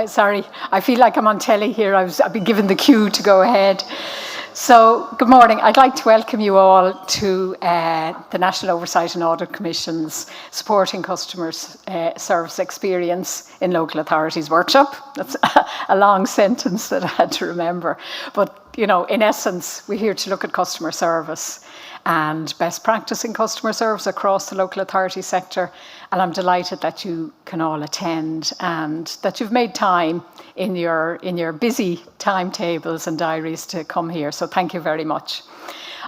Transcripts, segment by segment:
Sorry, I feel like I'm on telly here. I've been given the cue to go ahead. So, good morning. I'd like to welcome you all to the National Oversight and Audit Commission's Supporting Customers' Service Experience in Local Authorities workshop. That's a long sentence that I had to remember. But, you know, in essence, we're here to look at customer service and best practice in customer service across the local authority sector. And I'm delighted that you can all attend and that you've made time in your busy timetables and diaries to come here. So thank you very much.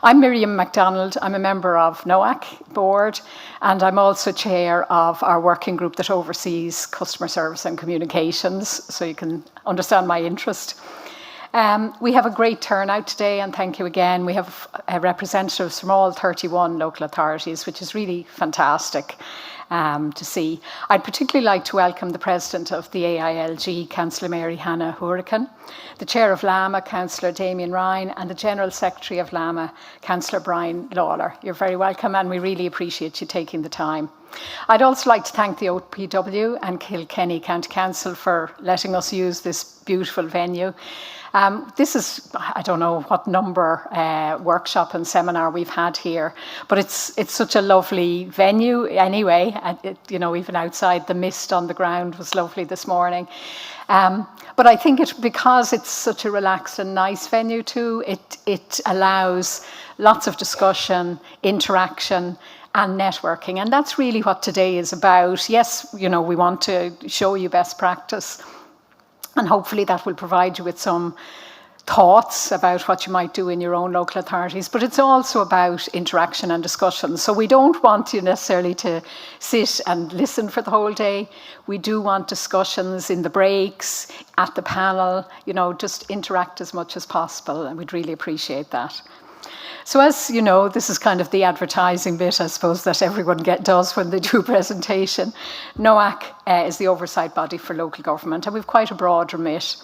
I'm Miriam MacDonald. I'm a member of NOAC board, and I'm also chair of our working group that oversees customer service and communications, so you can understand my interest. We have a great turnout today, and thank you again. We have representatives from all 31 local authorities, which is really fantastic to see. I'd particularly like to welcome the President of the AILG, Councillor Mary Hannah Hurricane, the Chair of LAMA, Councillor Damien Ryan, and the General Secretary of LAMA, Councillor Brian Lawler. You're very welcome, and we really appreciate you taking the time. I'd also like to thank the OPW and Kilkenny County Council for letting us use this beautiful venue. This is, I don't know what number workshop and seminar we've had here, but it's such a lovely venue anyway. You know, even outside, the mist on the ground was lovely this morning. But I think because it's such a relaxed and nice venue too, it allows lots of discussion, interaction, and networking. And that's really what today is about. Yes, you know, we want to show you best practice, and hopefully that will provide you with some thoughts about what you might do in your own local authorities, but it's also about interaction and discussion. So we don't want you necessarily to sit and listen for the whole day. We do want discussions in the breaks, at the panel, you know, just interact as much as possible, and we'd really appreciate that. So as you know, this is kind of the advertising bit, I suppose, that everyone does when they do a presentation. NOAC is the oversight body for local government, and we've quite a broad remit.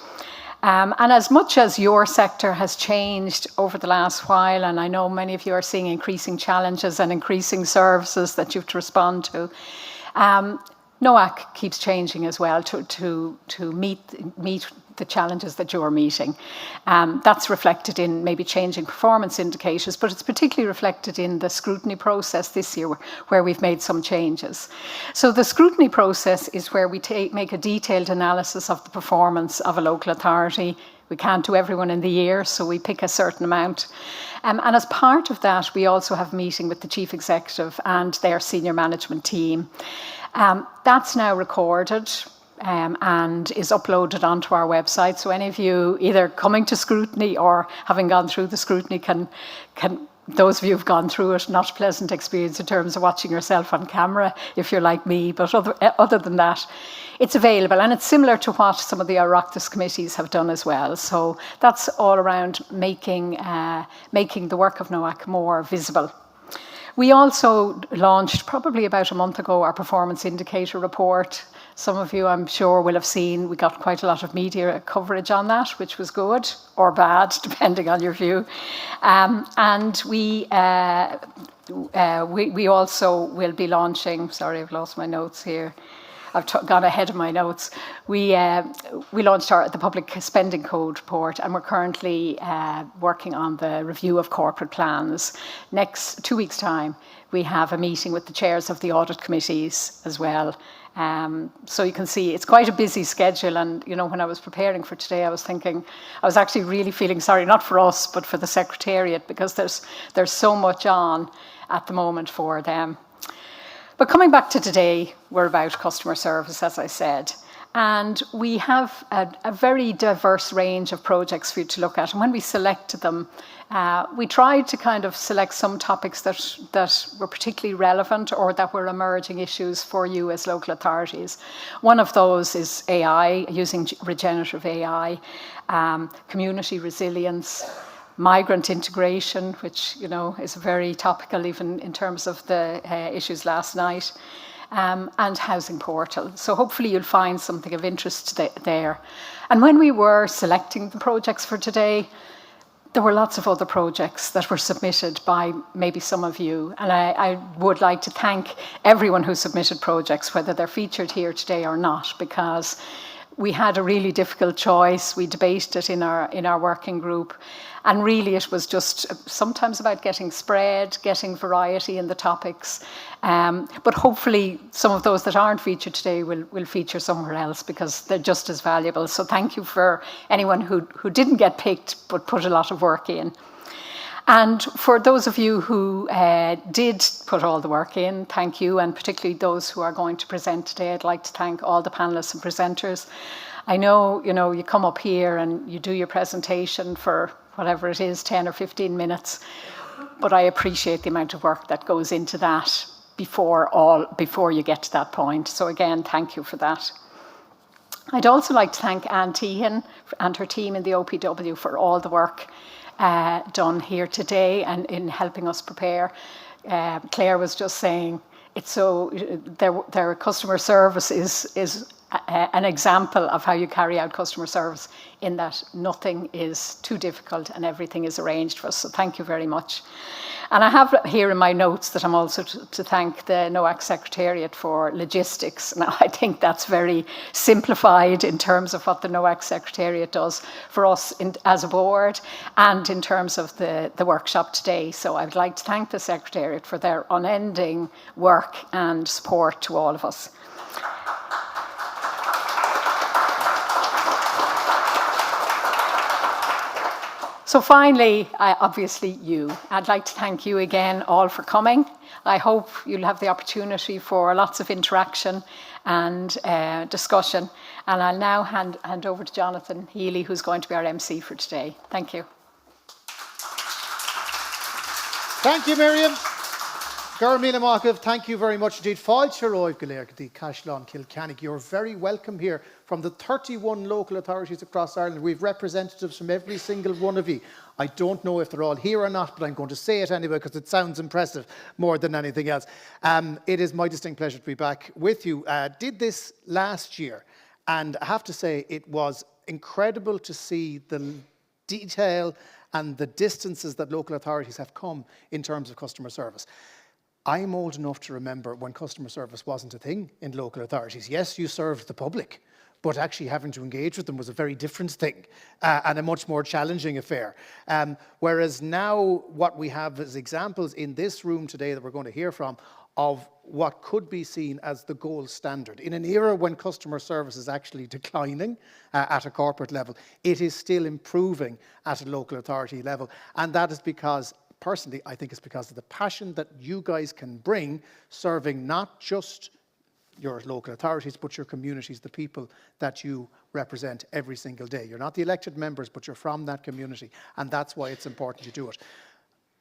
And as much as your sector has changed over the last while, and I know many of you are seeing increasing challenges and increasing services that you have to respond to, NOAC keeps changing as well to meet the challenges that you're meeting. That's reflected in maybe changing performance indicators, but it's particularly reflected in the scrutiny process this year where we've made some changes. So the scrutiny process is where we make a detailed analysis of the performance of a local authority. We can't do everyone in the year, so we pick a certain amount. And as part of that, we also have a meeting with the Chief Executive and their senior management team. That's now recorded and is uploaded onto our website. So any of you either coming to scrutiny or having gone through the scrutiny can those of you who've gone through it, not a pleasant experience in terms of watching yourself on camera if you're like me, but other than that, it's available, and it's similar to what some of the Oireachtas committees have done as well. So that's all around making the work of NOAC more visible. We also launched probably about a month ago our performance indicator report. Some of you, I'm sure, will have seen we got quite a lot of media coverage on that, which was good or bad, depending on your view. And we also will be launching. Sorry, I've lost my notes here. I've gone ahead of my notes. We launched the Public Spending Code report, and we're currently working on the review of corporate plans. Next 2 weeks' time, we have a meeting with the chairs of the audit committees as well. So you can see it's quite a busy schedule, and you know, when I was preparing for today, I was actually really feeling sorry, not for us, but for the Secretariat, because there's so much on at the moment for them. But coming back to today, we're about customer service, as I said. And we have a very diverse range of projects for you to look at. And when we selected them, we tried to kind of select some topics that were particularly relevant or that were emerging issues for you as local authorities. One of those is AI, using regenerative AI, community resilience, migrant integration, which, you know, is very topical even in terms of the issues last night, and housing portal. So hopefully you'll find something of interest there. And when we were selecting the projects for today, there were lots of other projects that were submitted by maybe some of you. And I would like to thank everyone who submitted projects, whether they're featured here today or not, because we had a really difficult choice. We debated it in our working group, and really it was just sometimes about getting spread, getting variety in the topics. But hopefully some of those that aren't featured today will feature somewhere else, because they're just as valuable. So thank you for anyone who didn't get picked but put a lot of work in. And for those of you who did put all the work in, thank you, and particularly those who are going to present today. I'd like to thank all the panelists and presenters. I know, you come up here and you do your presentation for whatever it is, 10 or 15 minutes, but I appreciate the amount of work that goes into that before you get to that point. So again, thank you for that. I'd also like to thank Anne Tehan and her team in the OPW for all the work done here today and in helping us prepare. Claire was just saying, it's so their customer service is an example of how you carry out customer service, in that nothing is too difficult and everything is arranged for us. So thank you very much. And I have here in my notes that I'm also to thank the NOAC Secretariat for logistics. Now, I think that's very simplified in terms of what the NOAC Secretariat does for us as a board, and in terms of the workshop today. So I'd like to thank the Secretariat for their unending work and support to all of us. So finally, obviously I'd like to thank you again all for coming. I hope you'll have the opportunity for lots of interaction and discussion. And I'll now hand over to Jonathan Healy, who's going to be our MC for today. Thank you. Thank you, Miriam. Garmina Markov, thank you very much indeed. Fáilte roimh go léir go dtí Cashlan Kilkenny. You're very welcome here from the 31 local authorities across Ireland. We've representatives from every single one of you. I don't know if they're all here or not, but I'm going to say it anyway because it sounds impressive more than anything else. It is my distinct pleasure to be back with you. Did this last year, and I have to say it was incredible to see the detail and the distances that local authorities have come in terms of customer service. I'm old enough to remember when customer service wasn't a thing in local authorities. Yes, you served the public, but actually having to engage with them was a very different thing and a much more challenging affair. Whereas now what we have as examples in this room today that we're going to hear from of what could be seen as the gold standard. In an era when customer service is actually declining at a corporate level, it is still improving at a local authority level. And that is because, personally, I think it's because of the passion that you guys can bring, serving not just your local authorities, but your communities, the people that you represent every single day. You're not the elected members, but you're from that community, and that's why it's important you do it.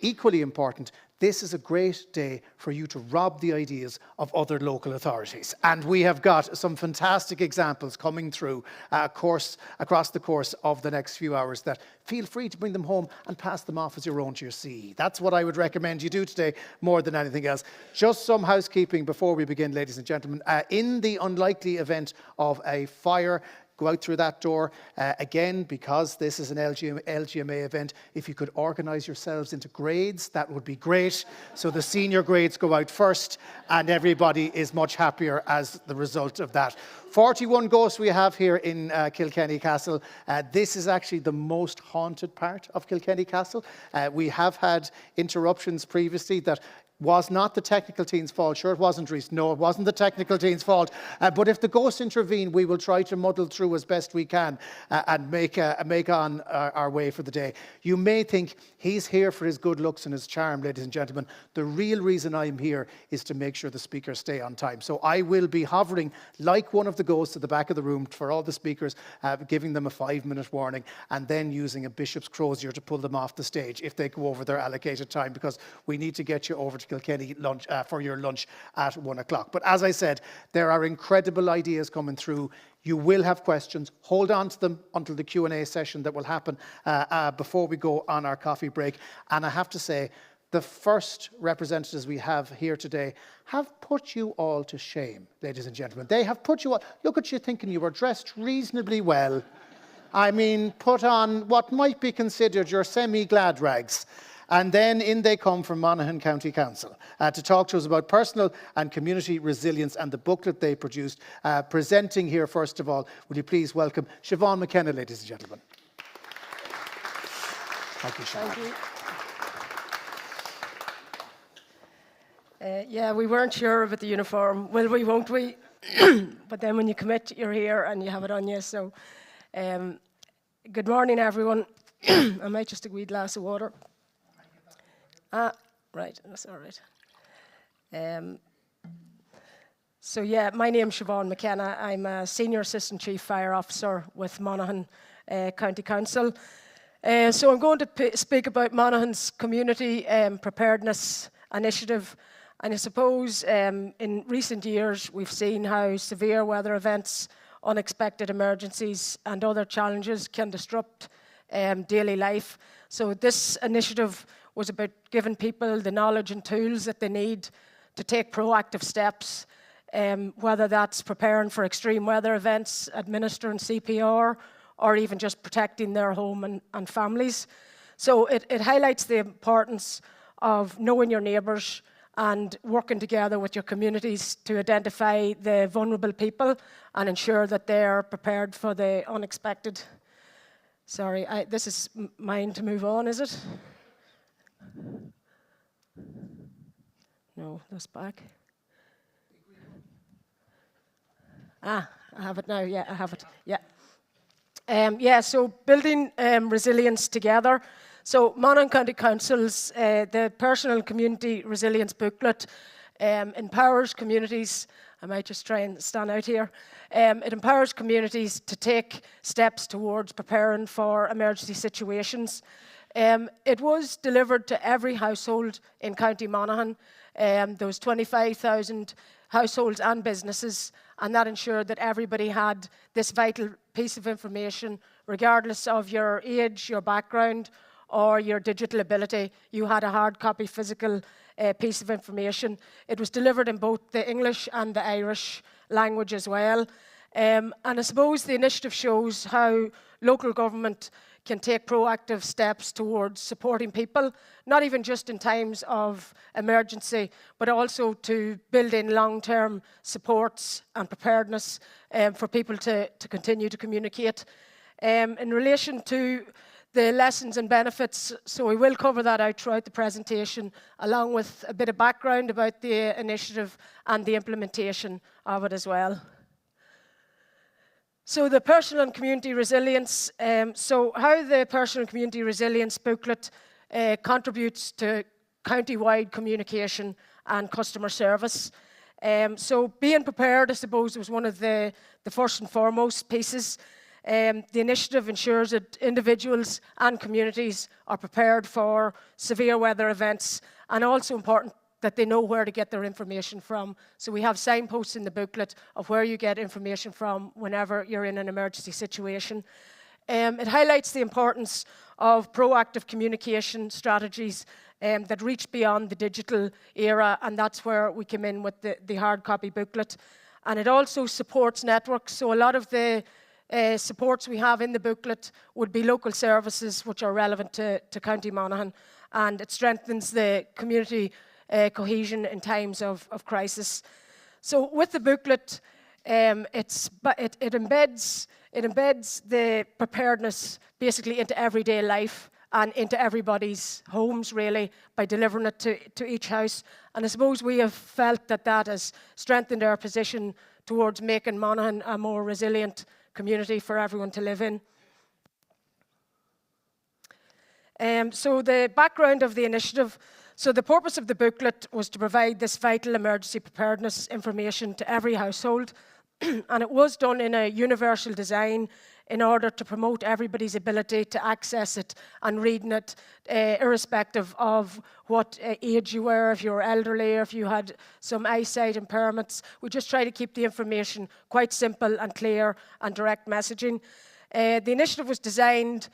Equally important, this is a great day for you to rob the ideas of other local authorities. And we have got some fantastic examples coming through across the course of the next few hours that feel free to bring them home and pass them off as your own to your CE. That's what I would recommend you do today more than anything else. Just some housekeeping before we begin, ladies and gentlemen. In the unlikely event of a fire, go out through that door. Again, because this is an LGMA event, if you could organise yourselves into grades, that would be great. So the senior grades go out first, and everybody is much happier as the result of that. 41 ghosts we have here in Kilkenny Castle. This is actually the most haunted part of Kilkenny Castle. We have had interruptions previously that was not the technical team's fault. Sure, it wasn't, Rhys. No, it wasn't the technical team's fault. But if the ghosts intervene, we will try to muddle through as best we can and make on our way for the day. You may think he's here for his good looks and his charm, ladies and gentlemen. The real reason I'm here is to make sure the speakers stay on time. So I will be hovering like one of the ghosts at the back of the room for all the speakers, giving them a 5-minute warning, and then using a bishop's crozier to pull them off the stage if they go over their allocated time, because we need to get you over to Kilkenny lunch, for your lunch at 1 o'clock. But as I said, there are incredible ideas coming through. You will have questions. Hold on to them until the Q&A session that will happen before we go on our coffee break. And I have to say, the first representatives we have here today have put you all to shame, ladies and gentlemen. They have put you all, look at you thinking you were dressed reasonably well. I mean, put on what might be considered your semi-glad rags. And then in they come from Monaghan County Council to talk to us about personal and community resilience and the booklet they produced. Presenting here, first of all, will you please welcome Siobhan McKenna, ladies and gentlemen. Thank you, Siobhan. Thank you. Yeah, we weren't sure about the uniform. Will we, won't we? But then when you commit, you're here and you have it on you. So, good morning, everyone. I might just a wee glass of water. Right, that's all right. So yeah, my name's Siobhan McKenna. I'm a Senior Assistant Chief Fire Officer with Monaghan County Council. So I'm going to speak about Monaghan's community preparedness initiative. And I suppose in recent years, we've seen how severe weather events, unexpected emergencies, and other challenges can disrupt daily life. So this initiative was about giving people the knowledge and tools that they need to take proactive steps, whether that's preparing for extreme weather events, administering CPR, or even just protecting their home and families. So it highlights the importance of knowing your neighbours and working together with your communities to identify the vulnerable people and ensure that they're prepared for the unexpected. Sorry, this is mine to move on, is it? No, that's back. I have it now, yeah, I have it, yeah. So building resilience together. So Monaghan County Council's, the Personal and Community Resilience Booklet empowers communities, I might just try and stand out here, it empowers communities to take steps towards preparing for emergency situations. It was delivered to every household in County Monaghan. There was 25,000 households and businesses, and that ensured that everybody had this vital piece of information, regardless of your age, your background, or your digital ability. You had a hard copy physical piece of information. It was delivered in both the English and the Irish language as well. And I suppose the initiative shows how local government can take proactive steps towards supporting people, not even just in times of emergency, but also to build in long-term supports and preparedness for people to continue to communicate. In relation to the lessons and benefits, so we will cover that out throughout the presentation, along with a bit of background about the initiative and the implementation of it as well. So the Personal and Community Resilience, so how the Personal and Community Resilience booklet contributes to county-wide communication and customer service. So being prepared, I suppose, was one of the first and foremost pieces. The initiative ensures that individuals and communities are prepared for severe weather events, and also important that they know where to get their information from. So we have signposts in the booklet of where you get information from whenever you're in an emergency situation. It highlights the importance of proactive communication strategies that reach beyond the digital era, and that's where we come in with the hard copy booklet. And it also supports networks, so a lot of the supports we have in the booklet would be local services which are relevant to County Monaghan, and it strengthens the community cohesion in times of crisis. So with the booklet, it embeds the preparedness basically into everyday life and into everybody's homes, really, by delivering it to each house. And I suppose we have felt that has strengthened our position towards making Monaghan a more resilient community for everyone to live in. So the background of the initiative. So the purpose of the booklet was to provide this vital emergency preparedness information to every household, and it was done in a universal design in order to promote everybody's ability to access it and reading it, irrespective of what age you were, if you were elderly, or if you had some eyesight impairments. We just try to keep the information quite simple and clear and direct messaging. The initiative was designed.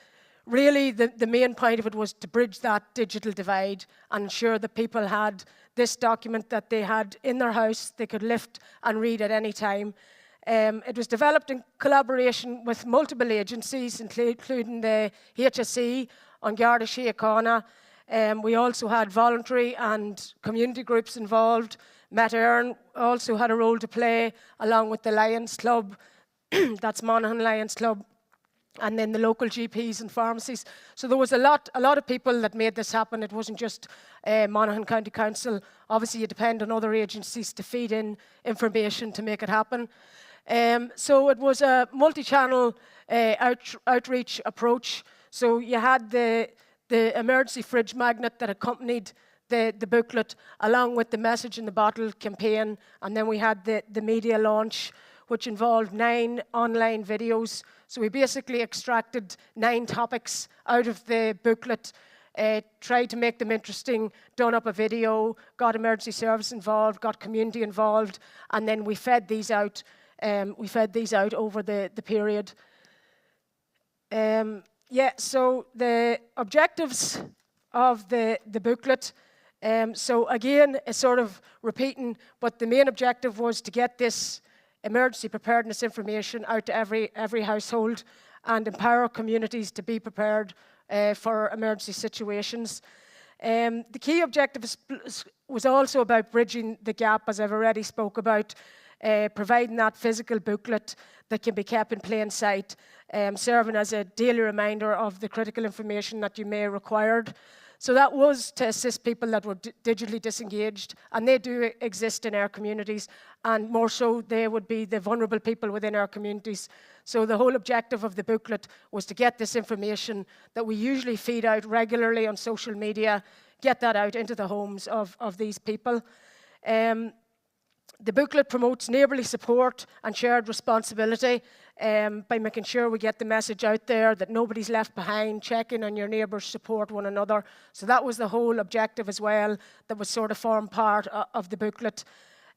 Really, the main point of it was to bridge that digital divide and ensure that people had this document that they had in their house, they could lift and read at any time. It was developed in collaboration with multiple agencies, including the HSE, An Garda Síochána, We also had voluntary and community groups involved. Met Éireann also had a role to play, along with the Lions Club, that's Monaghan Lions Club, and then the local GPs and pharmacies. So there was a lot of people that made this happen. It wasn't just Monaghan County Council. Obviously, you depend on other agencies to feed in information to make it happen. So it was a multi-channel outreach approach. So you had the emergency fridge magnet that accompanied the booklet, along with the Message in the Bottle campaign, and then we had the media launch, which involved 9 online videos. So we basically extracted 9 topics out of the booklet, tried to make them interesting, done up a video, got emergency service involved, got community involved, and then we fed these out. Over the period. So the objectives of the booklet. So again, it's sort of repeating, but the main objective was to get this emergency preparedness information out to every household and empower communities to be prepared for emergency situations. The key objective was also about bridging the gap, as I've already spoke about, providing that physical booklet that can be kept in plain sight, serving as a daily reminder of the critical information that you may have required. So that was to assist people that were digitally disengaged, and they do exist in our communities, and more so they would be the vulnerable people within our communities. So the whole objective of the booklet was to get this information that we usually feed out regularly on social media, get that out into the homes of these people. The booklet promotes neighbourly support and shared responsibility by making sure we get the message out there that nobody's left behind, checking on your neighbours, support one another. So that was the whole objective as well, that was sort of formed part of the booklet.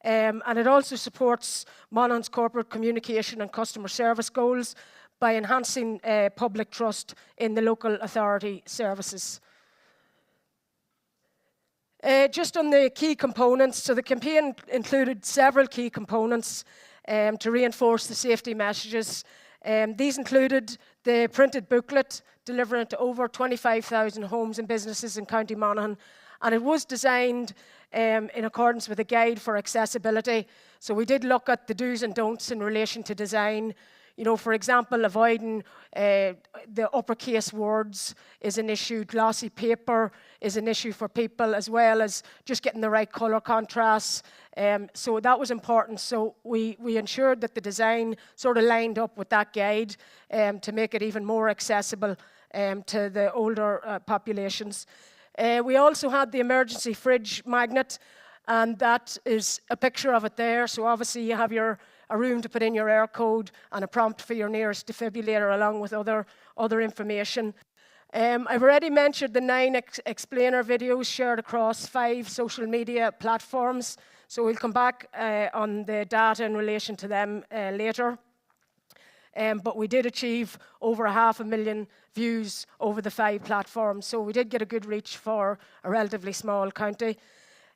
And it also supports Monaghan's corporate communication and customer service goals by enhancing public trust in the local authority services. Just on the key components, so the campaign included several key components to reinforce the safety messages. These included the printed booklet, delivering it to over 25,000 homes and businesses in County Monaghan, and it was designed in accordance with a guide for accessibility. So we did look at the do's and don'ts in relation to design. You know, for example, avoiding the uppercase words is an issue. Glossy paper is an issue for people, as well as just getting the right colour contrasts. So that was important. So we ensured that the design sort of lined up with that guide to make it even more accessible to the older populations. We also had the emergency fridge magnet, and that is a picture of it there. So obviously you have a room to put in your air code and a prompt for your nearest defibrillator, along with other information. I've already mentioned the 9 explainer videos shared across 5 social media platforms, so we'll come back on the data in relation to them later. But we did achieve over 500,000 views over the 5 platforms, so we did get a good reach for a relatively small county.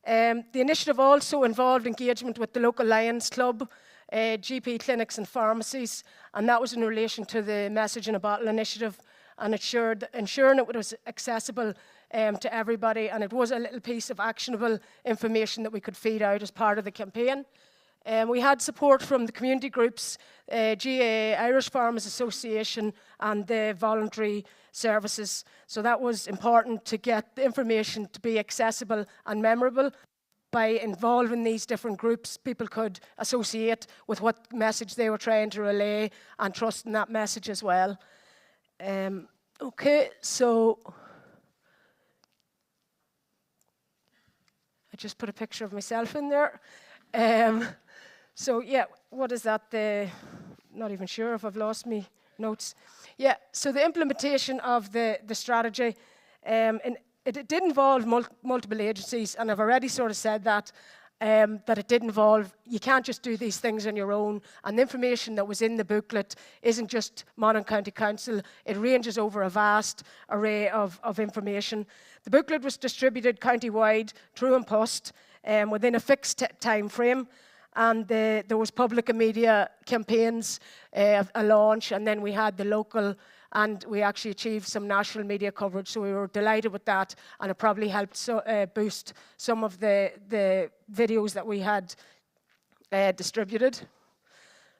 The initiative also involved engagement with the local Lions Club, GP clinics and pharmacies, and that was in relation to the Message in a Bottle initiative, and ensuring it was accessible to everybody, and it was a little piece of actionable information that we could feed out as part of the campaign. We had support from the community groups, GAA, Irish Farmers Association, and the voluntary services. So that was important to get the information to be accessible and memorable. By involving these different groups, people could associate with what message they were trying to relay and trust in that message as well. Okay, so I just put a picture of myself in there. So yeah, what is that? Not even sure if I've lost me notes. Yeah, so the implementation of the strategy, it did involve multiple agencies, and I've already sort of said that it did involve, you can't just do these things on your own, and the information that was in the booklet isn't just Monaghan County Council, it ranges over a vast array of information. The booklet was distributed county-wide through and post within a fixed time frame, and there was public and media campaigns, a launch, and then we had the local and we actually achieved some national media coverage, so we were delighted with that, and it probably helped boost some of the videos that we had distributed.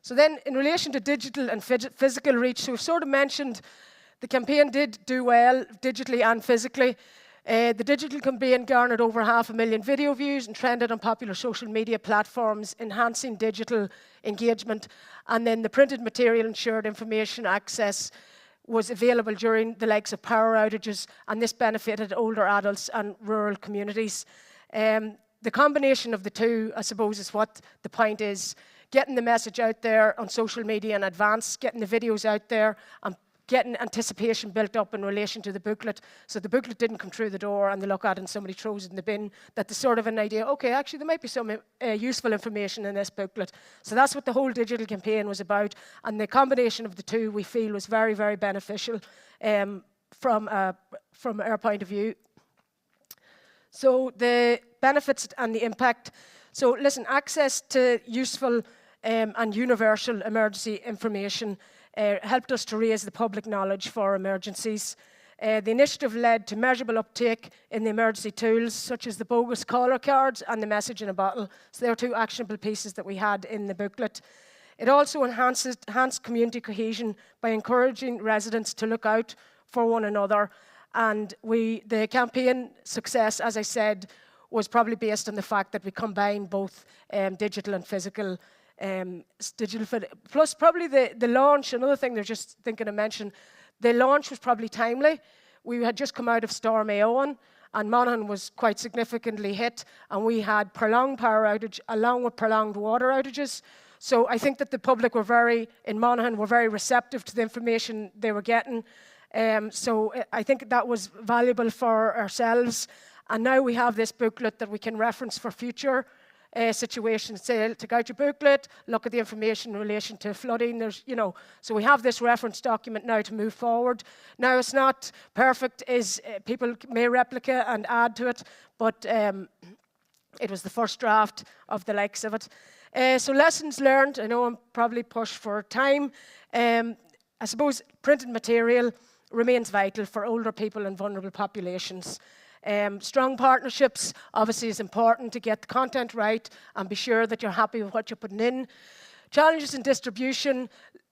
So then, in relation to digital and physical reach, so we've sort of mentioned the campaign did do well, digitally and physically. The digital campaign garnered over 500,000 video views and trended on popular social media platforms, enhancing digital engagement. And then the printed material ensured information access was available during the likes of power outages, and this benefited older adults and rural communities. The combination of the two, I suppose, is what the point is. Getting the message out there on social media in advance, getting the videos out there, and getting anticipation built up in relation to the booklet. So the booklet didn't come through the door and they look at it and somebody throws it in the bin, that there's sort of an idea, okay, actually there might be some useful information in this booklet. So that's what the whole digital campaign was about. And the combination of the two, we feel, was very, very beneficial from our point of view. So the benefits and the impact. So listen, access to useful and universal emergency information helped us to raise the public knowledge for emergencies. The initiative led to measurable uptake in the emergency tools, such as the bogus caller cards and the message in a bottle. So there are two actionable pieces that we had in the booklet. It also enhanced community cohesion by encouraging residents to look out for one another. And the campaign success, as I said, was probably based on the fact that we combined both digital and physical. Plus probably the launch, another thing they're just thinking of mention, the launch was probably timely. We had just come out of Storm Éowyn, and Monaghan was quite significantly hit, and we had prolonged power outage along with prolonged water outages. So I think that the public in Monaghan were very receptive to the information they were getting. So I think that was valuable for ourselves. And now we have this booklet that we can reference for future situations. Say, take out your booklet, look at the information in relation to flooding. So we have this reference document now to move forward. Now it's not perfect, people may replicate and add to it, but it was the first draft of the likes of it. So lessons learned, I know I'm probably pushed for time. I suppose printed material remains vital for older people and vulnerable populations. Strong partnerships obviously is important to get the content right and be sure that you're happy with what you're putting in. Challenges in distribution.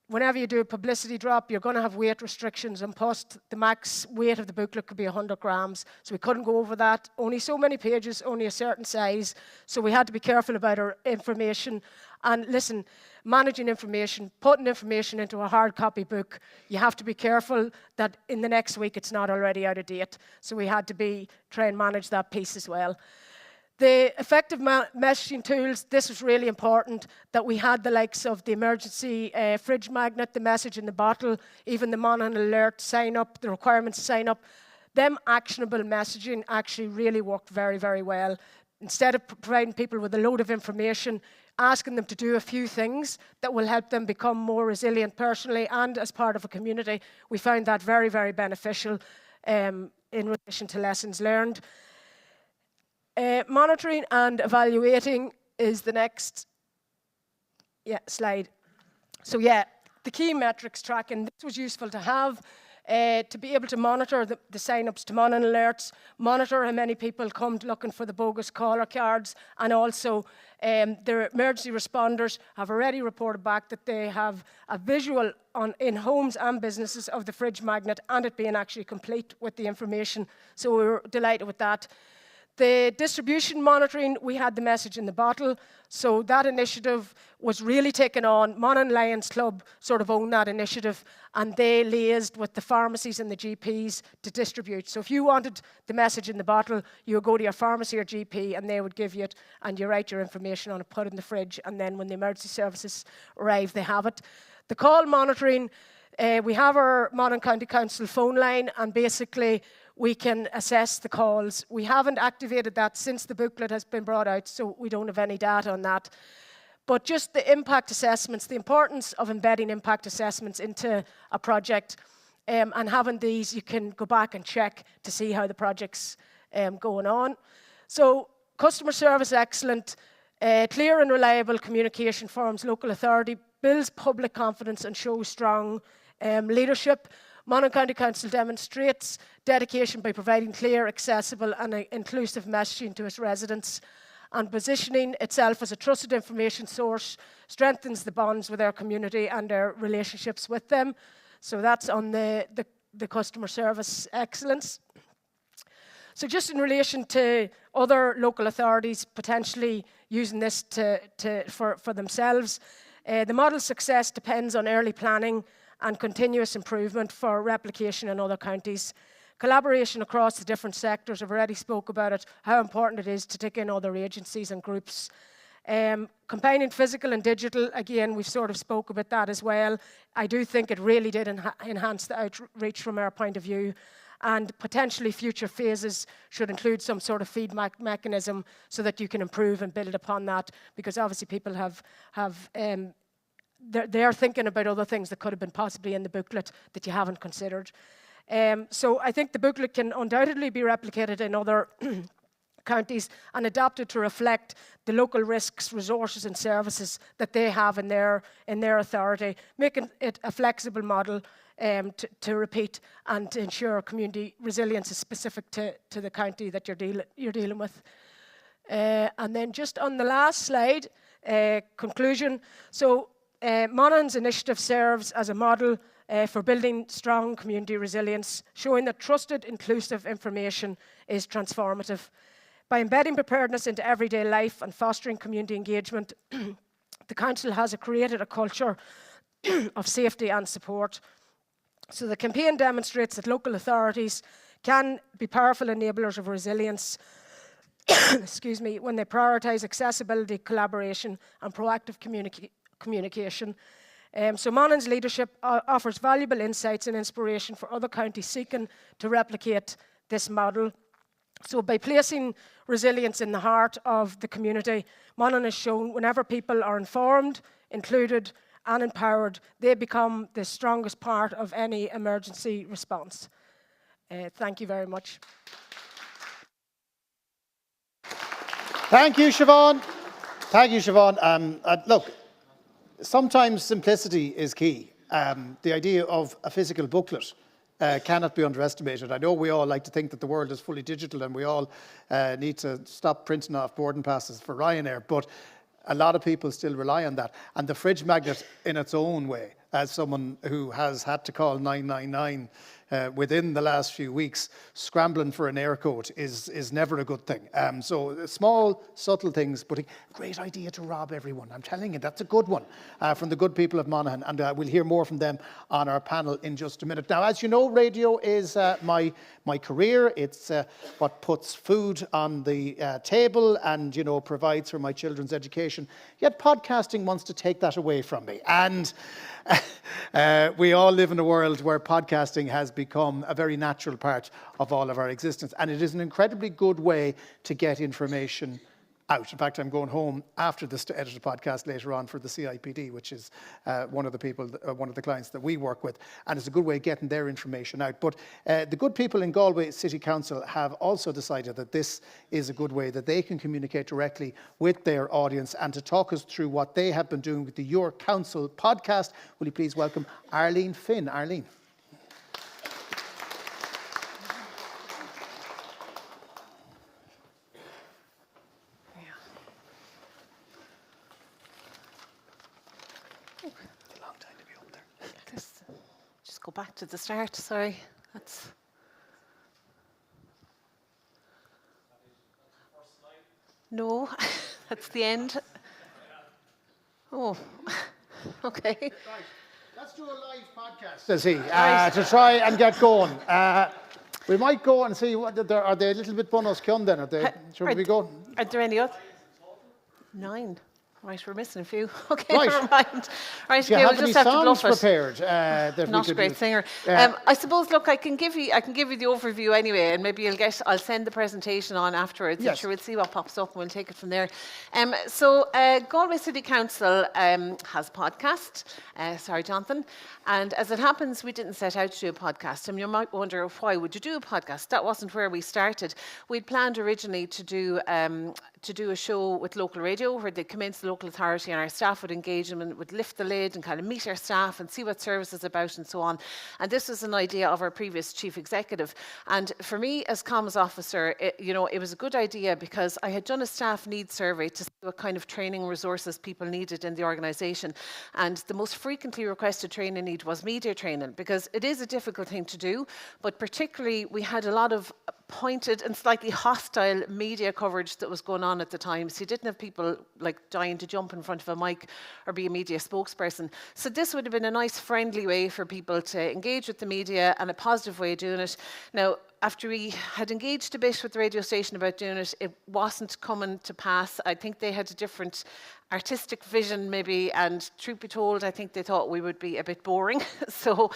Whenever you do a publicity drop, you're going to have weight restrictions and post. The max weight of the booklet could be 100 grams, so we couldn't go over that. Only so many pages, only a certain size, so we had to be careful about our information. And listen, managing information, putting information into a hard copy book, you have to be careful that in the next week it's not already out of date. So we had to try and manage that piece as well. The effective messaging tools, this was really important, that we had the likes of the emergency fridge magnet, the message in the bottle, even the Monaghan alert sign up, the requirements to sign up. Them actionable messaging actually really worked very, very well. Instead of providing people with a load of information, asking them to do a few things that will help them become more resilient personally and as part of a community. We found that very, very beneficial in relation to lessons learned. Monitoring and evaluating is the next slide. So the key metrics tracking, this was useful to have. To be able to monitor the sign-ups to Monaghan alerts, monitor how many people come looking for the bogus caller cards, and also the emergency responders have already reported back that they have a visual in homes and businesses of the fridge magnet and it being actually complete with the information. So we were delighted with that. The distribution monitoring, we had the message in the bottle. So that initiative was really taken on. Monaghan Lions Club sort of owned that initiative, and they liaised with the pharmacies and the GPs to distribute. So if you wanted the message in the bottle, you would go to your pharmacy or GP and they would give you it, and you write your information on it, put it in the fridge, and then when the emergency services arrive, they have it. The call monitoring, we have our Monaghan County Council phone line, and basically we can assess the calls. We haven't activated that since the booklet has been brought out, so we don't have any data on that. But just the impact assessments, the importance of embedding impact assessments into a project, and having these, you can go back and check to see how the project's going on. So customer service excellent, clear and reliable communication forms local authority, builds public confidence and shows strong leadership. Monaghan County Council demonstrates dedication by providing clear, accessible and inclusive messaging to its residents, and positioning itself as a trusted information source strengthens the bonds with our community and our relationships with them. So that's on the customer service excellence. So just in relation to other local authorities potentially using this for themselves, the model's success depends on early planning and continuous improvement for replication in other counties. Collaboration across the different sectors, I've already spoke about it, how important it is to take in other agencies and groups. Combining physical and digital, again, we've sort of spoke about that as well. I do think it really did enhance the outreach from our point of view, and potentially future phases should include some sort of feedback mechanism so that you can improve and build upon that, because obviously people they're thinking about other things that could have been possibly in the booklet that you haven't considered. So I think the booklet can undoubtedly be replicated in other counties and adapted to reflect the local risks, resources and services that they have in their authority, making it a flexible model to repeat and to ensure community resilience is specific to the county that you're dealing with. And then just on the last slide, conclusion. So Monaghan's initiative serves as a model for building strong community resilience, showing that trusted, inclusive information is transformative. By embedding preparedness into everyday life and fostering community engagement, the Council has created a culture of safety and support. So the campaign demonstrates that local authorities can be powerful enablers of resilience excuse me, when they prioritise accessibility, collaboration and proactive communication. So Monaghan's leadership offers valuable insights and inspiration for other counties seeking to replicate this model. So by placing resilience in the heart of the community, Monaghan has shown whenever people are informed, included and empowered, they become the strongest part of any emergency response. Thank you very much. Thank you, Siobhan. Thank you, Siobhan. Look, sometimes simplicity is key. The idea of a physical booklet cannot be underestimated. I know we all like to think that the world is fully digital and we all need to stop printing off boarding passes for Ryanair, but a lot of people still rely on that. And the fridge magnet in its own way, as someone who has had to call 999 within the last few weeks, scrambling for an air coat is never a good thing. So small, subtle things, but a great idea to rob everyone. I'm telling you, that's a good one from the good people of Monaghan, and we'll hear more from them on our panel in just a minute. Now, as you know, radio is my career. It's what puts food on the table and, you know, provides for my children's education. Yet podcasting wants to take that away from me. And we all live in a world where podcasting has become a very natural part of all of our existence. And it is an incredibly good way to get information out. In fact, I'm going home after this to edit a podcast later on for the CIPD, which is one of the clients that we work with. And it's a good way of getting their information out. But the good people in Galway City Council have also decided that this is a good way that they can communicate directly with their audience. And to talk us through what they have been doing with the Your Council podcast, will you please welcome Arlene Finn. Arlene. Go back to the start, sorry. No, that's the end. Oh, okay. Right. Let's do a live podcast, says he, to try and get going. We might go and see, are they a little bit bonus come then? Should we go? Are there any other? 9. Right, we're missing a few. Okay, right. Never mind. Right, Do you okay, have we'll any just have to songs bluff it. prepared? That Not we a great use? singer. I suppose, look, I can give you the overview anyway, and maybe I'll send the presentation on afterwards. Yes. I'm sure we'll see what pops up, and we'll take it from there. So Galway City Council has a podcast. Sorry, Jonathan. And as it happens, we didn't set out to do a podcast. And you might wonder, why would you do a podcast? That wasn't where we started. We'd planned originally to do to do a show with local radio where they'd come into the local authority and our staff would engage them and would lift the lid and kind of meet our staff and see what service is about and so on. And this was an idea of our previous chief executive. And for me as comms officer, it was a good idea because I had done a staff needs survey to see what kind of training resources people needed in the organisation. And the most frequently requested training need was media training, because it is a difficult thing to do, but particularly we had a lot of pointed and slightly hostile media coverage that was going on at the time. So you didn't have people like dying to jump in front of a mic or be a media spokesperson. So this would have been a nice friendly way for people to engage with the media and a positive way of doing it. Now, after we had engaged a bit with the radio station about doing it, it wasn't coming to pass. I think they had a different artistic vision maybe, and truth be told, I think they thought we would be a bit boring. So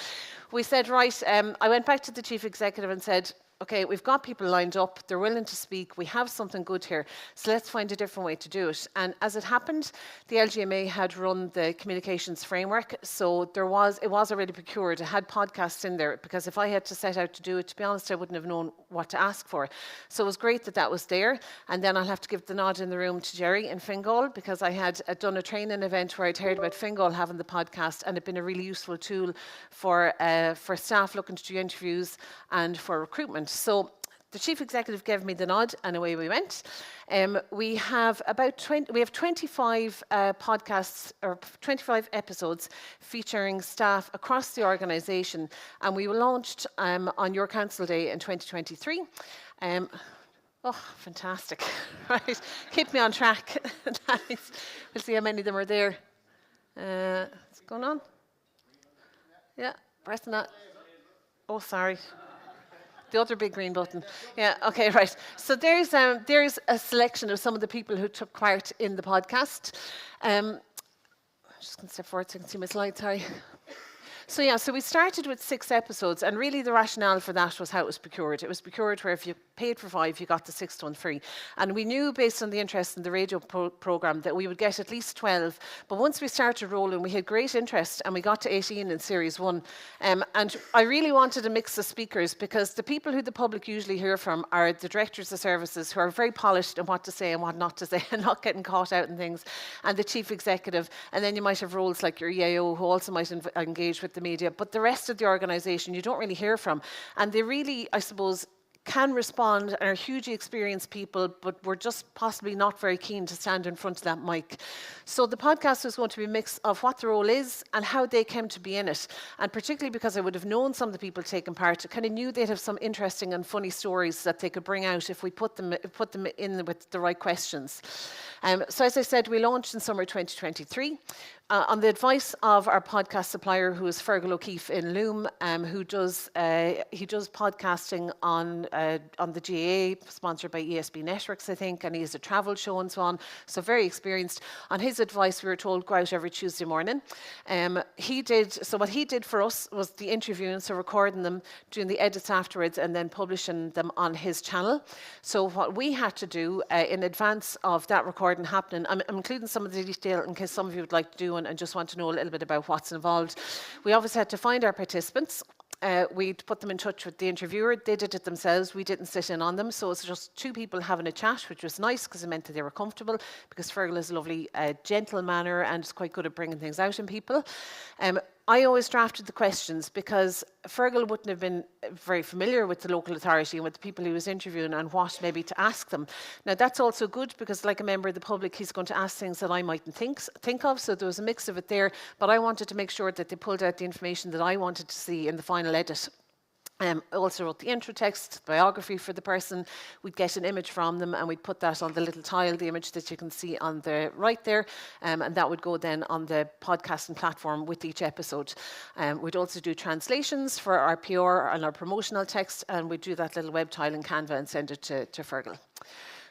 we said, right, I went back to the chief executive and said, okay, we've got people lined up, they're willing to speak, we have something good here, so let's find a different way to do it. And as it happened, the LGMA had run the communications framework, so it was already procured. It had podcasts in there, because if I had to set out to do it, to be honest, I wouldn't have known what to ask for. So it was great that that was there. And then I'll have to give the nod in the room to Jerry in Fingal, because I had done a training event where I'd heard about Fingal having the podcast, and it'd been a really useful tool for staff looking to do interviews and for recruitment. So the chief executive gave me the nod, and away we went. We have 25 podcasts or 25 episodes featuring staff across the organisation, and we were launched on your council day in 2023. Oh, fantastic. Right, keep me on track. Nice. We'll see how many of them are there. What's going on? Yeah, pressing that. Oh, sorry. The other big green button. Yeah, okay, right. So there's a selection of some of the people who took part in the podcast. I'm just going to step forward so I can see my slides, sorry. So we started with 6 episodes, and really the rationale for that was how it was procured. It was procured where if you paid for 5, you got the 6th one free. And we knew, based on the interest in the radio programme, that we would get at least 12. But once we started rolling, we had great interest, and we got to 18 in Series 1. And I really wanted a mix of speakers, because the people who the public usually hear from are the directors of services, who are very polished in what to say and what not to say, and not getting caught out in things, and the chief executive. And then you might have roles like your EAO, who also might engage with the media. But the rest of the organisation, you don't really hear from. And they really, I suppose, can respond and are hugely experienced people, but we're just possibly not very keen to stand in front of that mic. So the podcast was going to be a mix of what the role is and how they came to be in it. And particularly because I would have known some of the people taking part, I kind of knew they'd have some interesting and funny stories that they could bring out if we put them in with the right questions. So as I said, we launched in summer 2023. On the advice of our podcast supplier, who is Fergal O'Keefe in Loom, who does podcasting on the GAA, sponsored by ESB Networks, I think, and he has a travel show and so on. So very experienced. On his advice, we were told go out every Tuesday morning. What he did for us was the interviewing, so recording them, doing the edits afterwards, and then publishing them on his channel. So what we had to do in advance of that recording happening, I'm including some of the detail in case some of you would like to do one and just want to know a little bit about what's involved. We obviously had to find our participants. We'd put them in touch with the interviewer. They did it themselves. We didn't sit in on them. So it's just 2 people having a chat, which was nice because it meant that they were comfortable, because Fergal is a lovely, gentle manner and is quite good at bringing things out in people. I always drafted the questions because Fergal wouldn't have been very familiar with the local authority and with the people he was interviewing and what maybe to ask them. Now that's also good because, like a member of the public, he's going to ask things that I mightn't think of, so there was a mix of it there, but I wanted to make sure that they pulled out the information that I wanted to see in the final edit. I also wrote the intro text, biography for the person. We'd get an image from them and we'd put that on the little tile, the image that you can see on the right there, and that would go then on the podcasting platform with each episode. We'd also do translations for our PR and our promotional text, and we'd do that little web tile in Canva and send it to Fergal.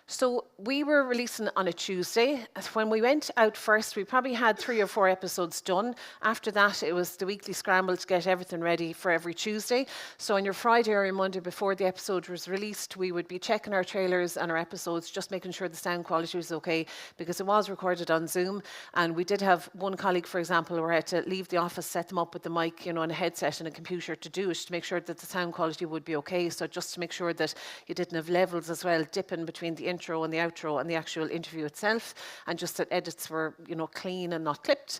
So we were releasing on a Tuesday. When we went out first, we probably had 3 or 4 episodes done. After that, it was the weekly scramble to get everything ready for every Tuesday. So on your Friday or your Monday before the episode was released, we would be checking our trailers and our episodes, just making sure the sound quality was okay, because it was recorded on Zoom. And we did have one colleague, for example, who had to leave the office, set them up with the mic, and a headset and a computer to do it, to make sure that the sound quality would be okay. So just to make sure that you didn't have levels as well dipping between the intro and the outro and the actual interview itself, and just that edits were, clean and not clipped.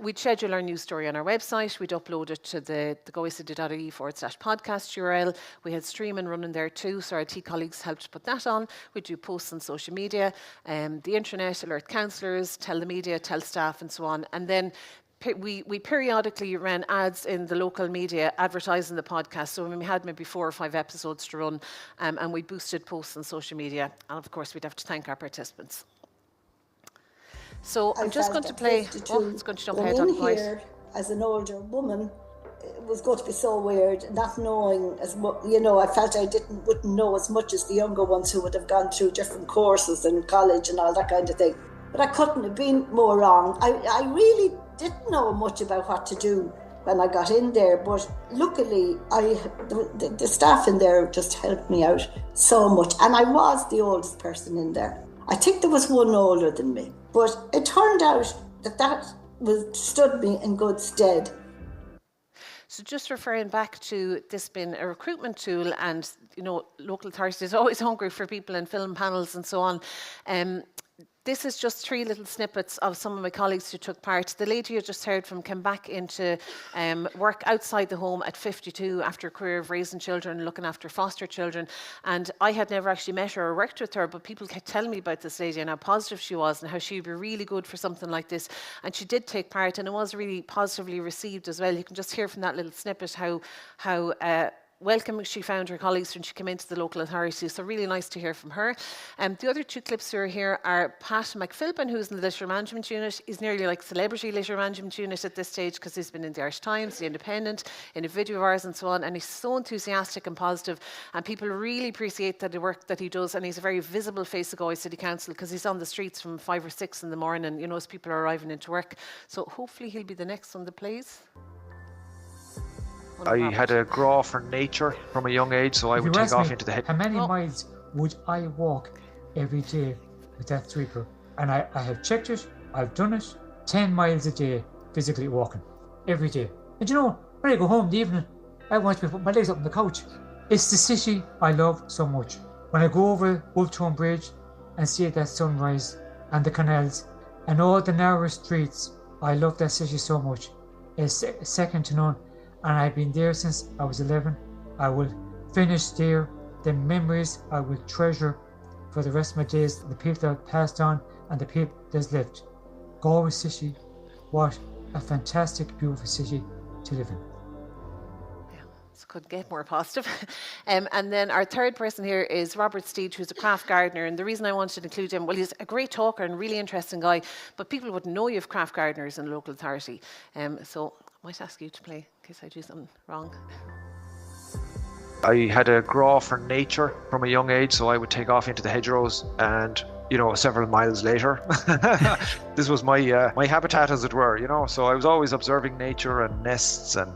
We'd schedule our news story on our website. We'd upload it to the galwaycity.ie/podcast URL. We had streaming running there too, so our IT colleagues helped put that on. We'd do posts on social media, the internet, alert councillors, tell the media, tell staff and so on. And then we periodically ran ads in the local media advertising the podcast. So when we had maybe 4 or 5 episodes to run, and we boosted posts on social media. And of course, we'd have to thank our participants. So I'm just going to play. Oh, it's going to jump ahead on the slide. Here as an older woman, it was going to be so weird, not knowing as much. I felt I wouldn't know as much as the younger ones who would have gone through different courses in college and all that kind of thing. But I couldn't have been more wrong. I really didn't know much about what to do when I got in there, but luckily the staff in there just helped me out so much, and I was the oldest person in there. I think there was one older than me, but it turned out that stood me in good stead. So just referring back to this being a recruitment tool, and local authorities are always hungry for people in film panels and so on. This is just 3 little snippets of some of my colleagues who took part. The lady you just heard from came back into work outside the home at 52 after a career of raising children and looking after foster children. And I had never actually met her or worked with her, but people kept telling me about this lady and how positive she was and how she'd be really good for something like this. And she did take part, and it was really positively received as well. You can just hear from that little snippet how welcome she found her colleagues when she came into the local authority. So really nice to hear from her. The other 2 clips who are here are Pat McPhilbin, who's in the litter management unit. He's nearly like celebrity litter management unit at this stage because he's been in the Irish Times, the Independent, in a video of ours and so on. And he's so enthusiastic and positive, and people really appreciate the work that he does. And he's a very visible face of Galway City Council because he's on the streets from 5 or 6 in the morning, as people are arriving into work. So hopefully he'll be the next one that plays. I had a grow for nature from a young age, so I would take off into the head. How many miles would I walk every day with that sweeper? And I have checked it, I've done it, 10 miles a day physically walking, every day. And when I go home in the evening, I want to put my legs up on the couch. It's the city I love so much. When I go over Wolftown Bridge and see that sunrise and the canals and all the narrow streets, I love that city so much. It's second to none. And I've been there since I was 11. I will finish there. The memories I will treasure for the rest of my days, the people that I've passed on and the people that's left. Galway City, what a fantastic, beautiful city to live in. Could get more positive. And then our third person here is Robert Steed, who's a craft gardener. And the reason I wanted to include him, well, he's a great talker and really interesting guy, but people wouldn't know you have craft gardeners in the local authority. So I might ask you to play in case I do something wrong. I had a grow for nature from a young age, so I would take off into the hedgerows and, several miles later. This was my habitat, as it were, so I was always observing nature and nests and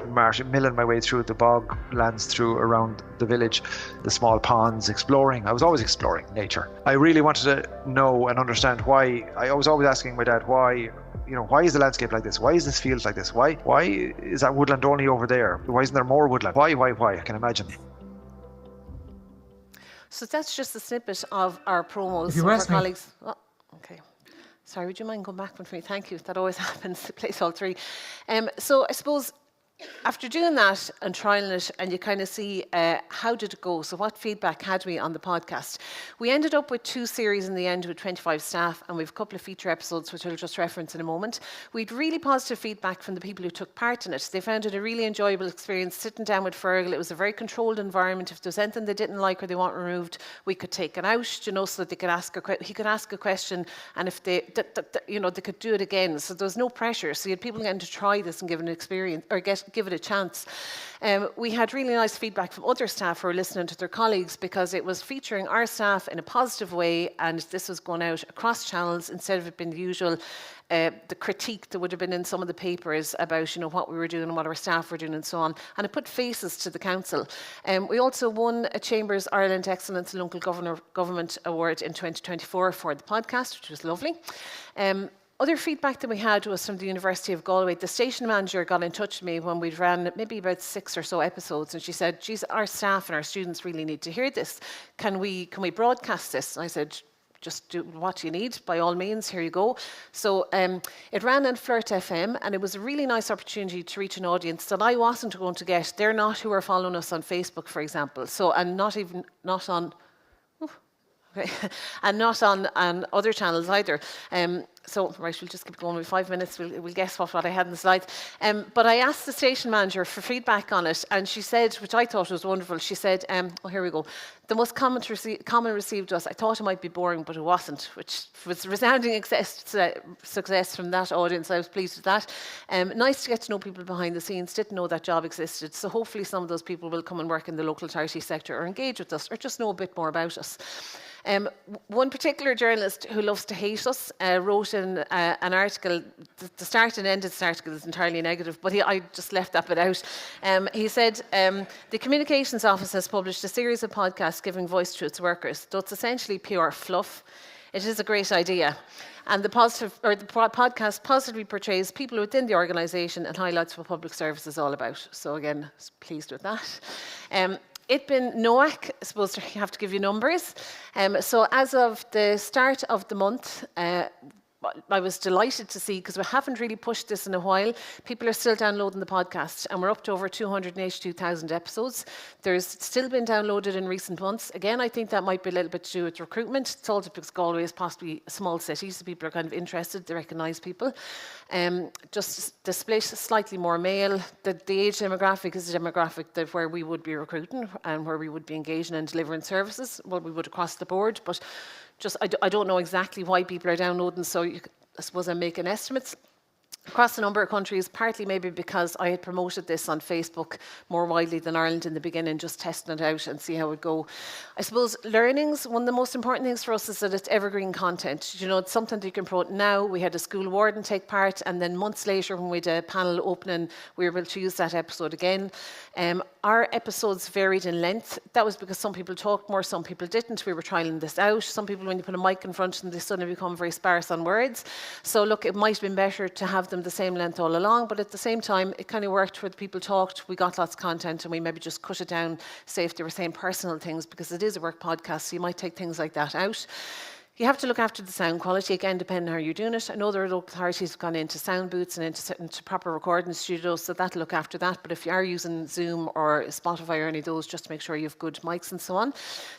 milling my way through the bog lands through around the village, the small ponds, exploring. I was always exploring nature. I really wanted to know and understand why. I was always asking my dad why is the landscape like this? Why is this field like this? Why is that woodland only over there? Why isn't there more woodland? Why? I can imagine. So that's just a snippet of our promos If you of our ask me. colleagues. Oh, okay. Sorry, would you mind going back one for me? Thank you. That always happens. Place all 3. So I suppose after doing that and trialing it, and you kind of see how did it go, so what feedback had we on the podcast? We ended up with 2 series in the end with 25 staff, and we've a couple of feature episodes which I'll just reference in a moment. We'd really positive feedback from the people who took part in it. They found it a really enjoyable experience sitting down with Fergal. It was a very controlled environment. If there was anything they didn't like or they want removed, we could take it out, so that they could he could ask a question, and if they could do it again. So there was no pressure. So you had people getting to try this and give an experience or give it a chance. We had really nice feedback from other staff who were listening to their colleagues because it was featuring our staff in a positive way, and this was going out across channels instead of it being the usual the critique that would have been in some of the papers about what we were doing and what our staff were doing and so on, and it put faces to the council. We also won a Chambers Ireland Excellence in Local Government Award in 2024 for the podcast, which was lovely. Other feedback that we had was from the University of Galway. The station manager got in touch with me when we'd ran maybe about 6 or so episodes, and she said, geez, our staff and our students really need to hear this. Can we broadcast this? And I said, just do what you need, by all means, here you go. So it ran on Flirt FM, and it was a really nice opportunity to reach an audience that I wasn't going to get. They're not who are following us on Facebook, for example. So, and not on and not on other channels either. So, right, we'll just keep going with 5 minutes. We'll guess what I had in the slides. But I asked the station manager for feedback on it, and she said, which I thought was wonderful, she said, oh, here we go. The most common received was, I thought it might be boring, but it wasn't, which was resounding success from that audience. I was pleased with that. Nice to get to know people behind the scenes, didn't know that job existed. So hopefully some of those people will come and work in the local authority sector or engage with us or just know a bit more about us. One particular journalist who loves to hate us wrote in an article, the start and end of this article is entirely negative, but I just left that bit out. He said, the Communications Office has published a series of podcasts giving voice to its workers. Though it's essentially pure fluff, it is a great idea. And the podcast positively portrays people within the organisation and highlights what public service is all about. So again, I was pleased with that. It's been NOAC, I suppose you have to give you numbers. So as of the start of the month, I was delighted to see, because we haven't really pushed this in a while, people are still downloading the podcast, and we're up to over 282,000 episodes. There's still been downloaded in recent months. Again, I think that might be a little bit to do with recruitment. It's also because Galway is possibly a small city, so people are kind of interested, they recognise people. Just the split is slightly more male. The age demographic is a demographic that where we would be recruiting and where we would be engaging and delivering services, well, we would across the board, but just I don't know exactly why people are downloading, so I suppose I'm making estimates. Across a number of countries, partly maybe because I had promoted this on Facebook more widely than Ireland in the beginning, just testing it out and see how it would go. I suppose learnings, one of the most important things for us is that it's evergreen content. You know, it's something that you can promote now. We had a school warden take part, and then months later when we did a panel opening, we were able to use that episode again. Our episodes varied in length. That was because some people talked more, some people didn't. We were trialling this out. Some people, when you put a mic in front of them, they suddenly become very sparse on words. So look, it might have been better to have them the same length all along, but at the same time, it kind of worked where the people talked, we got lots of content, and we maybe just cut it down, say if they were saying personal things, because it is a work podcast, so you might take things like that out. You have to look after the sound quality, again, depending on how you're doing it. I know there are local authorities who've gone into sound booths and into proper recording studios, so that'll look after that. But if you are using Zoom or Spotify or any of those, just to make sure you have good mics and so on.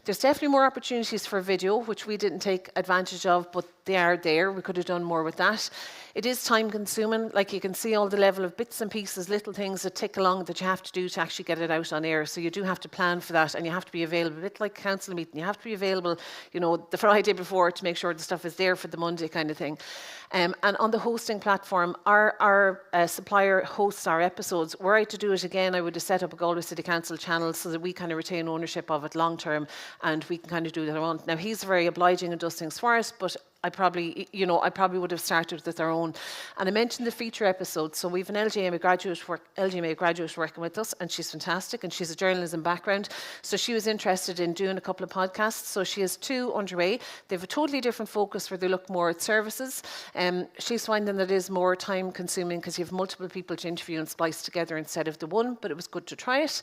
There's definitely more opportunities for video, which we didn't take advantage of, but they are there. We could have done more with that. It is time consuming. Like you can see all the level of bits and pieces, little things that tick along that you have to do to actually get it out on air. So you do have to plan for that, and you have to be available, a bit like council meeting. You have to be available, you know, the Friday before to make sure the stuff is there for the Monday kind of thing. And on the hosting platform, our supplier hosts our episodes. Were I to do it again, I would have set up a Galway City Council channel so that we kind of retain ownership of it long term, and we can kind of do that on. Now he's very obliging and does things for us, but I probably would have started with our own. And I mentioned the feature episode. So we've an LGMA graduate working with us, and she's fantastic, and she's a journalism background. So she was interested in doing a couple of podcasts. So she has 2 underway. They have a totally different focus where they look more at services. She's finding that it is more time consuming because you have multiple people to interview and splice together instead of the one, but it was good to try it.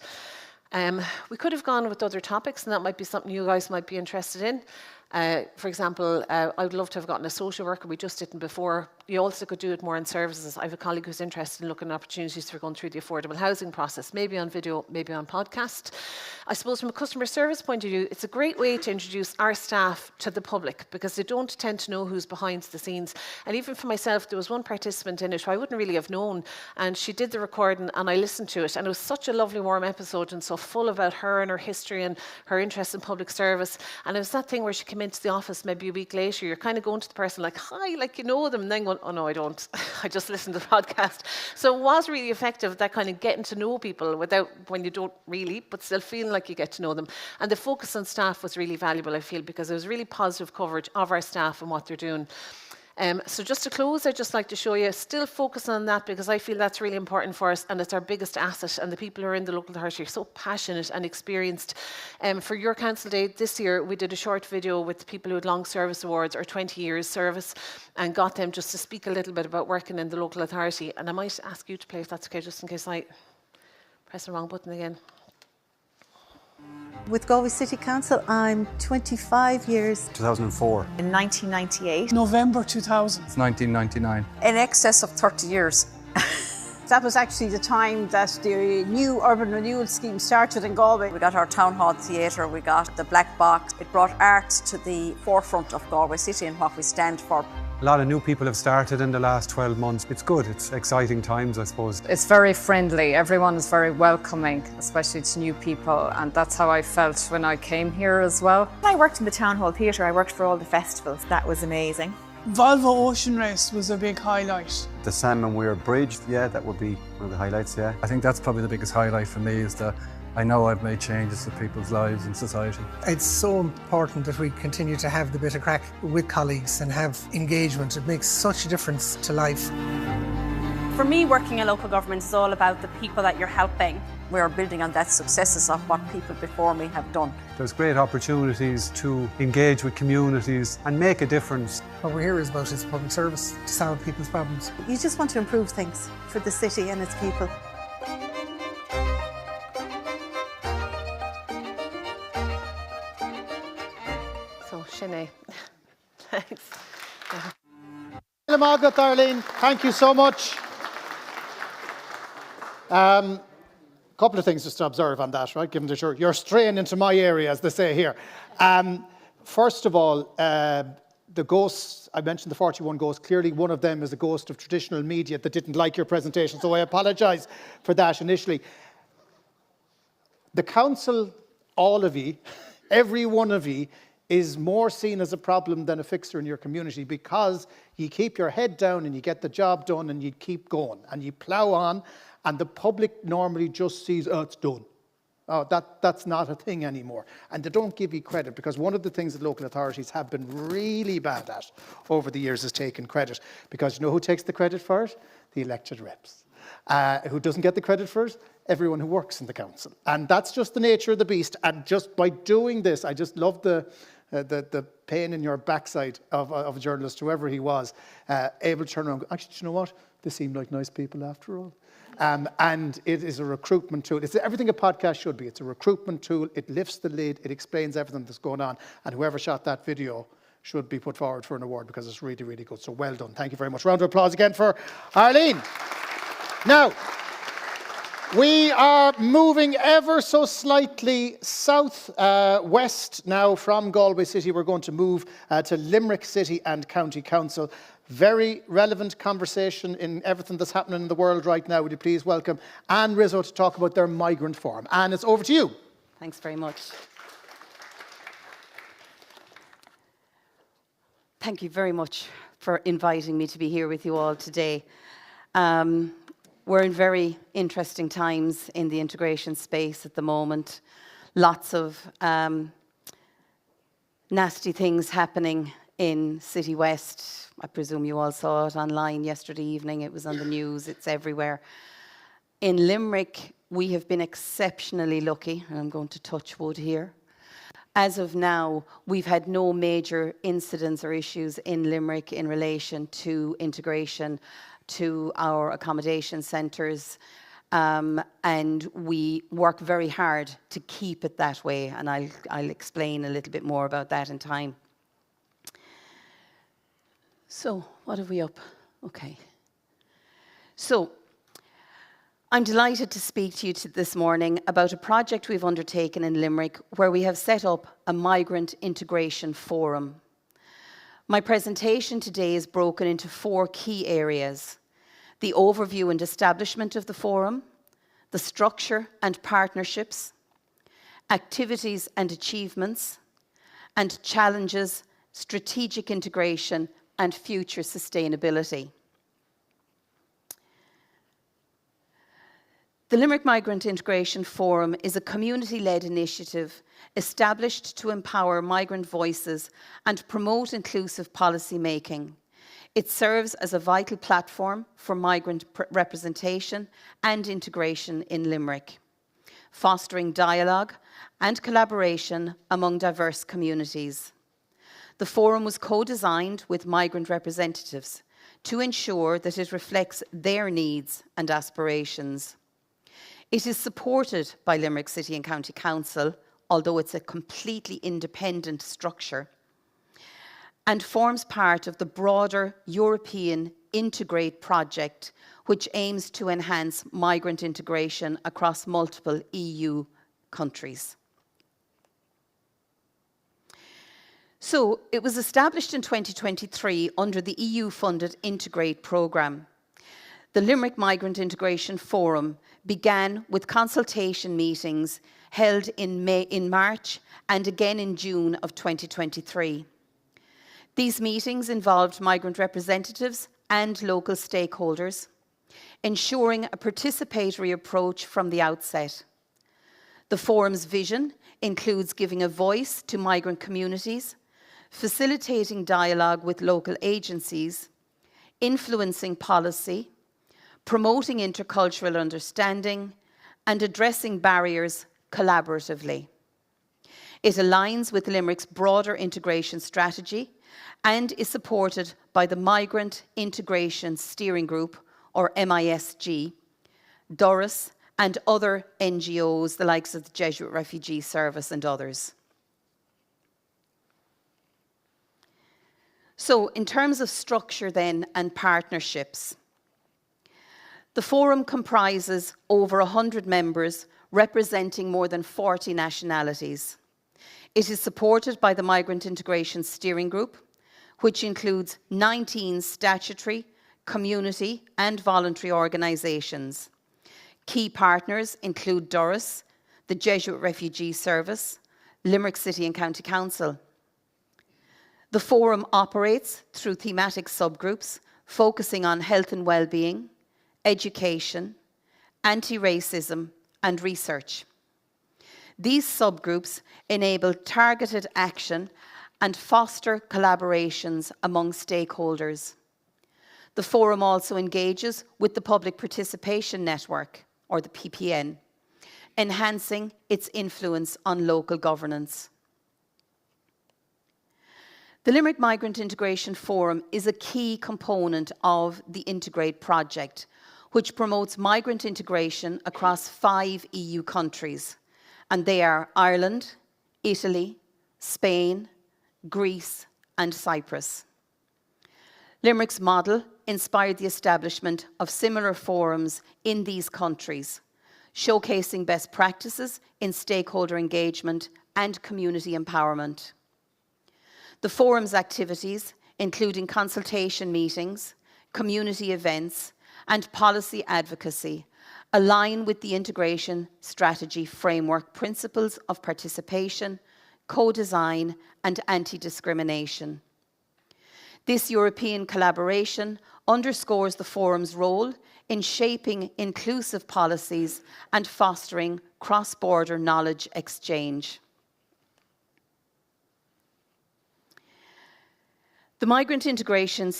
We could have gone with other topics, and that might be something you guys might be interested in. For example, I would love to have gotten a social worker. We just didn't before. You also could do it more in services. I have a colleague who's interested in looking at opportunities for going through the affordable housing process, maybe on video, maybe on podcast. I suppose from a customer service point of view, it's a great way to introduce our staff to the public because they don't tend to know who's behind the scenes. And even for myself, there was one participant in it who I wouldn't really have known, and she did the recording and I listened to it, and it was such a lovely warm episode and so full about her and her history and her interest in public service. And it was that thing where she came into the office maybe a week later, you're kind of going to the person like, hi, like you know them, and then going, oh no, I don't. I just listened to the podcast. So it was really effective, that kind of getting to know people without, when you don't really, but still feeling like you get to know them. And the focus on staff was really valuable, I feel, because it was really positive coverage of our staff and what they're doing. So just to close, I'd just like to show you, still focus on that because I feel that's really important for us and it's our biggest asset, and the people who are in the local authority are so passionate and experienced. For your Council Day this year, we did a short video with people who had long service awards or 20 years service and got them just to speak a little bit about working in the local authority. And I might ask you to play if that's okay, just in case I press the wrong button again. With Galway City Council, I'm 25 years. 2004. In 1998. November 2000. It's 1999. In excess of 30 years. That was actually the time that the new urban renewal scheme started in Galway. We got our town hall theatre, we got the black box. It brought art to the forefront of Galway City and what we stand for. A lot of new people have started in the last 12 months. It's good, it's exciting times, I suppose. It's very friendly, everyone is very welcoming, especially to new people, and that's how I felt when I came here as well. I worked in the town hall theatre, I worked for all the festivals. That was amazing. Volvo Ocean Race was a big highlight. The Salmon Weir Bridge, yeah, that would be one of the highlights, yeah. I think that's probably the biggest highlight for me, is that I know I've made changes to people's lives and society. It's so important that we continue to have the bit of crack with colleagues and have engagement. It makes such a difference to life. For me, working in local government is all about the people that you're helping. We're building on that successes of what people before me have done. There's great opportunities to engage with communities and make a difference. What we're here is about is public service, to solve people's problems. You just want to improve things for the city and its people. So, Sinead, thanks. Margaret, Arlene, thank you so much. Couple of things just to observe on that, right? Given that you're straying into my area, as they say here. First of all, the ghosts, I mentioned the 41 ghosts, clearly one of them is a ghost of traditional media that didn't like your presentation, so I apologise for that initially. The council, all of you, every one of you, is more seen as a problem than a fixer in your community because you keep your head down and you get the job done and you keep going and you plough on, and the public normally just sees, oh, it's done. Oh, that's not a thing anymore. And they don't give you credit, because one of the things that local authorities have been really bad at over the years is taking credit. Because you know who takes the credit for it? The elected reps. Who doesn't get the credit for it? Everyone who works in the council. And that's just the nature of the beast. And just by doing this, I just love the pain in your backside of a journalist, whoever he was, able to turn around and go, actually, do you know what? They seem like nice people after all. And it is a recruitment tool. It's everything a podcast should be. It's a recruitment tool. It lifts the lid. It explains everything that's going on. And whoever shot that video should be put forward for an award, because it's really, really good. So well done. Thank you very much. Round of applause again for Arlene. Now, we are moving ever so slightly south-west now from Galway City. We're going to move to Limerick City and County Council. Very relevant conversation in everything that's happening in the world right now. Would you please welcome Anne Rizzo to talk about their migrant forum. Anne, it's over to you. Thanks very much. Thank you very much for inviting me to be here with you all today. We're in very interesting times in the integration space at the moment. Lots of nasty things happening in City West. I presume you all saw it online yesterday evening. It was on the news. It's everywhere. In Limerick, we have been exceptionally lucky, and I'm going to touch wood here. As of now, we've had no major incidents or issues in Limerick in relation to integration to our accommodation centres, and we work very hard to keep it that way, and I'll explain a little bit more about that in time. So, what have we up? Okay. So, I'm delighted to speak to you this morning about a project we've undertaken in Limerick where we have set up a migrant integration forum. My presentation today is broken into 4 key areas: the overview and establishment of the forum, the structure and partnerships, activities and achievements, and challenges, strategic integration, and future sustainability. The Limerick Migrant Integration Forum is a community-led initiative established to empower migrant voices and promote inclusive policy making. It serves as a vital platform for migrant representation and integration in Limerick, fostering dialogue and collaboration among diverse communities. The forum was co-designed with migrant representatives to ensure that it reflects their needs and aspirations. It is supported by Limerick City and County Council, although it's a completely independent structure, and forms part of the broader European Integrate project, which aims to enhance migrant integration across multiple EU countries. So it was established in 2023 under the EU-funded Integrate programme. The Limerick Migrant Integration Forum began with consultation meetings held in March and again in June of 2023. These meetings involved migrant representatives and local stakeholders, ensuring a participatory approach from the outset. The forum's vision includes giving a voice to migrant communities, facilitating dialogue with local agencies, influencing policy, promoting intercultural understanding, and addressing barriers collaboratively. It aligns with Limerick's broader integration strategy and is supported by the Migrant Integration Steering Group, or MISG, Doris, and other NGOs, the likes of the Jesuit Refugee Service and others. So, in terms of structure then and partnerships, the forum comprises over 100 members representing more than 40 nationalities. It is supported by the Migrant Integration Steering Group, which includes 19 statutory, community and voluntary organisations. Key partners include Doris, the Jesuit Refugee Service, Limerick City and County Council. The forum operates through thematic subgroups focusing on health and well-being, education, anti-racism and research. These subgroups enable targeted action and foster collaborations among stakeholders. The forum also engages with the Public Participation Network, or the PPN, enhancing its influence on local governance. The Limerick Migrant Integration Forum is a key component of the Integrate project, which promotes migrant integration across 5 EU countries, and they are Ireland, Italy, Spain, Greece, and Cyprus. Limerick's model inspired the establishment of similar forums in these countries, showcasing best practices in stakeholder engagement and community empowerment. The forum's activities, including consultation meetings, community events, and policy advocacy, align with the integration strategy framework principles of participation, co-design, and anti-discrimination. This European collaboration underscores the forum's role in shaping inclusive policies and fostering cross-border knowledge exchange. The Migrant Integration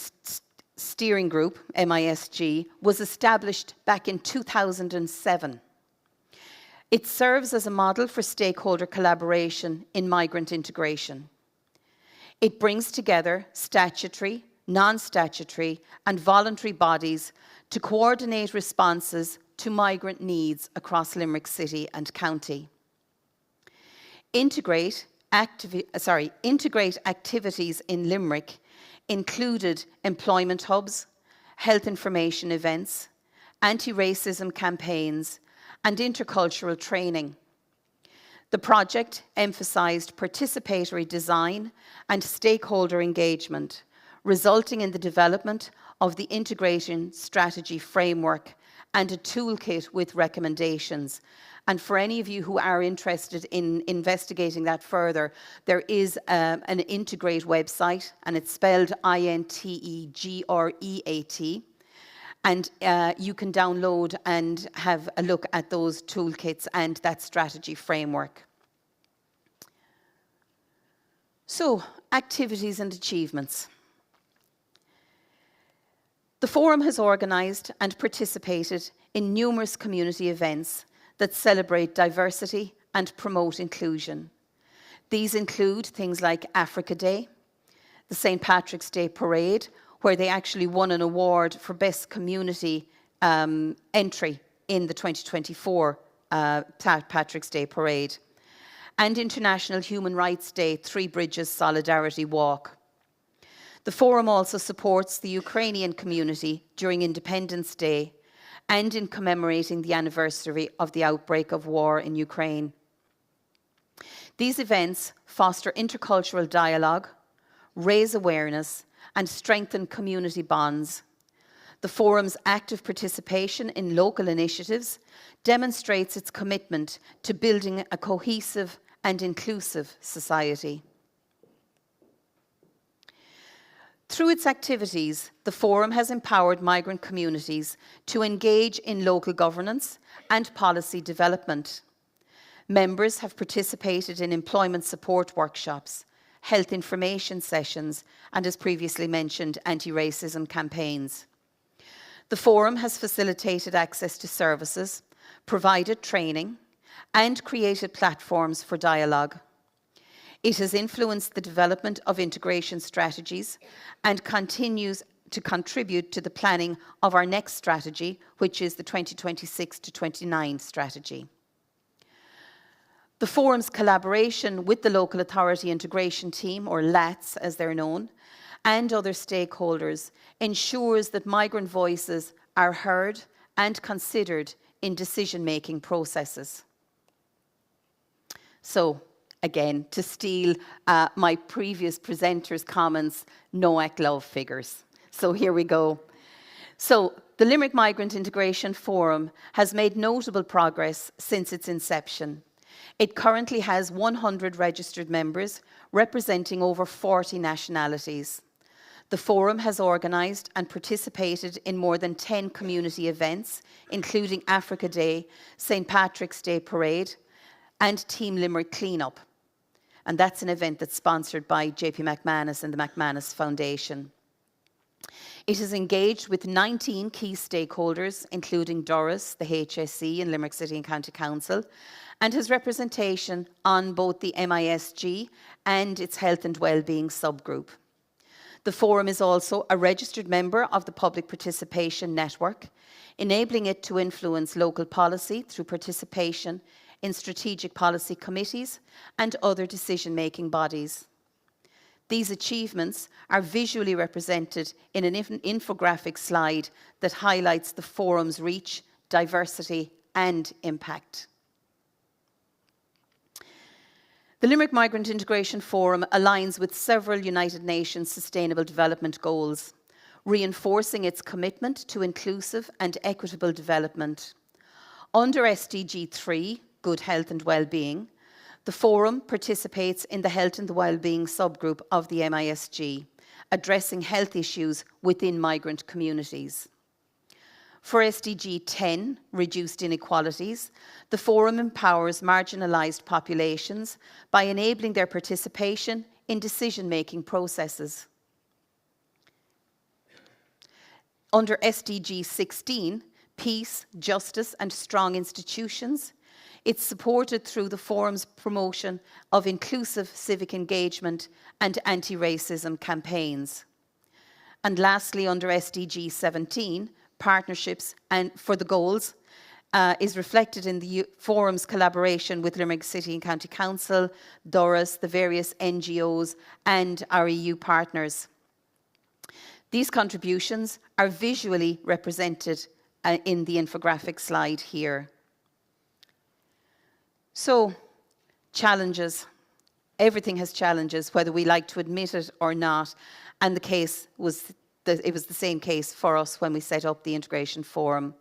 Steering Group, MISG, was established back in 2007. It serves as a model for stakeholder collaboration in migrant integration. It brings together statutory, non-statutory, and voluntary bodies to coordinate responses to migrant needs across Limerick City and County. Integrate activities in Limerick included employment hubs, health information events, anti-racism campaigns, and intercultural training. The project emphasised participatory design and stakeholder engagement, resulting in the development of the integration strategy framework and a toolkit with recommendations. And for any of you who are interested in investigating that further, there is an Integrate website, and it's spelled INTEGREAT. And you can download and have a look at those toolkits and that strategy framework. So, activities and achievements. The Forum has organised and participated in numerous community events that celebrate diversity and promote inclusion. These include things like Africa Day, the St. Patrick's Day Parade, where they actually won an award for Best Community entry in the 2024 Patrick's Day Parade, and International Human Rights Day Three Bridges Solidarity Walk. The Forum also supports the Ukrainian community during Independence Day and in commemorating the anniversary of the outbreak of war in Ukraine. These events foster intercultural dialogue, raise awareness, and strengthen community bonds. The Forum's active participation in local initiatives demonstrates its commitment to building a cohesive and inclusive society. Through its activities, the Forum has empowered migrant communities to engage in local governance and policy development. Members have participated in employment support workshops, health information sessions, and, as previously mentioned, anti-racism campaigns. The Forum has facilitated access to services, provided training, and created platforms for dialogue. It has influenced the development of integration strategies and continues to contribute to the planning of our next strategy, which is the 2026 to 29 strategy. The Forum's collaboration with the Local Authority Integration Team, or LATs as they're known, and other stakeholders ensures that migrant voices are heard and considered in decision-making processes. So, again, to steal my previous presenter's comments, NOAC love figures. So here we go. So the Limerick Migrant Integration Forum has made notable progress since its inception. It currently has 100 registered members representing over 40 nationalities. The Forum has organised and participated in more than 10 community events, including Africa Day, St. Patrick's Day Parade, and Team Limerick Cleanup. And that's an event that's sponsored by JP McManus and the McManus Foundation. It has engaged with 19 key stakeholders, including Doras, the HSE and Limerick City and County Council, and has representation on both the MISG and its Health and Wellbeing subgroup. The Forum is also a registered member of the Public Participation Network, enabling it to influence local policy through participation in strategic policy committees and other decision-making bodies. These achievements are visually represented in an infographic slide that highlights the Forum's reach, diversity, and impact. The Limerick Migrant Integration Forum aligns with several United Nations Sustainable Development Goals, reinforcing its commitment to inclusive and equitable development. Under SDG 3, Good Health and Wellbeing, the Forum participates in the Health and Wellbeing subgroup of the MISG, addressing health issues within migrant communities. For SDG 10, Reduced Inequalities, the Forum empowers marginalised populations by enabling their participation in decision-making processes. Under SDG 16, Peace, Justice and Strong Institutions, it's supported through the Forum's promotion of inclusive civic engagement and anti-racism campaigns. And lastly, under SDG 17, Partnerships and for the Goals, is reflected in the Forum's collaboration with Limerick City and County Council, Doras, the various NGOs and our EU partners. These contributions are visually represented in the infographic slide here. So, challenges. Everything has challenges, whether we like to admit it or not. And it was the same case for us when we set up the Integration Forum.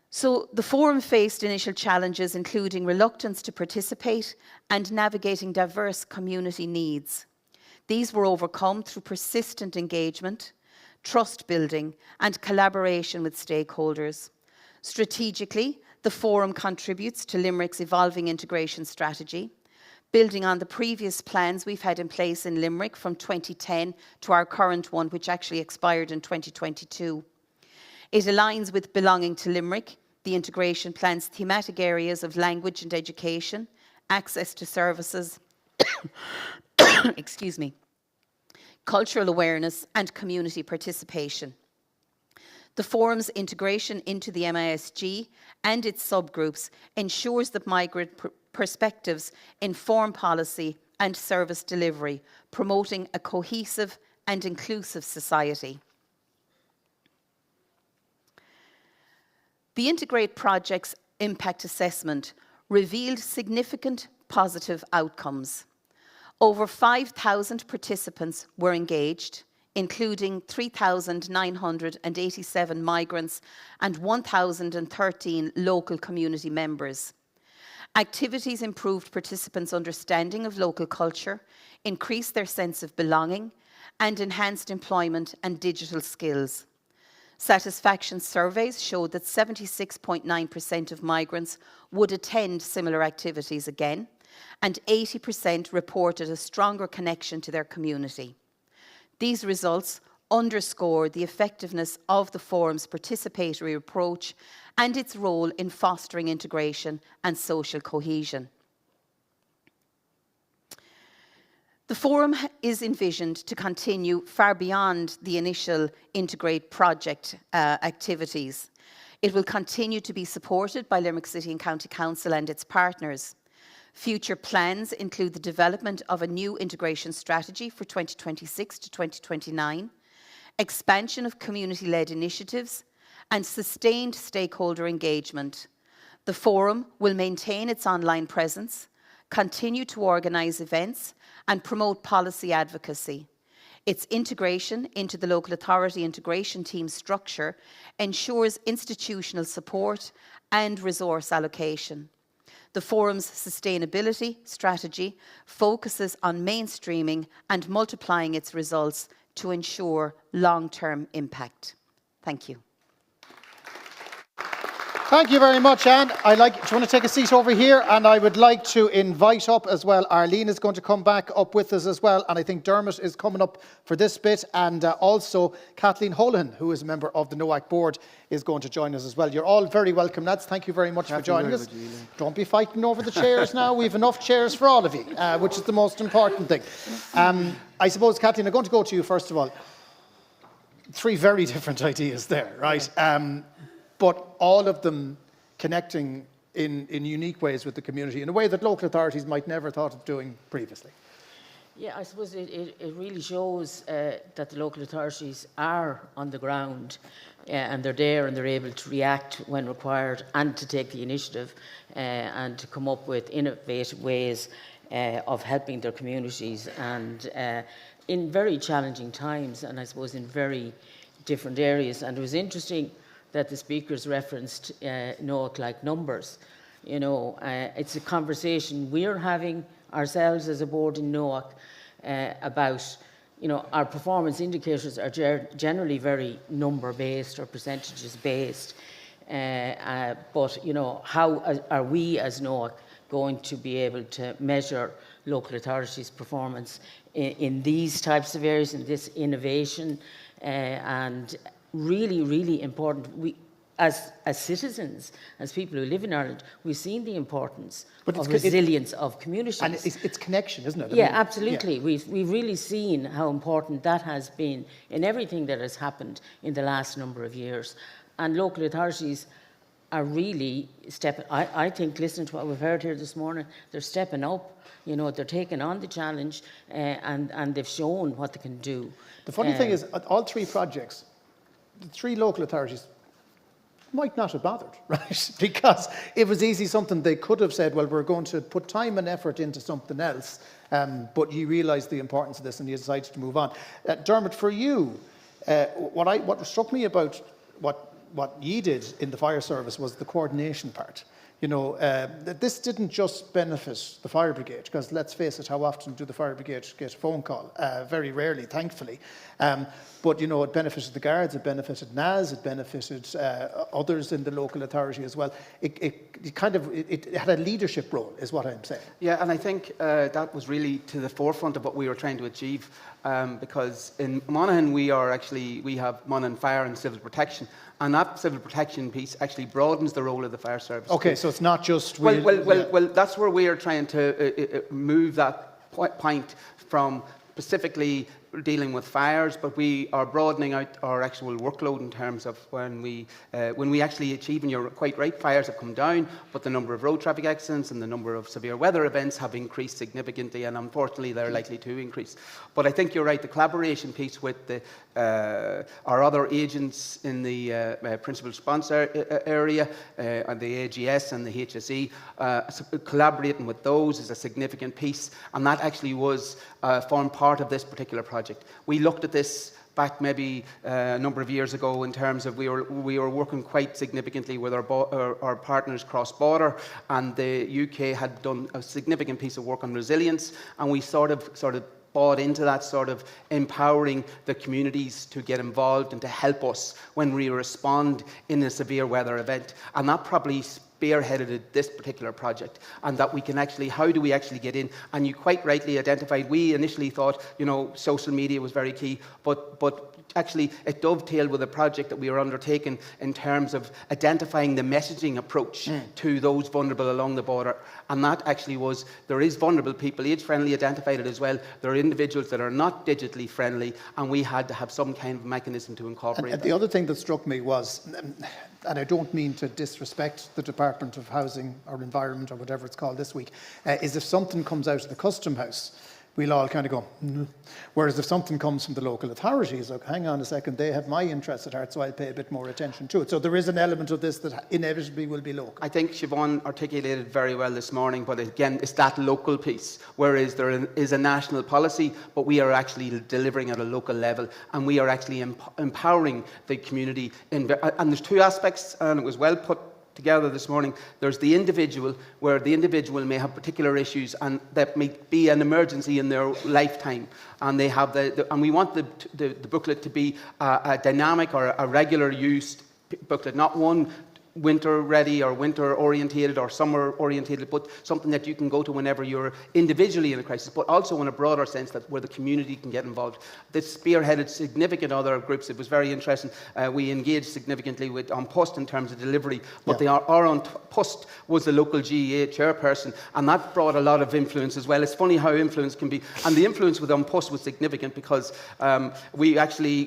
So the Forum faced initial challenges, including reluctance to participate and navigating diverse community needs. These were overcome through persistent engagement, trust building, and collaboration with stakeholders. Strategically, the Forum contributes to Limerick's evolving integration strategy, building on the previous plans we've had in place in Limerick from 2010 to our current one, which actually expired in 2022. It aligns with Belonging to Limerick, the integration plan's thematic areas of language and education, access to services, excuse me, cultural awareness and community participation. The forum's integration into the MISG and its subgroups ensures that migrant perspectives inform policy and service delivery, promoting a cohesive and inclusive society. The Integrate project's impact assessment revealed significant positive outcomes. Over 5,000 participants were engaged, including 3,987 migrants and 1,013 local community members. Activities improved participants' understanding of local culture, increased their sense of belonging, and enhanced employment and digital skills. Satisfaction surveys showed that 76.9% of migrants would attend similar activities again, and 80% reported a stronger connection to their community. These results underscore the effectiveness of the forum's participatory approach and its role in fostering integration and social cohesion. The forum is envisioned to continue far beyond the initial Integrate project activities. It will continue to be supported by Limerick City and County Council and its partners. Future plans include the development of a new integration strategy for 2026 to 2029, expansion of community-led initiatives, and sustained stakeholder engagement. The forum will maintain its online presence, continue to organise events, and promote policy advocacy. Its integration into the local authority integration team structure ensures institutional support and resource allocation. The forum's sustainability strategy focuses on mainstreaming and multiplying its results to ensure long-term impact. Thank you. Thank you very much, Anne. Do you want to take a seat over here? And I would like to invite up as well, Arlene is going to come back up with us as well, and I think Dermot is coming up for this bit, and also Kathleen Holohan, who is a member of the NOAC board, is going to join us as well. You're all very welcome, lads. Thank you very much for joining us. Don't be fighting over the chairs now. We've enough chairs for all of you, which is the most important thing. I suppose, Kathleen, I'm going to go to you first of all. Three very different ideas there, right? But all of them connecting in unique ways with the community in a way that local authorities might never have thought of doing previously. Yeah, I suppose it really shows that the local authorities are on the ground and they're there and they're able to react when required and to take the initiative and to come up with innovative ways of helping their communities, and in very challenging times, and I suppose in very different areas. And it was interesting that the speakers referenced NOAC-like numbers. You know, it's a conversation we're having ourselves as a board in NOAC about, you know, our performance indicators are generally very number-based or percentages-based. But, you know, how are we as NOAC going to be able to measure local authorities' performance in these types of areas, in this innovation, and really, really important. We, as citizens, as people who live in Ireland, we've seen the importance of resilience of communities. And it's connection, isn't it? Yeah, absolutely. Yeah. We've really seen how important that has been in everything that has happened in the last number of years. And local authorities are really stepping, I think, listening to what we've heard here this morning, they're stepping up. You know, they're taking on the challenge and they've shown what they can do. The funny thing is, all three projects, the three local authorities might not have bothered, right? Because it was easy something they could have said, well, we're going to put time and effort into something else, but you realised the importance of this and you decided to move on. Dermot, for you, what struck me about what you did in the fire service was the coordination part. that this didn't just benefit the fire brigade, because let's face it, how often do the fire brigade get a phone call? Very rarely, thankfully. But it benefited the guards, it benefited NAS, it benefited others in the local authority as well. It had a leadership role, is what I'm saying. Yeah, and I think that was really to the forefront of what we were trying to achieve, because in Monaghan we have Monaghan Fire and Civil Protection, and that civil protection piece actually broadens the role of the fire service. Okay, so it's not just... Well, that's where we are trying to move that point from specifically dealing with fires, but we are broadening out our actual workload in terms of when we actually achieve, and you're quite right, fires have come down, but the number of road traffic accidents and the number of severe weather events have increased significantly, and unfortunately they're likely to increase. But I think you're right, the collaboration piece with our other agents in the principal response area, and the AGS and the HSE, collaborating with those is a significant piece, and that actually formed part of this particular project. We looked at this back maybe a number of years ago in terms of we were working quite significantly with our partners cross-border, and the UK had done a significant piece of work on resilience, and we sort of bought into that sort of empowering the communities to get involved and to help us when we respond in a severe weather event. And that probably spearheaded this particular project, and that we can actually, how do we actually get in? And you quite rightly identified, we initially thought, social media was very key, but actually it dovetailed with a project that we were undertaking in terms of identifying the messaging approach to those vulnerable along the border. And that actually was, there is vulnerable people, Age Friendly identified it as well, there are individuals that are not digitally friendly, and we had to have some kind of mechanism to incorporate and the other thing that struck me was, and I don't mean to disrespect the Department of Housing or Environment or whatever it's called this week, is if something comes out of the Custom House, we'll all kind of go, whereas if something comes from the local authorities, like, hang on a second, they have my interests at heart, so I'll pay a bit more attention to it. So there is an element of this that inevitably will be local. I think Siobhan articulated very well this morning, but again, it's that local piece, whereas there is a national policy, but we are actually delivering at a local level, and we are actually empowering the community. And there's two aspects, and it was well put together this morning. There's the individual, where the individual may have particular issues and that may be an emergency in their lifetime, and they have and we want the booklet to be a dynamic or a regular used booklet, not one winter ready or winter orientated or summer orientated, but something that you can go to whenever you're individually in a crisis, but also in a broader sense that where the community can get involved. This spearheaded significant other groups. It was very interesting. We engaged significantly with An Post in terms of delivery, but our An Post was the local GEA chairperson, and that brought a lot of influence as well. It's funny how influence can be, and the influence with An Post was significant because we could actually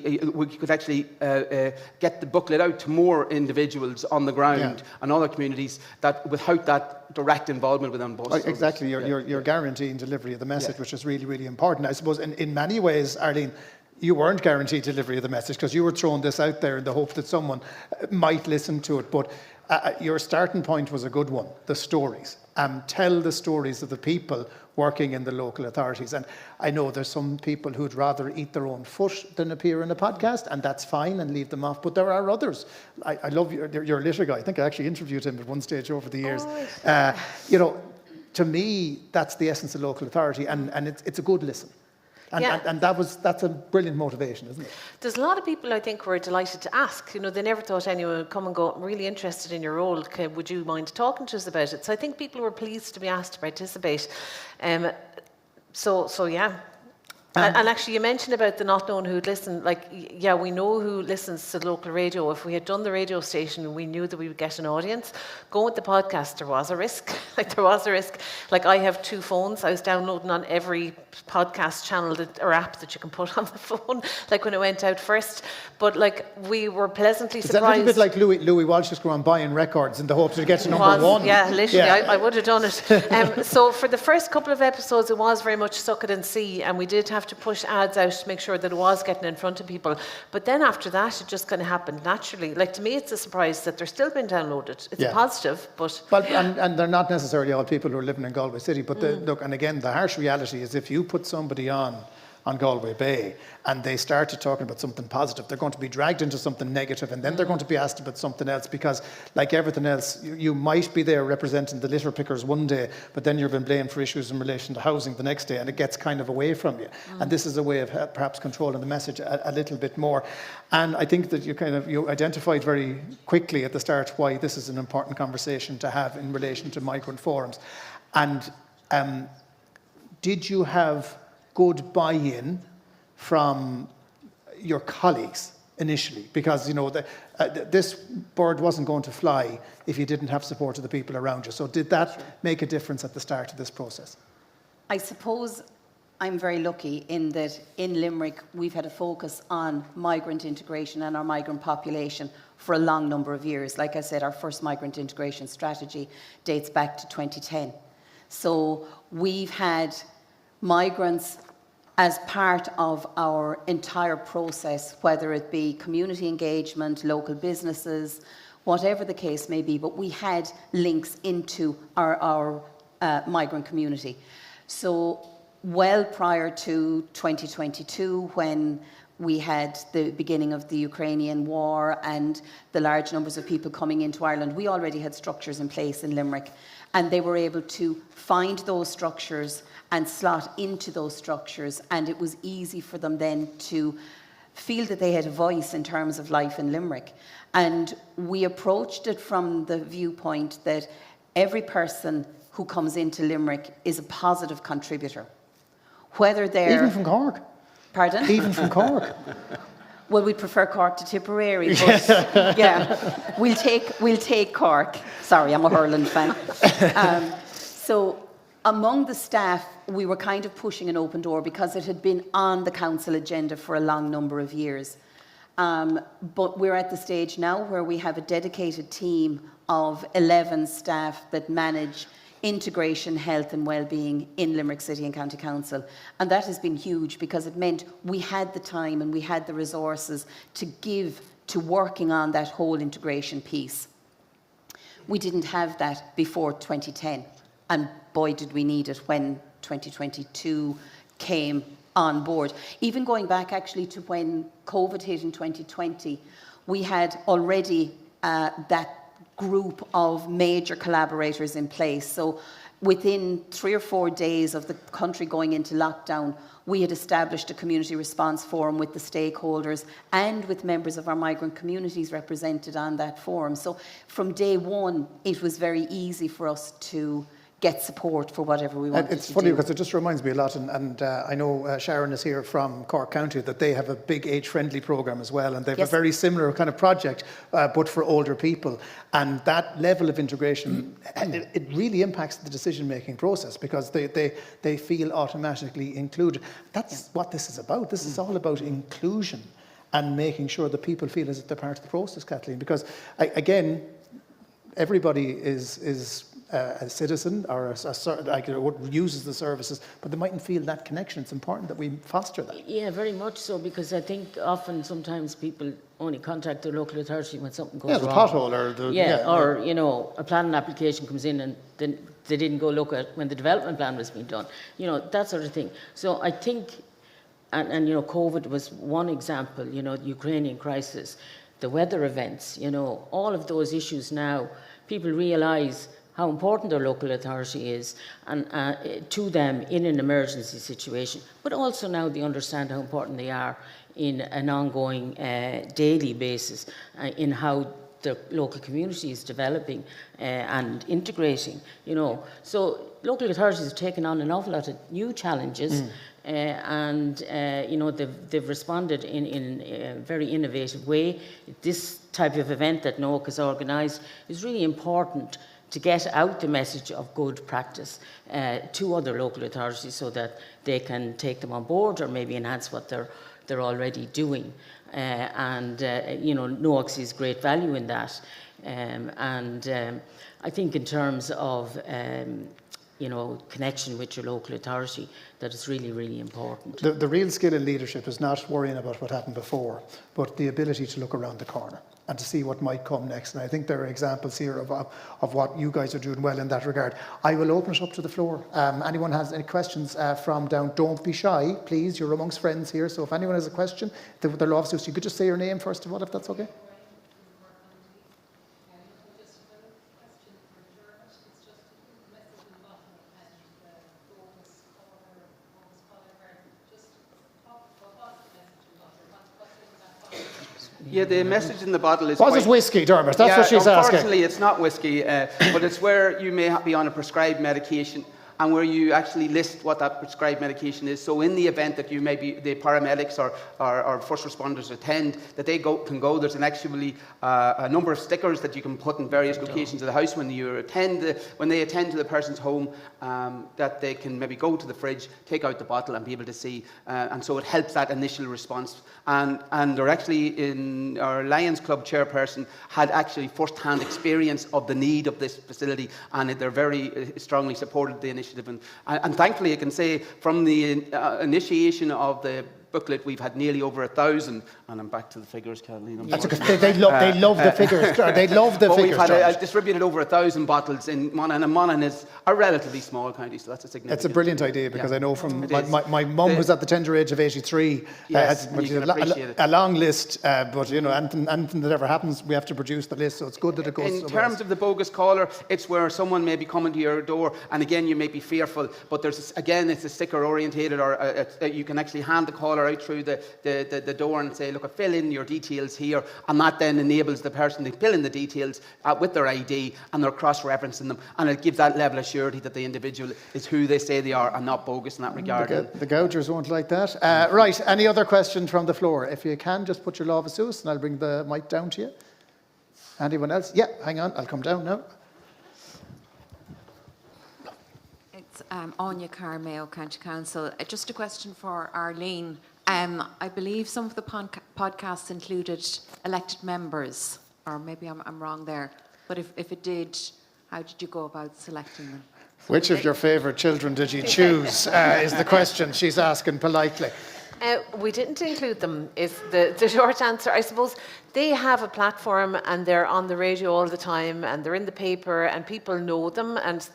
get the booklet out to more individuals on the ground and other communities that without that direct involvement with An Post. Exactly, you're guaranteeing delivery of the message, which is really, really important. I suppose in many ways, Arlene, you weren't guaranteed delivery of the message because you were throwing this out there in the hope that someone might listen to it. But your starting point was a good one, the stories. Tell the stories of the people working in the local authorities. And I know there's some people who'd rather eat their own foot than appear in a podcast, and that's fine, and leave them off. But there are others. I love your litter guy. I think I actually interviewed him at one stage over the years. To me, that's the essence of local authority, and it's a good listen. And that's a brilliant motivation, isn't it? There's a lot of people, I think, who are delighted to ask. They never thought anyone would come and go, I'm really interested in your role. Would you mind talking to us about it? So I think people were pleased to be asked to participate. So yeah. And actually, you mentioned about the not knowing who'd listen. We know who listens to the local radio. If we had done the radio station and we knew that we would get an audience, going with the podcast, there was a risk. There was a risk. I have 2 phones. I was downloading on every podcast channel or app that you can put on the phone, when it went out first. But we were pleasantly surprised. It's a little bit like Louis Walsh just going buying records in the hopes to get to number 1. Yeah, literally, I would have done it. So for the first couple of episodes, it was very much suck it and see, and we did have to push ads out to make sure that it was getting in front of people. But then after that, it just kind of happened naturally. To me, it's a surprise that they're still being downloaded. It's a positive, but... Well, and they're not necessarily all people who are living in Galway City, but look, and again, the harsh reality is if you put somebody on on Galway Bay and they started talking about something positive, they're going to be dragged into something negative and then they're going to be asked about something else, because like everything else, you might be there representing the litter pickers one day, but then you're being blamed for issues in relation to housing the next day, and it gets kind of away from you. And this is a way of perhaps controlling the message a little bit more. And I think that you identified very quickly at the start why this is an important conversation to have in relation to migrant forums. And did you have good buy-in from your colleagues initially? Because this bird wasn't going to fly if you didn't have support of the people around you. So did that make a difference at the start of this process? I suppose I'm very lucky in that in Limerick we've had a focus on migrant integration and our migrant population for a long number of years. Like I said, our first migrant integration strategy dates back to 2010. So we've had migrants as part of our entire process, whether it be community engagement, local businesses, whatever the case may be, but we had links into our migrant community. So well prior to 2022, when we had the beginning of the Ukrainian war and the large numbers of people coming into Ireland, we already had structures in place in Limerick, and they were able to find those structures and slot into those structures, and it was easy for them then to feel that they had a voice in terms of life in Limerick. And we approached it from the viewpoint that every person who comes into Limerick is a positive contributor. Whether they're... Even from Cork? Pardon? Even from Cork? Well, we'd prefer Cork to Tipperary, but yeah, we'll take Cork. Sorry, I'm a hurling fan. So among the staff, we were kind of pushing an open door because it had been on the council agenda for a long number of years. But we're at the stage now where we have a dedicated team of 11 staff that manage integration, health and well-being in Limerick City and County Council. And that has been huge because it meant we had the time and we had the resources to give to working on that whole integration piece. We didn't have that before 2010. And boy, did we need it when 2022 came on board. Even going back actually to when COVID hit in 2020, we had already that group of major collaborators in place. So within 3 or 4 days of the country going into lockdown, we had established a community response forum with the stakeholders and with members of our migrant communities represented on that forum. So from day one, it was very easy for us to get support for whatever we wanted to do. It's funny because it just reminds me a lot, and I know Sharon is here from Cork County, that they have a big age-friendly programme as well, and they have a very similar kind of project, but for older people. And that level of integration, it really impacts the decision-making process because they feel automatically included. That's what this is about. This is all about inclusion and making sure that people feel as if they're part of the process, Kathleen, because, again, everybody is a citizen or uses the services, but they mightn't feel that connection. It's important that we foster that. Yeah, very much so, because I think often sometimes people only contact their local authority when something goes wrong. The pothole or the... or a planning application comes in and then they didn't go look at when the development plan was being done. That sort of thing. So I think, and COVID was one example, the Ukrainian crisis, the weather events, all of those issues now, people realise how important their local authority is and to them in an emergency situation, but also now they understand how important they are in an ongoing daily basis in how the local community is developing and integrating, So local authorities have taken on an awful lot of new challenges and they've responded in a very innovative way. This type of event that NOAC has organised is really important to get out the message of good practice to other local authorities so that they can take them on board or maybe enhance what they're already doing. NOAC sees great value in that. I think in terms of connection with your local authority that is really, really important. The real skill in leadership is not worrying about what happened before, but the ability to look around the corner and to see what might come next. And I think there are examples here of what you guys are doing well in that regard. I will open it up to the floor. Anyone has any questions from down? Don't be shy, please. You're amongst friends here. So if anyone has a question, they're lovely. So you could just say your name first of all, if that's okay. Yeah, the message in the bottle is... Was it whiskey, Dermot? That's what she's asking. Unfortunately, it's not whiskey, but it's where you may be on a prescribed medication and where you actually list what that prescribed medication is. So in the event that you maybe the paramedics or first responders attend, that they can go, there's actually a number of stickers that you can put in various locations of the house when they attend to the person's home, that they can maybe go to the fridge, take out the bottle and be able to see. And so it helps that initial response. And they're actually, in our Lions Club chairperson had actually first-hand experience of the need of this facility, and they're very strongly supported the initiative. And thankfully, I can say from the initiation of the booklet, we've had nearly over 1,000, and I'm back to the figures, Kathleen. That's okay. They love the figures. They love the figures. We've had distributed over 1,000 bottles in Monaghan, and Monaghan is a relatively small county, so that's a significant. It's a brilliant idea because I know from my mum, who's at the tender age of 83, yes, has a long list, but anything that ever happens, we have to produce the list, so it's good that it goes. In terms of the bogus caller, it's where someone may be coming to your door, and again, you may be fearful, but it's a sticker orientated, or you can actually hand the caller out through the door and say, look, fill in your details here, and that then enables the person to fill in the details with their ID, and they're cross-referencing them, and it gives that level of surety that the individual is who they say they are and not bogus in that regard. The gougers won't like that. Right, any other questions from the floor? If you can, just put your lava sus and I'll bring the mic down to you. Anyone else? Yeah, hang on, I'll come down now. It's Anya Carr, Mayo County Council. Just a question for Arlene. I believe some of the podcasts included elected members, or maybe I'm wrong there, but if it did, how did you go about selecting them? Which of your favourite children did you choose, is the question she's asking politely. We didn't include them, is the short answer. I suppose they have a platform and they're on the radio all the time and they're in the paper and people know them, and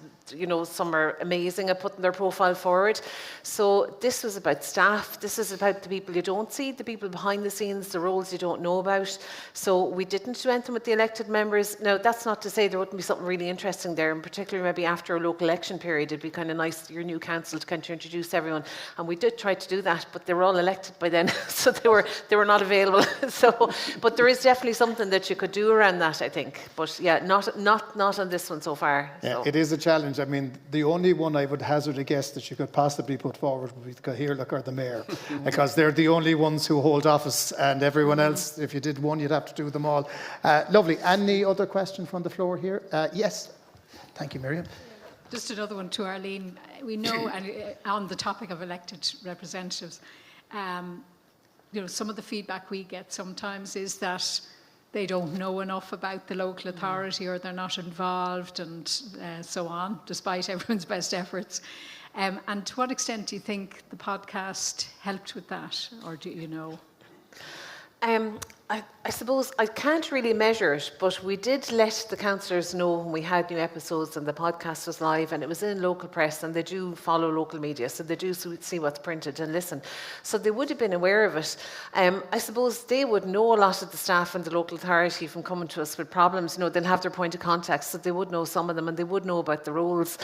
some are amazing at putting their profile forward. So this was about staff. This is about the people you don't see, the people behind the scenes, the roles you don't know about. So we didn't do anything with the elected members. Now, that's not to say there wouldn't be something really interesting there, and particularly maybe after a local election period, it'd be kind of nice, your new council, to kind of introduce everyone. And we did try to do that, but they were all elected by then, so they were not available. But there is definitely something that you could do around that, I think. But yeah, not on this one so far. Yeah, so. It is a challenge. I mean, the only one I would hazard a guess that you could possibly put forward would be the Cathaoirleach or the Mayor, because they're the only ones who hold office, and everyone else, if you did one, you'd have to do them all. Lovely. Any other question from the floor here? Yes. Thank you, Miriam. Just another one to Arlene. We know, and on the topic of elected representatives, some of the feedback we get sometimes is that they don't know enough about the local authority, or they're not involved, and so on, despite everyone's best efforts. And to what extent do you think the podcast helped with that, or do you know? I suppose I can't really measure it, but we did let the councillors know when we had new episodes and the podcast was live, and it was in local press, and they do follow local media, so they do see what's printed and listen. So they would have been aware of it. I suppose they would know a lot of the staff and the local authority from coming to us with problems. They'll have their point of contact, so they would know some of them, and they would know about the roles.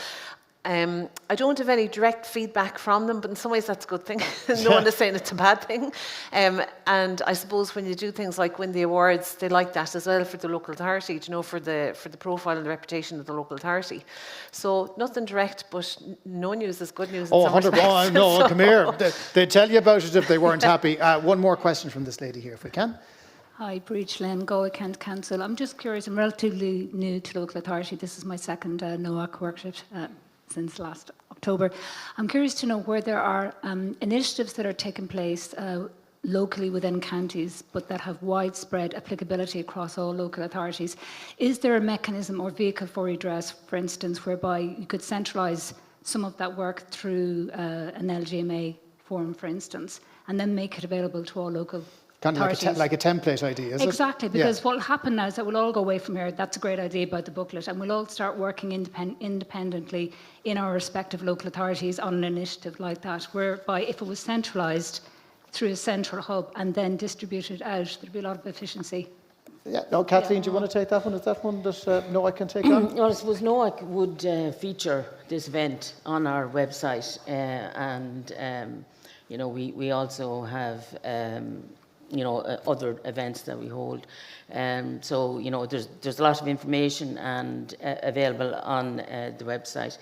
I don't have any direct feedback from them, but in some ways that's a good thing. No one is saying it's a bad thing. And I suppose when you do things like win the awards, they like that as well for the local authority, for the profile and the reputation of the local authority. So nothing direct, but no news is good news. Oh, 100%. No, come here. They'd tell you about it if they weren't happy. One more question from this lady here, if we can. Hi, Breach Lynn, Galway County Council. I'm just curious, I'm relatively new to local authority. This is my second NOAC workshop since last October. I'm curious to know where there are initiatives that are taking place locally within counties, but that have widespread applicability across all local authorities. Is there a mechanism or vehicle for redress, for instance, whereby you could centralise some of that work through an LGMA form, for instance, and then make it available to all local Kind of like a template idea, is exactly, it? because what will happen now is that we'll all go away from here. That's a great idea about the booklet, and we'll all start working independently in our respective local authorities on an initiative like that, whereby if it was centralised through a central hub and then distributed out, there'd be a lot of efficiency. Yeah. No, Kathleen, do you want to take that one? Is that one that NOAC can take on? Well, I suppose NOAC would feature this event on our website, and you know, we also have you know, other events that we hold. So, you know, there's a lot of information and available on the website.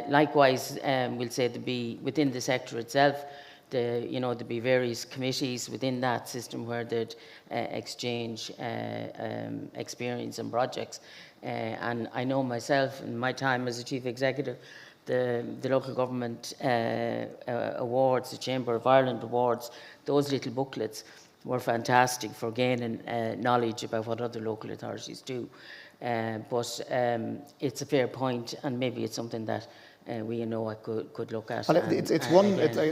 Likewise, we'll say to be within the sector itself, you know, there'd be various committees within that system where they'd exchange experience and projects. And I know myself, in my time as a chief executive, the local government awards, the Chamber of Ireland awards, those little booklets were fantastic for gaining knowledge about what other local authorities do. But it's a fair point, and maybe it's something that we in NOAC could look at.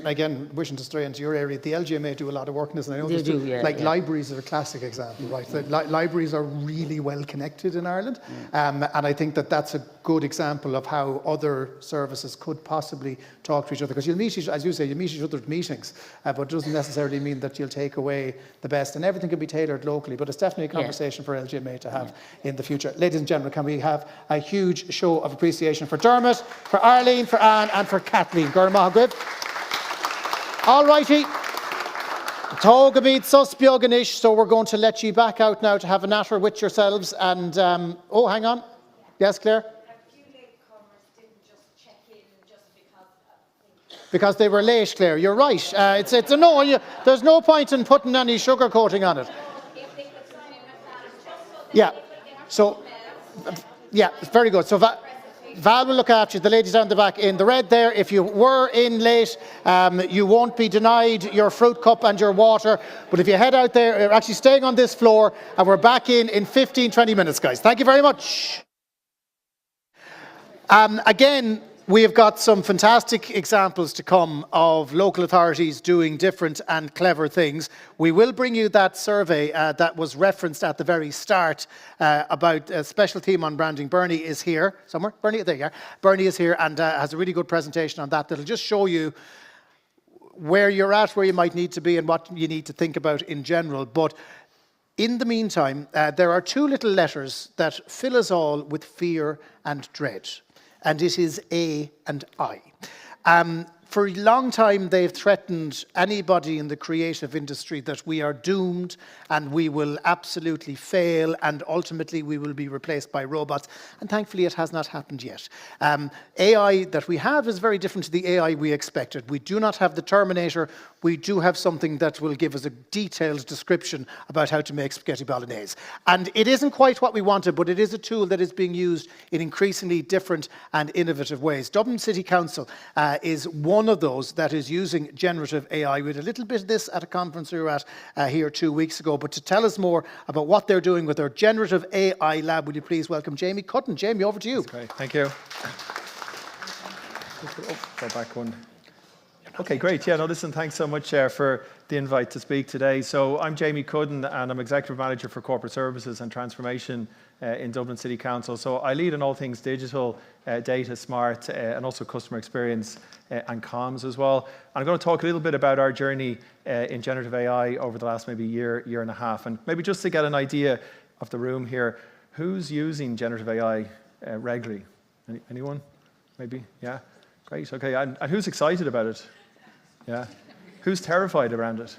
Again, wishing to stray into your area, the LGMA do a lot of work in this, and I know they do, libraries are a classic example, right? Libraries are really well connected in Ireland, and I think that that's a good example of how other services could possibly talk to each other, because you'll meet, as you say, you meet each other at meetings, but it doesn't necessarily mean that you'll take away the best, and everything can be tailored locally, but it's definitely a conversation for LGMA to have in the future. Ladies and gentlemen, can we have a huge show of appreciation for Dermot, for Arlene, for Anne and for Kathleen. All righty. Tógamid Suspiogonish, so we're going to let you back out now to have a natter with yourselves. And, oh, hang on. Yes, Claire? Because they were late, Claire. You're right. It's a no. There's no point in putting any sugar coating on it. Yeah. So, yeah, very good. So, Val will look after you. The ladies down the back in the red there. If you were in late, you won't be denied your fruit cup and your water. But if you head out there, you're actually staying on this floor, and we're back in 15, 20 minutes, guys. Thank you very much. Again, we have got some fantastic examples to come of local authorities doing different and clever things. We will bring you that survey that was referenced at the very start about a special theme on branding. Bernie is here somewhere. Bernie, there you are. Bernie is here and has a really good presentation on that that'll just show you where you're at, where you might need to be, and what you need to think about in general. But in the meantime, there are two little letters that fill us all with fear and dread. And it is A and I. For a long time, they've threatened anybody in the creative industry that we are doomed and we will absolutely fail and ultimately we will be replaced by robots. And thankfully, it has not happened yet. AI that we have is very different to the AI we expected. We do not have the Terminator. We do have something that will give us a detailed description about how to make spaghetti bolognese. And it isn't quite what we wanted, but it is a tool that is being used in increasingly different and innovative ways. Dublin City Council is one of those that is using generative AI. We had a little bit of this at a conference we were at here 2 weeks ago. But to tell us more about what they're doing with their generative AI lab, will you please welcome Jamie Cutton. Jamie, over to you. That's great. Thank you. Go back one. Okay, great. Yeah, no, listen, thanks so much for the invite to speak today. So I'm Jamie Cudden and I'm Executive Manager for Corporate Services and Transformation in Dublin City Council. So I lead on all things digital, data, smart, and also customer experience and comms as well. And I'm going to talk a little bit about our journey in generative AI over the last maybe year and a half. And maybe just to get an idea of the room here, who's using generative AI regularly? Anyone? Maybe? Yeah? Great. Okay. And who's excited about it? Yeah. Who's terrified around it?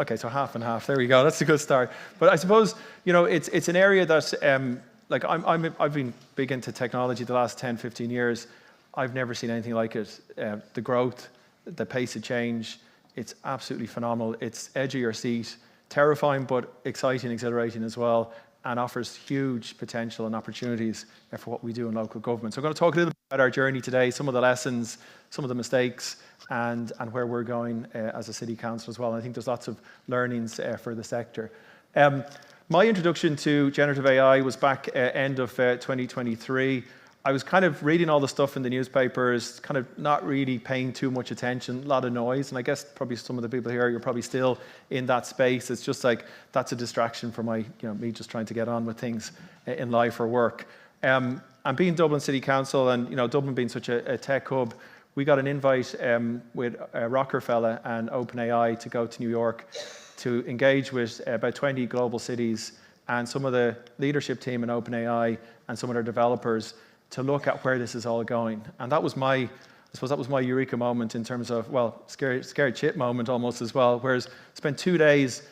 Okay, so half and half. There we go. That's a good start. But I suppose, you know, it's an area that, like I've been big into technology the last 10, 15 years. I've never seen anything like it. The growth, the pace of change, it's absolutely phenomenal. It's edge of your seat, terrifying but exciting, exhilarating as well, and offers huge potential and opportunities for what we do in local government. So I'm going to talk a little bit about our journey today, some of the lessons, some of the mistakes, and where we're going as a city council as well. And I think there's lots of learnings for the sector. My introduction to generative AI was back end of 2023. I was kind of reading all the stuff in the newspapers, kind of not really paying too much attention, a lot of noise. And I guess probably some of the people here, you're probably still in that space. It's just like, that's a distraction for me just trying to get on with things in life or work. And being Dublin City Council and, Dublin being such a tech hub, we got an invite with Rockefeller and OpenAI to go to New York to engage with about 20 global cities and some of the leadership team in OpenAI and some of their developers to look at where this is all going. And that was I suppose that was my eureka moment in terms of, scared shit moment almost as well, whereas spent 2 days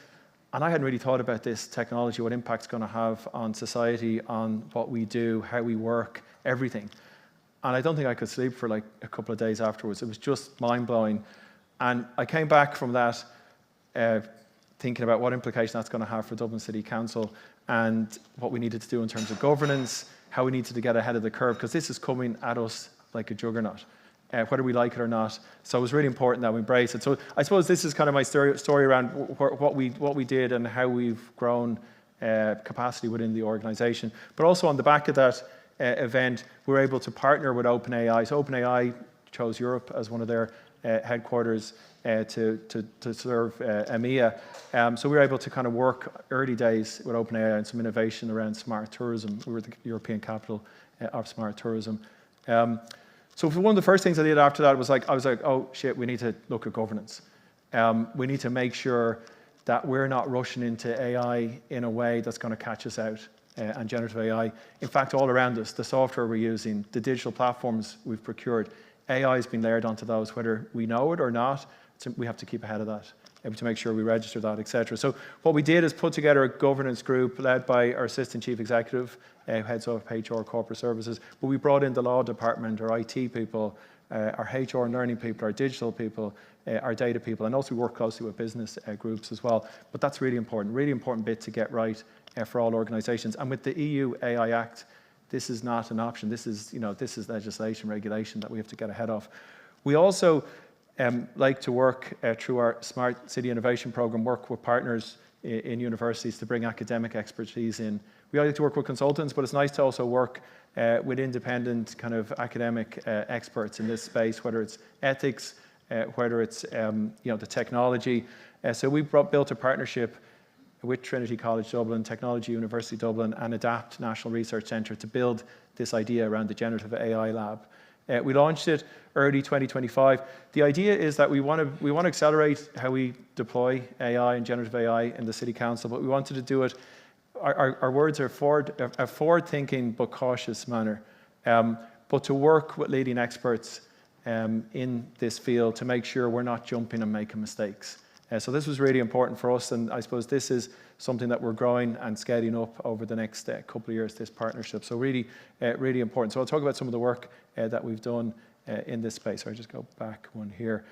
and I hadn't really thought about this technology, what impact it's going to have on society, on what we do, how we work, everything. And I don't think I could sleep for like a couple of days afterwards. It was just mind-blowing. And I came back from that thinking about what implication that's going to have for Dublin City Council and what we needed to do in terms of governance, how we needed to get ahead of the curve, because this is coming at us like a juggernaut, whether we like it or not. So it was really important that we embrace it. So I suppose this is kind of my story around what we did and how we've grown capacity within the organisation. But also on the back of that event, we were able to partner with OpenAI. So OpenAI chose Europe as one of their headquarters to serve EMEA. So we were able to kind of work early days with OpenAI and some innovation around smart tourism. We were the European capital of smart tourism. So one of the first things I did after that was I was like, oh shit, we need to look at governance. We need to make sure that we're not rushing into AI in a way that's going to catch us out. And generative AI. In fact, all around us, the software we're using, the digital platforms we've procured, AI has been layered onto those, whether we know it or not. We have to keep ahead of that, to make sure we register that, etc. So what we did is put together a governance group led by our Assistant Chief Executive, heads of HR Corporate Services, but we brought in the law department, our IT people, our HR and learning people, our digital people, our data people, and also we work closely with business groups as well. But that's really important bit to get right for all organisations. And with the EU AI Act, this is not an option. This is legislation, regulation that we have to get ahead of. We also like to work through our Smart City Innovation Programme, work with partners in universities to bring academic expertise in. We like to work with consultants, but it's nice to also work with independent kind of academic experts in this space, whether it's ethics, whether it's the technology. So we built a partnership with Trinity College Dublin, Technology University Dublin, and ADAPT National Research Centre to build this idea around the Generative AI Lab. We launched it early 2025. The idea is that we want to accelerate how we deploy AI and generative AI in the City Council, but we wanted to do it. Our words are a forward-thinking but cautious manner, but to work with leading experts in this field to make sure we're not jumping and making mistakes. So this was really important for us, and I suppose this is something that we're growing and scaling up over the next couple of years, this partnership. So really important. So I'll talk about some of the work that we've done in this space. I'll just go back one here.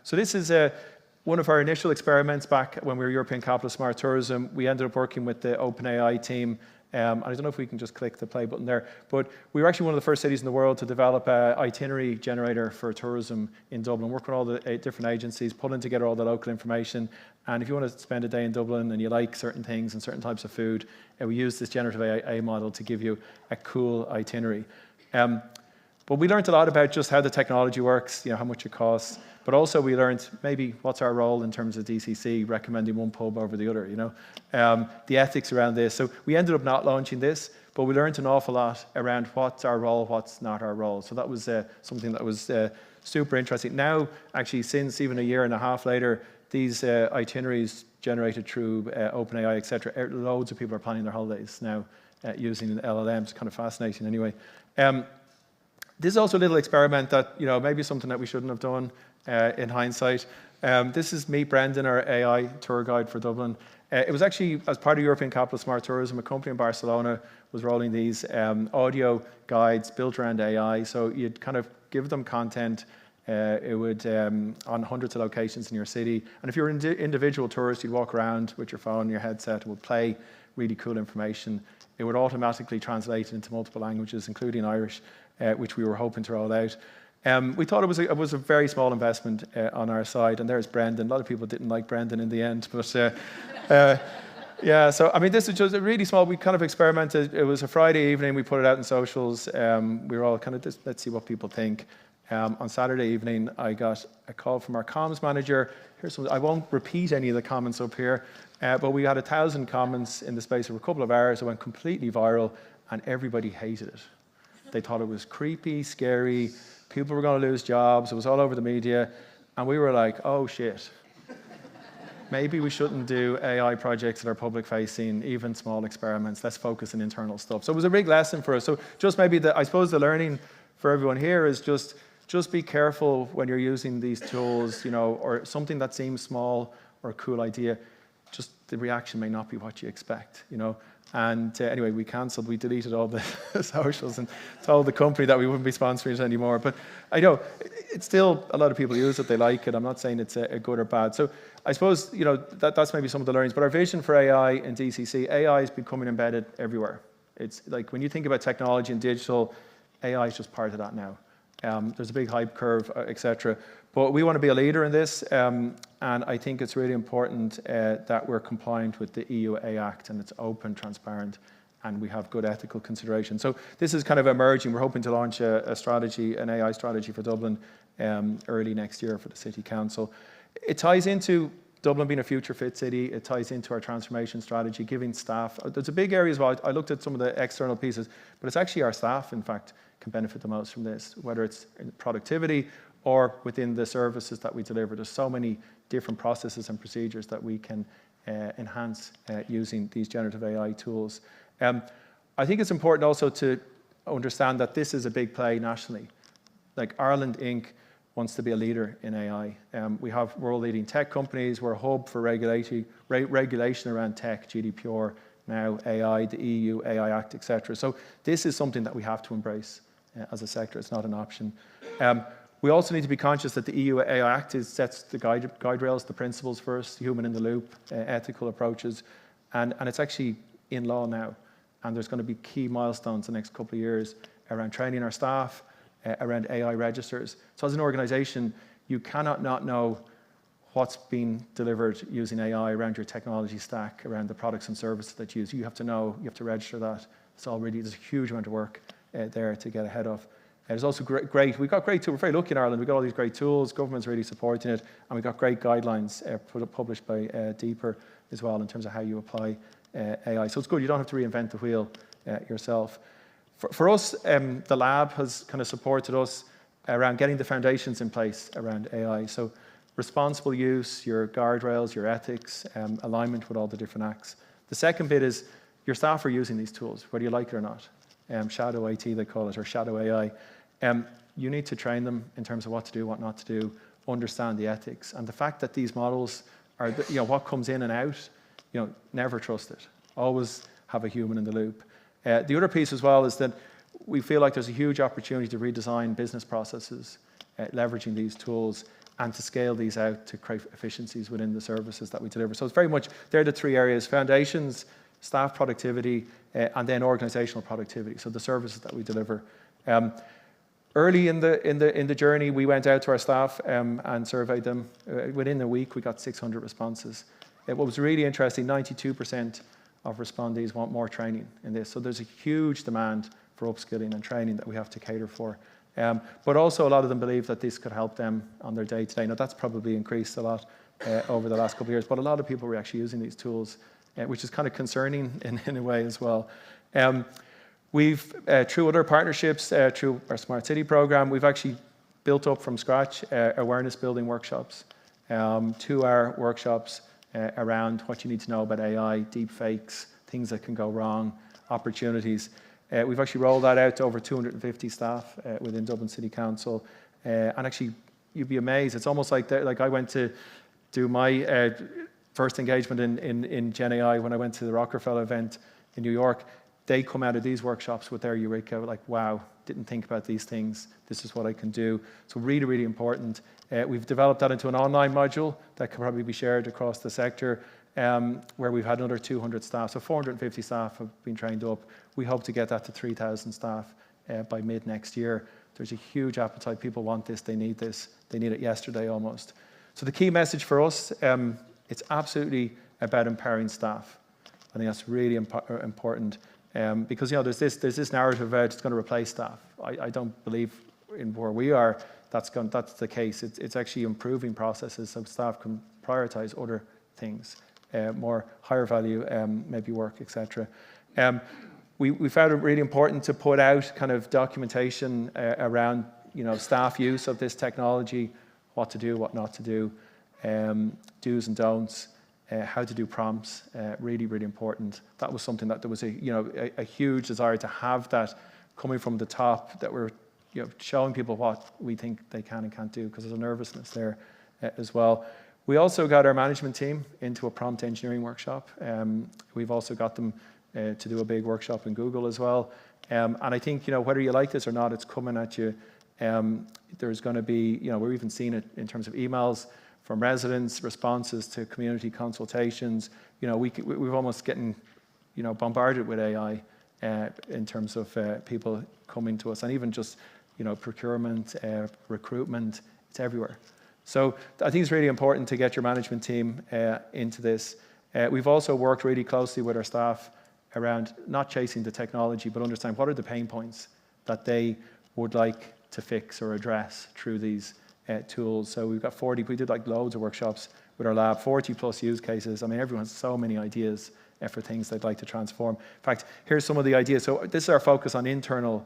So this is one of our initial experiments back when we were European Capital of Smart Tourism. We ended up working with the OpenAI team. I don't know if we can just click the play button there, but we were actually one of the first cities in the world to develop an itinerary generator for tourism in Dublin, work with all the different agencies, pulling together all the local information. And if you want to spend a day in Dublin and you like certain things and certain types of food, we use this generative AI model to give you a cool itinerary. But we learned a lot about just how the technology works, how much it costs, but also we learned maybe what's our role in terms of DCC, recommending one pub over the other, the ethics around this. So we ended up not launching this, but we learned an awful lot around what's our role, what's not our role. So that was something that was super interesting. Now, actually, since even a year and a half later, these itineraries generated through OpenAI, etc., loads of people are planning their holidays now using LLMs. Kind of fascinating anyway. This is also a little experiment that, maybe something that we shouldn't have done in hindsight. This is Meet Brendan, our AI tour guide for Dublin. It was actually, as part of European Capital of Smart Tourism, a company in Barcelona was rolling these audio guides built around AI. So you'd kind of give them content. It would, on hundreds of locations in your city. And if you're an individual tourist, you'd walk around with your phone, your headset, it would play really cool information. It would automatically translate it into multiple languages, including Irish, which we were hoping to roll out. We thought it was a very small investment on our side, and there's Brendan. A lot of people didn't like Brendan in the end, but Yeah, so I mean, this is just a really small. We kind of experimented. It was a Friday evening. We put it out in socials. We were all kind of just, let's see what people think. On Saturday evening, I got a call from our comms manager. Here's some. I won't repeat any of the comments up here, but we had 1,000 comments in the space of a couple of hours. It went completely viral, and everybody hated it. They thought it was creepy, scary. People were going to lose jobs. It was all over the media, and we were like, oh shit. Maybe we shouldn't do AI projects that are public-facing, even small experiments. Let's focus on internal stuff. So it was a big lesson for us. So just maybe, I suppose the learning for everyone here is just be careful when you're using these tools, or something that seems small or a cool idea. Just the reaction may not be what you expect, And anyway, we deleted all the socials and told the company that we wouldn't be sponsoring it anymore. But I know it's still, a lot of people use it, they like it. I'm not saying it's a good or bad. So I suppose, that's maybe some of the learnings. But our vision for AI in DCC, AI is becoming embedded everywhere. It's like when you think about technology and digital, AI is just part of that now. There's a big hype curve, etc. But we want to be a leader in this, and I think it's really important that we're compliant with the EU AI Act, and it's open, transparent, and we have good ethical consideration. So this is kind of emerging. We're hoping to launch a strategy, an AI strategy for Dublin early next year for the City Council. It ties into Dublin being a future fit city. It ties into our transformation strategy, giving staff. There's a big area as well. I looked at some of the external pieces, but it's actually our staff, in fact, can benefit the most from this, whether it's in productivity or within the services that we deliver. There's so many different processes and procedures that we can enhance using these generative AI tools. I think it's important also to understand that this is a big play nationally. Like Ireland Inc. wants to be a leader in AI. We have world-leading tech companies. We're a hub for regulation around tech, GDPR, now AI, the EU AI Act, etc. So this is something that we have to embrace as a sector. It's not an option. We also need to be conscious that the EU AI Act sets the guide rails, the principles first, human in the loop, ethical approaches, and it's actually in law now. And there's going to be key milestones in the next couple of years around training our staff, around AI registers. So as an organization, you cannot not know what's being delivered using AI around your technology stack, around the products and services that you use. You have to know, you have to register that. There's a huge amount of work there to get ahead of. There's also we've got great tools. We're very lucky in Ireland. We've got all these great tools. Government's really supporting it. And we've got great guidelines published by Deeper as well in terms of how you apply AI. So it's good. You don't have to reinvent the wheel yourself. For us, the lab has kind of supported us around getting the foundations in place around AI. So responsible use, your guardrails, your ethics, alignment with all the different acts. The second bit is your staff are using these tools, whether you like it or not. Shadow IT, they call it, or shadow AI. You need to train them in terms of what to do, what not to do, understand the ethics. And the fact that these models are, what comes in and out, never trust it. Always have a human in the loop. The other piece as well is that we feel like there's a huge opportunity to redesign business processes, leveraging these tools, and to scale these out to create efficiencies within the services that we deliver. So it's very much, they're the three areas: foundations, staff productivity, and then organizational productivity. So the services that we deliver. Early in the journey, we went out to our staff and surveyed them. Within a week, we got 600 responses. What was really interesting, 92% of respondees want more training in this. So there's a huge demand for upskilling and training that we have to cater for. But also a lot of them believe that this could help them on their day-to-day. Now that's probably increased a lot over the last couple of years, but a lot of people were actually using these tools, which is kind of concerning in a way as well. We've, through other partnerships, through our Smart City program, we've actually built up from scratch awareness building workshops, 2-hour workshops around what you need to know about AI, deep fakes, things that can go wrong, opportunities. We've actually rolled that out to over 250 staff within Dublin City Council. And actually, you'd be amazed. It's almost like I went to do my first engagement in Gen AI when I went to the Rockefeller event in New York. They come out of these workshops with their eureka, like, wow, didn't think about these things. This is what I can do. So really, really important. We've developed that into an online module that can probably be shared across the sector, where we've had another 200 staff. So 450 staff have been trained up. We hope to get that to 3,000 staff by mid next year. There's a huge appetite. People want this. They need this. They need it yesterday almost. So the key message for us, it's absolutely about empowering staff. I think that's really important because there's this narrative about it's going to replace staff. I don't believe in where we are that's the case. It's actually improving processes so staff can prioritise other things, more higher value maybe work, etc. We found it really important to put out kind of documentation around staff use of this technology, what to do, what not to do, do's and don'ts, how to do prompts, really, really important. That was something that there was a huge desire to have that coming from the top, that we're showing people what we think they can and can't do, because there's a nervousness there as well. We also got our management team into a prompt engineering workshop. We've also got them to do a big workshop in Google as well. And I think, whether you like this or not, it's coming at you. There's going to be, we're even seeing it in terms of emails from residents, responses to community consultations. We've almost getting, bombarded with AI in terms of people coming to us, and even just, procurement, recruitment, it's everywhere. So I think it's really important to get your management team into this. We've also worked really closely with our staff around not chasing the technology, but understand what are the pain points that they would like to fix or address through these tools. So we've got 40, we did like loads of workshops with our lab, 40 plus use cases. I mean, everyone has so many ideas for things they'd like to transform. In fact, here's some of the ideas. So this is our focus on internal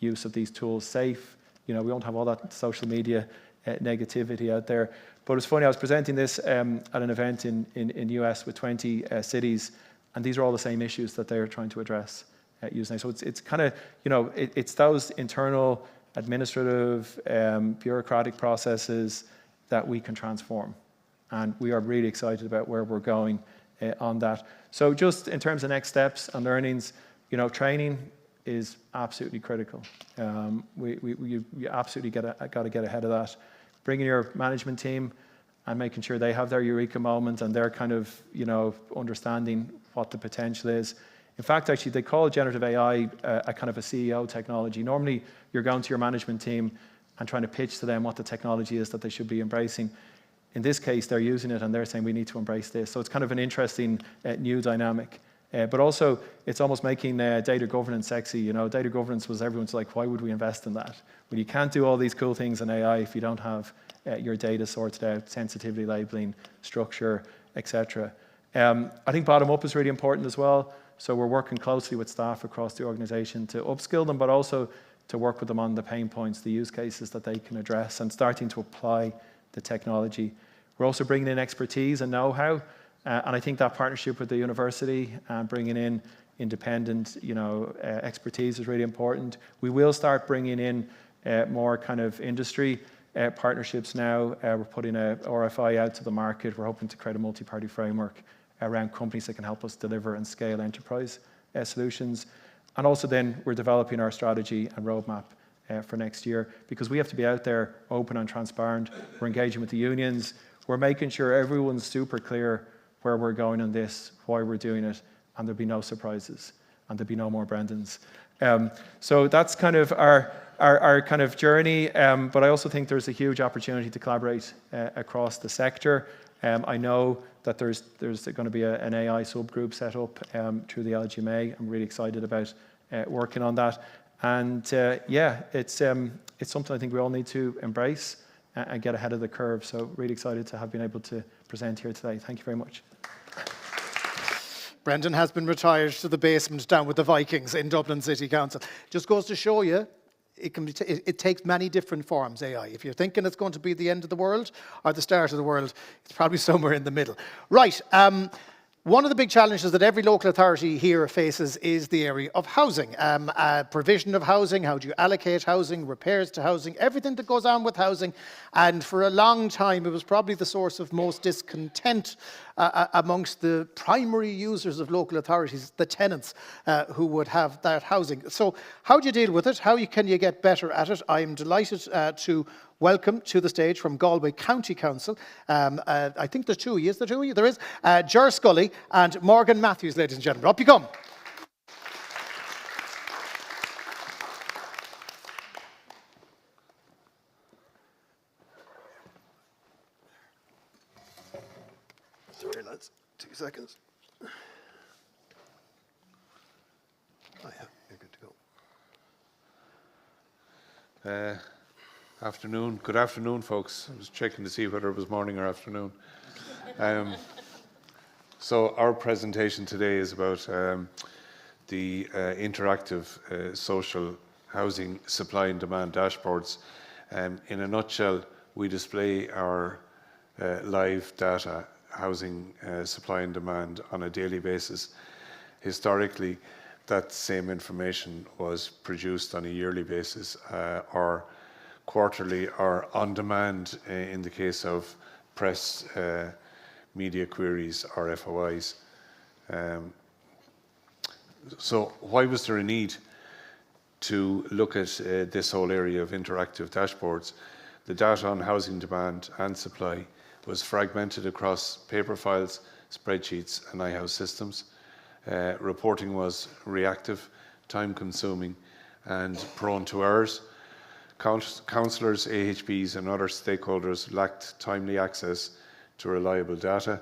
use of these tools, safe. We won't have all that social media negativity out there. But it's funny, I was presenting this at an event in US with 20 cities, and these are all the same issues that they're trying to address using. So it's kind of, it's those internal administrative, bureaucratic processes that we can transform. And we are really excited about where we're going on that. So just in terms of next steps and learnings, training is absolutely critical. You absolutely got to get ahead of that. Bringing your management team and making sure they have their eureka moment and they're kind of, understanding what the potential is. In fact, actually, they call generative AI a kind of a CEO technology. Normally, you're going to your management team and trying to pitch to them what the technology is that they should be embracing. In this case, they're using it and they're saying, we need to embrace this. So it's kind of an interesting new dynamic. But also, it's almost making data governance sexy. Data governance was everyone's like, why would we invest in that? Well, you can't do all these cool things in AI if you don't have your data sorted out, sensitivity labeling, structure, etc. I think bottom up is really important as well. So we're working closely with staff across the organization to upskill them, but also to work with them on the pain points, the use cases that they can address, and starting to apply the technology. We're also bringing in expertise and know-how, and I think that partnership with the university and bringing in independent, expertise is really important. We will start bringing in more kind of industry partnerships now. We're putting a RFI out to the market. We're hoping to create a multi-party framework around companies that can help us deliver and scale enterprise solutions. And also then we're developing our strategy and roadmap for next year, because we have to be out there open and transparent. We're engaging with the unions. We're making sure everyone's super clear where we're going on this, why we're doing it, and there'll be no surprises and there'll be no more Brendans. So that's kind of our kind of journey, but I also think there's a huge opportunity to collaborate across the sector. I know that there's going to be an AI subgroup set up through the LGMA. I'm really excited about working on that. And it's something I think we all need to embrace and get ahead of the curve. So really excited to have been able to present here today. Thank you very much. Brendan has been retired to the basement down with the Vikings in Dublin City Council. Just goes to show you, it takes many different forms, AI. If you're thinking it's going to be the end of the world or the start of the world, it's probably somewhere in the middle. Right. One of the big challenges that every local authority here faces is the area of housing. Provision of housing, how do you allocate housing, repairs to housing, everything that goes on with housing. And for a long time, it was probably the source of most discontent amongst the primary users of local authorities, the tenants who would have that housing. So how do you deal with it? How can you get better at it? I'm delighted to welcome to the stage from Galway County Council. I think there's two of you. Is there two of you? There is. Ger Scully and Morgan Matthews, ladies and gentlemen. Up you come. Sorry, lads. 2 seconds. Oh, yeah, you're good to go. Afternoon. Good afternoon, folks. I was checking to see whether it was morning or afternoon. So our presentation today is about the interactive social housing supply and demand dashboards. In a nutshell, we display our live data housing supply and demand on a daily basis. Historically, that same information was produced on a yearly basis or quarterly or on demand in the case of press, media queries or FOIs. So why was there a need to look at this whole area of interactive dashboards? The data on housing demand and supply was fragmented across paper files, spreadsheets and iHouse systems. Reporting was reactive, time-consuming and prone to errors. Councillors, AHBs and other stakeholders lacked timely access to reliable data.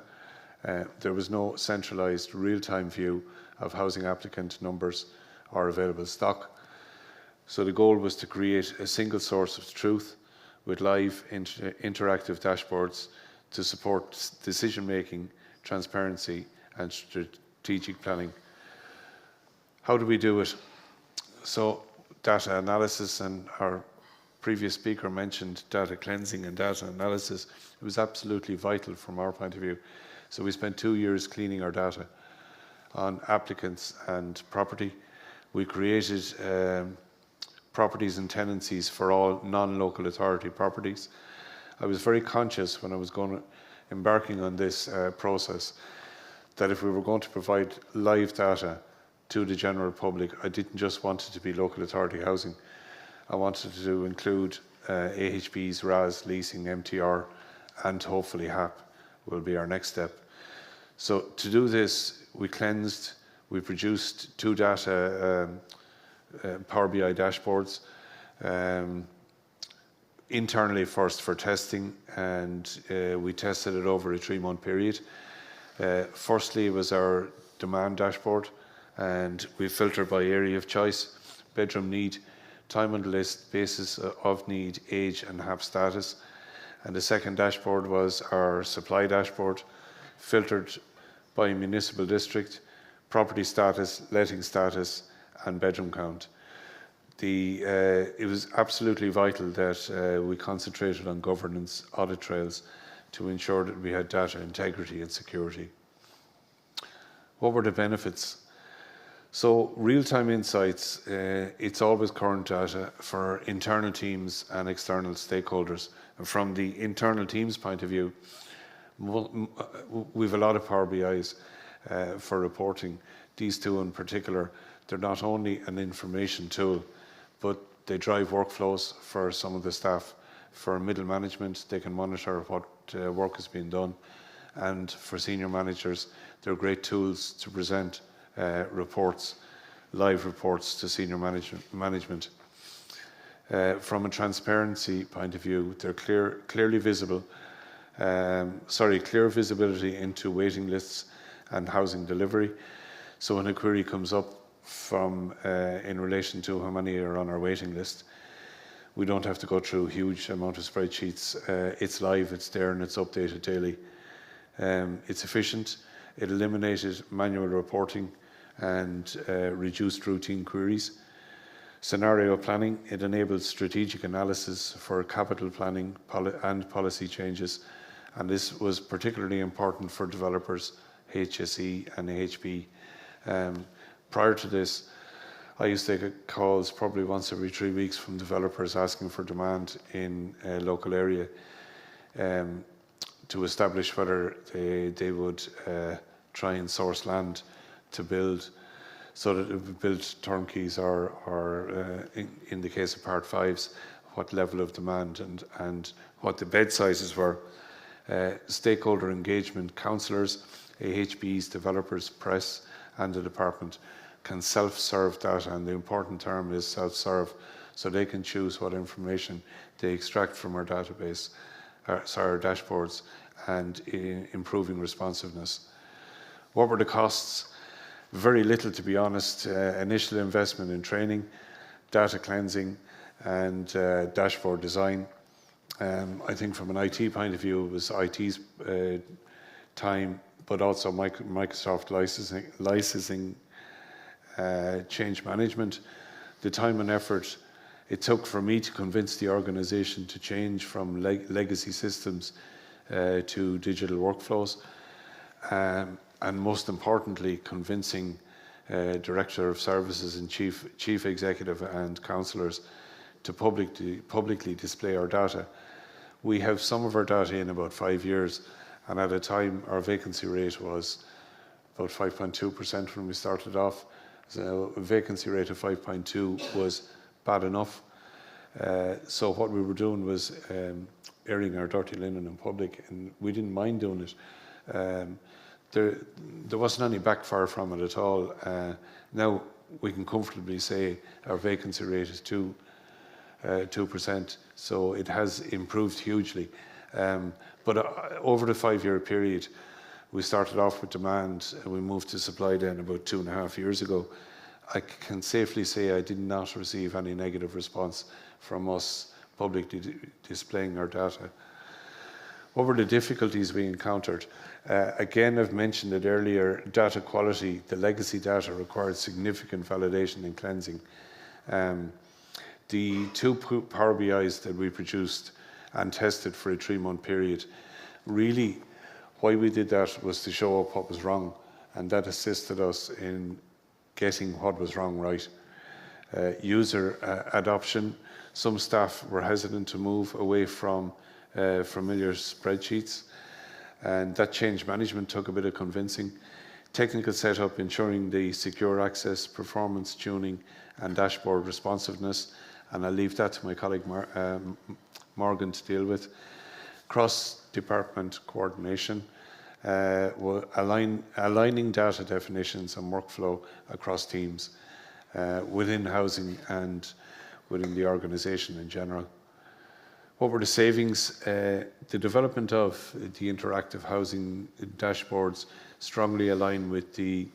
There was no centralised real-time view of housing applicant numbers or available stock. So the goal was to create a single source of truth with live interactive dashboards to support decision-making, transparency and strategic planning. How do we do it? So data analysis, and our previous speaker mentioned data cleansing and data analysis. It was absolutely vital from our point of view. So we spent 2 years cleaning our data on applicants and property. We created properties and tenancies for all non-local authority properties. I was very conscious when I was embarking on this process that if we were going to provide live data to the general public, I didn't just want it to be local authority housing. I wanted to include AHBs, RAS, leasing, MTR, and hopefully HAP will be our next step. So to do this, we cleansed, we produced 2 data Power BI dashboards, internally first for testing, and we tested it over a 3-month period. Firstly, it was our demand dashboard, and we filtered by area of choice, bedroom need, time on the list, basis of need, age and HAP status. And the second dashboard was our supply dashboard, filtered by municipal district, property status, letting status and bedroom count. It was absolutely vital that we concentrated on governance audit trails to ensure that we had data integrity and security. What were the benefits? So real-time insights, it's always current data for internal teams and external stakeholders. And from the internal teams point of view, we've a lot of Power BIs for reporting. These 2 in particular, they're not only an information tool, but they drive workflows for some of the staff. For middle management, they can monitor what work is being done. And for senior managers, they're great tools to present reports, live reports to senior management. From a transparency point of view, they're clearly visible. Clear visibility into waiting lists and housing delivery. So when a query comes up in relation to how many are on our waiting list, we don't have to go through a huge amount of spreadsheets. It's live, it's there, and it's updated daily. It's efficient. It eliminated manual reporting and reduced routine queries. Scenario planning, it enables strategic analysis for capital planning and policy changes. And this was particularly important for developers, HSE and AHB. Prior to this, I used to get calls probably once every 3 weeks from developers asking for demand in a local area to establish whether they would try and source land to build, so that it would be built turnkeys or in the case of Part 5s, what level of demand and what the bed sizes were. Stakeholder engagement, councillors, AHBs, developers, press and the department can self-serve data, and the important term is self-serve, so they can choose what information they extract from our database, our dashboards, and improving responsiveness. What were the costs? Very little, to be honest. Initial investment in training, data cleansing, and dashboard design. I think from an IT point of view, it was IT's time, but also Microsoft licensing, change management. The time and effort it took for me to convince the organisation to change from legacy systems to digital workflows, and most importantly, convincing Director of Services and Chief Executive and councillors to publicly display our data. We have some of our data in about 5 years, and at a time our vacancy rate was about 5.2% when we started off. So a vacancy rate of 5.2 was bad enough. So what we were doing was airing our dirty linen in public, and we didn't mind doing it. There wasn't any backfire from it at all. Now we can comfortably say our vacancy rate is 2%, so it has improved hugely. But over the 5-year period, we started off with demand and we moved to supply then about 2.5 years ago. I can safely say I did not receive any negative response from us publicly displaying our data. What were the difficulties we encountered? Again, I've mentioned it earlier, data quality. The legacy data required significant validation and cleansing. The 2 Power BIs that we produced and tested for a 3-month period, really why we did that was to show up what was wrong, and that assisted us in getting what was wrong right. User adoption. Some staff were hesitant to move away from familiar spreadsheets, and that change management took a bit of convincing. Technical setup, ensuring the secure access, performance tuning, and dashboard responsiveness, and I'll leave that to my colleague Morgan to deal with. Cross-department coordination, aligning data definitions and workflow across teams within housing and within the organisation in general. What were the savings? The development of the interactive housing dashboards strongly aligned with the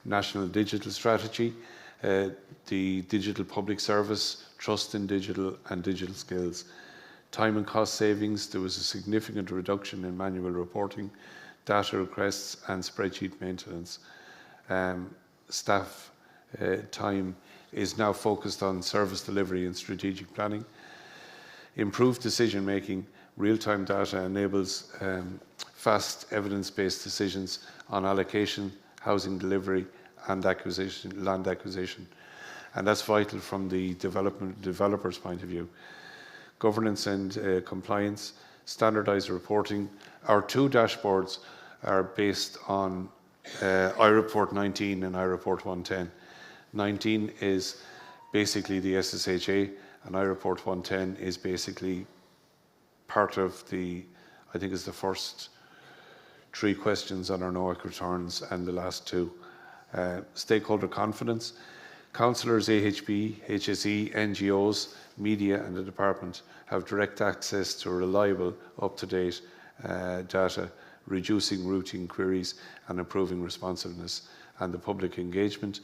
National Digital Strategy, the digital public service, trust in digital and digital skills. Time and cost savings, there was a significant reduction in manual reporting, data requests and spreadsheet maintenance. Staff time is now focused on service delivery and strategic planning. Improved decision making, real-time data enables fast evidence-based decisions on allocation, housing delivery and acquisition, land acquisition. And that's vital from the developer's point of view. Governance and compliance, standardized reporting. Our 2 dashboards are based on iReport 19 and iReport 110. 19 is basically the SSHA, and iReport 110 is basically part of the, I think it's the first 3 questions on our NOAC returns and the last 2. Stakeholder confidence. Councillors, AHB, HSE, NGOs, media and the department have direct access to reliable, up-to-date data, reducing routine queries and improving responsiveness, and the public engagement.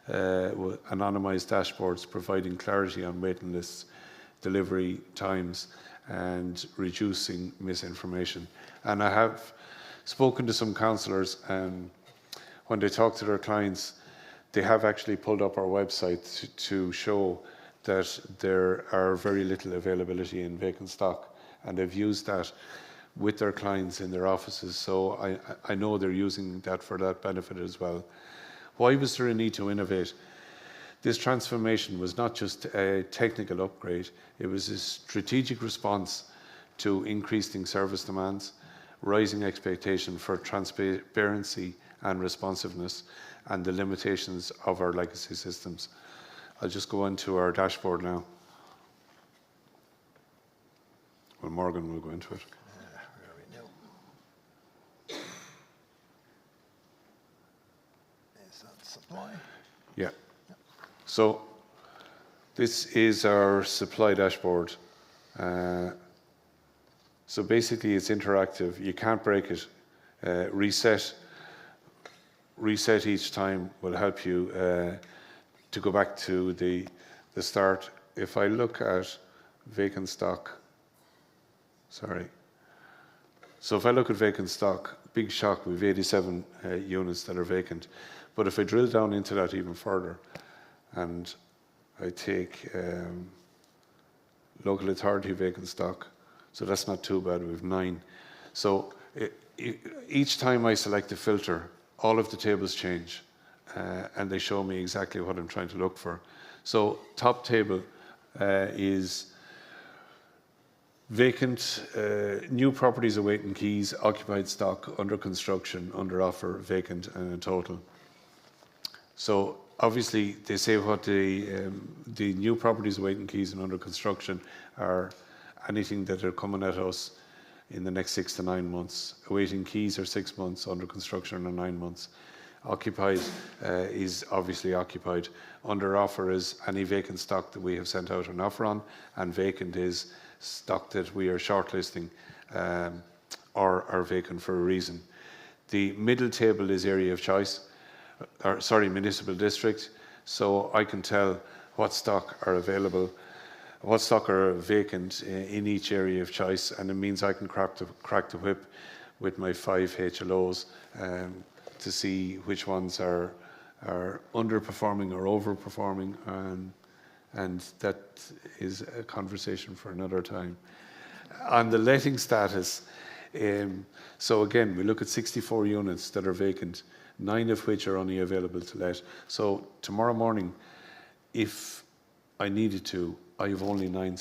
Anonymised dashboards providing clarity on waiting lists, delivery times and reducing misinformation. And I have spoken to some councillors, and when they talk to their clients, they have actually pulled up our website to show that there are very little availability in vacant stock, and they've used that with their clients in their offices. So I know they're using that for that benefit as well. Why was there a need to innovate? This transformation was not just a technical upgrade, it was a strategic response to increasing service demands, rising expectation for transparency and responsiveness, and the limitations of our legacy systems. I'll just go into our dashboard now. Well, Morgan will go into it. Yeah. So this is our supply dashboard. So basically it's interactive. You can't break it. Reset. reset each time will help you to go back to the start. If I look at vacant stock, sorry. So if I look at vacant stock, big shock, we've 87 units that are vacant. But if I drill down into that even further, and I take local authority vacant stock, so that's not too bad, we've 9. So each time I select a filter, all of the tables change, and they show me exactly what I'm trying to look for. So top table is vacant, new properties awaiting keys, occupied stock, under construction, under offer, vacant, and in total. So obviously they say what the new properties awaiting keys and under construction are anything that are coming at us in the next 6 to 9 months. Awaiting keys are 6 months, under construction are 9 months. Occupied is obviously occupied. Under offer is any vacant stock that we have sent out an offer on, and vacant is stock that we are shortlisting or are vacant for a reason. The middle table is area of choice, or sorry, municipal district. So I can tell what stock are available, what stock are vacant in each area of choice, and it means I can crack the whip with my 5 HLOs to see which ones are underperforming or overperforming, and that is a conversation for another time. On the letting status, so again, we look at 64 units that are vacant, 9 of which are only available to let. So tomorrow morning, if I needed to, I have only 9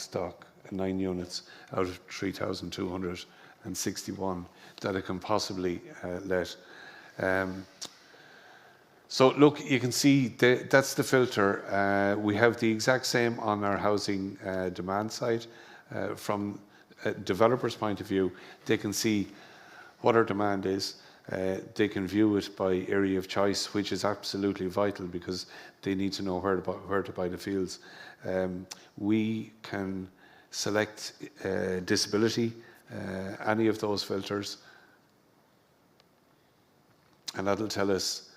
units out of 3,261 that I can possibly let. So look, you can see that's the filter. We have the exact same on our housing demand side. From a developer's point of view, they can see what our demand is. They can view it by area of choice, which is absolutely vital because they need to know where to buy the fields. We can select disability, any of those filters, and that'll tell us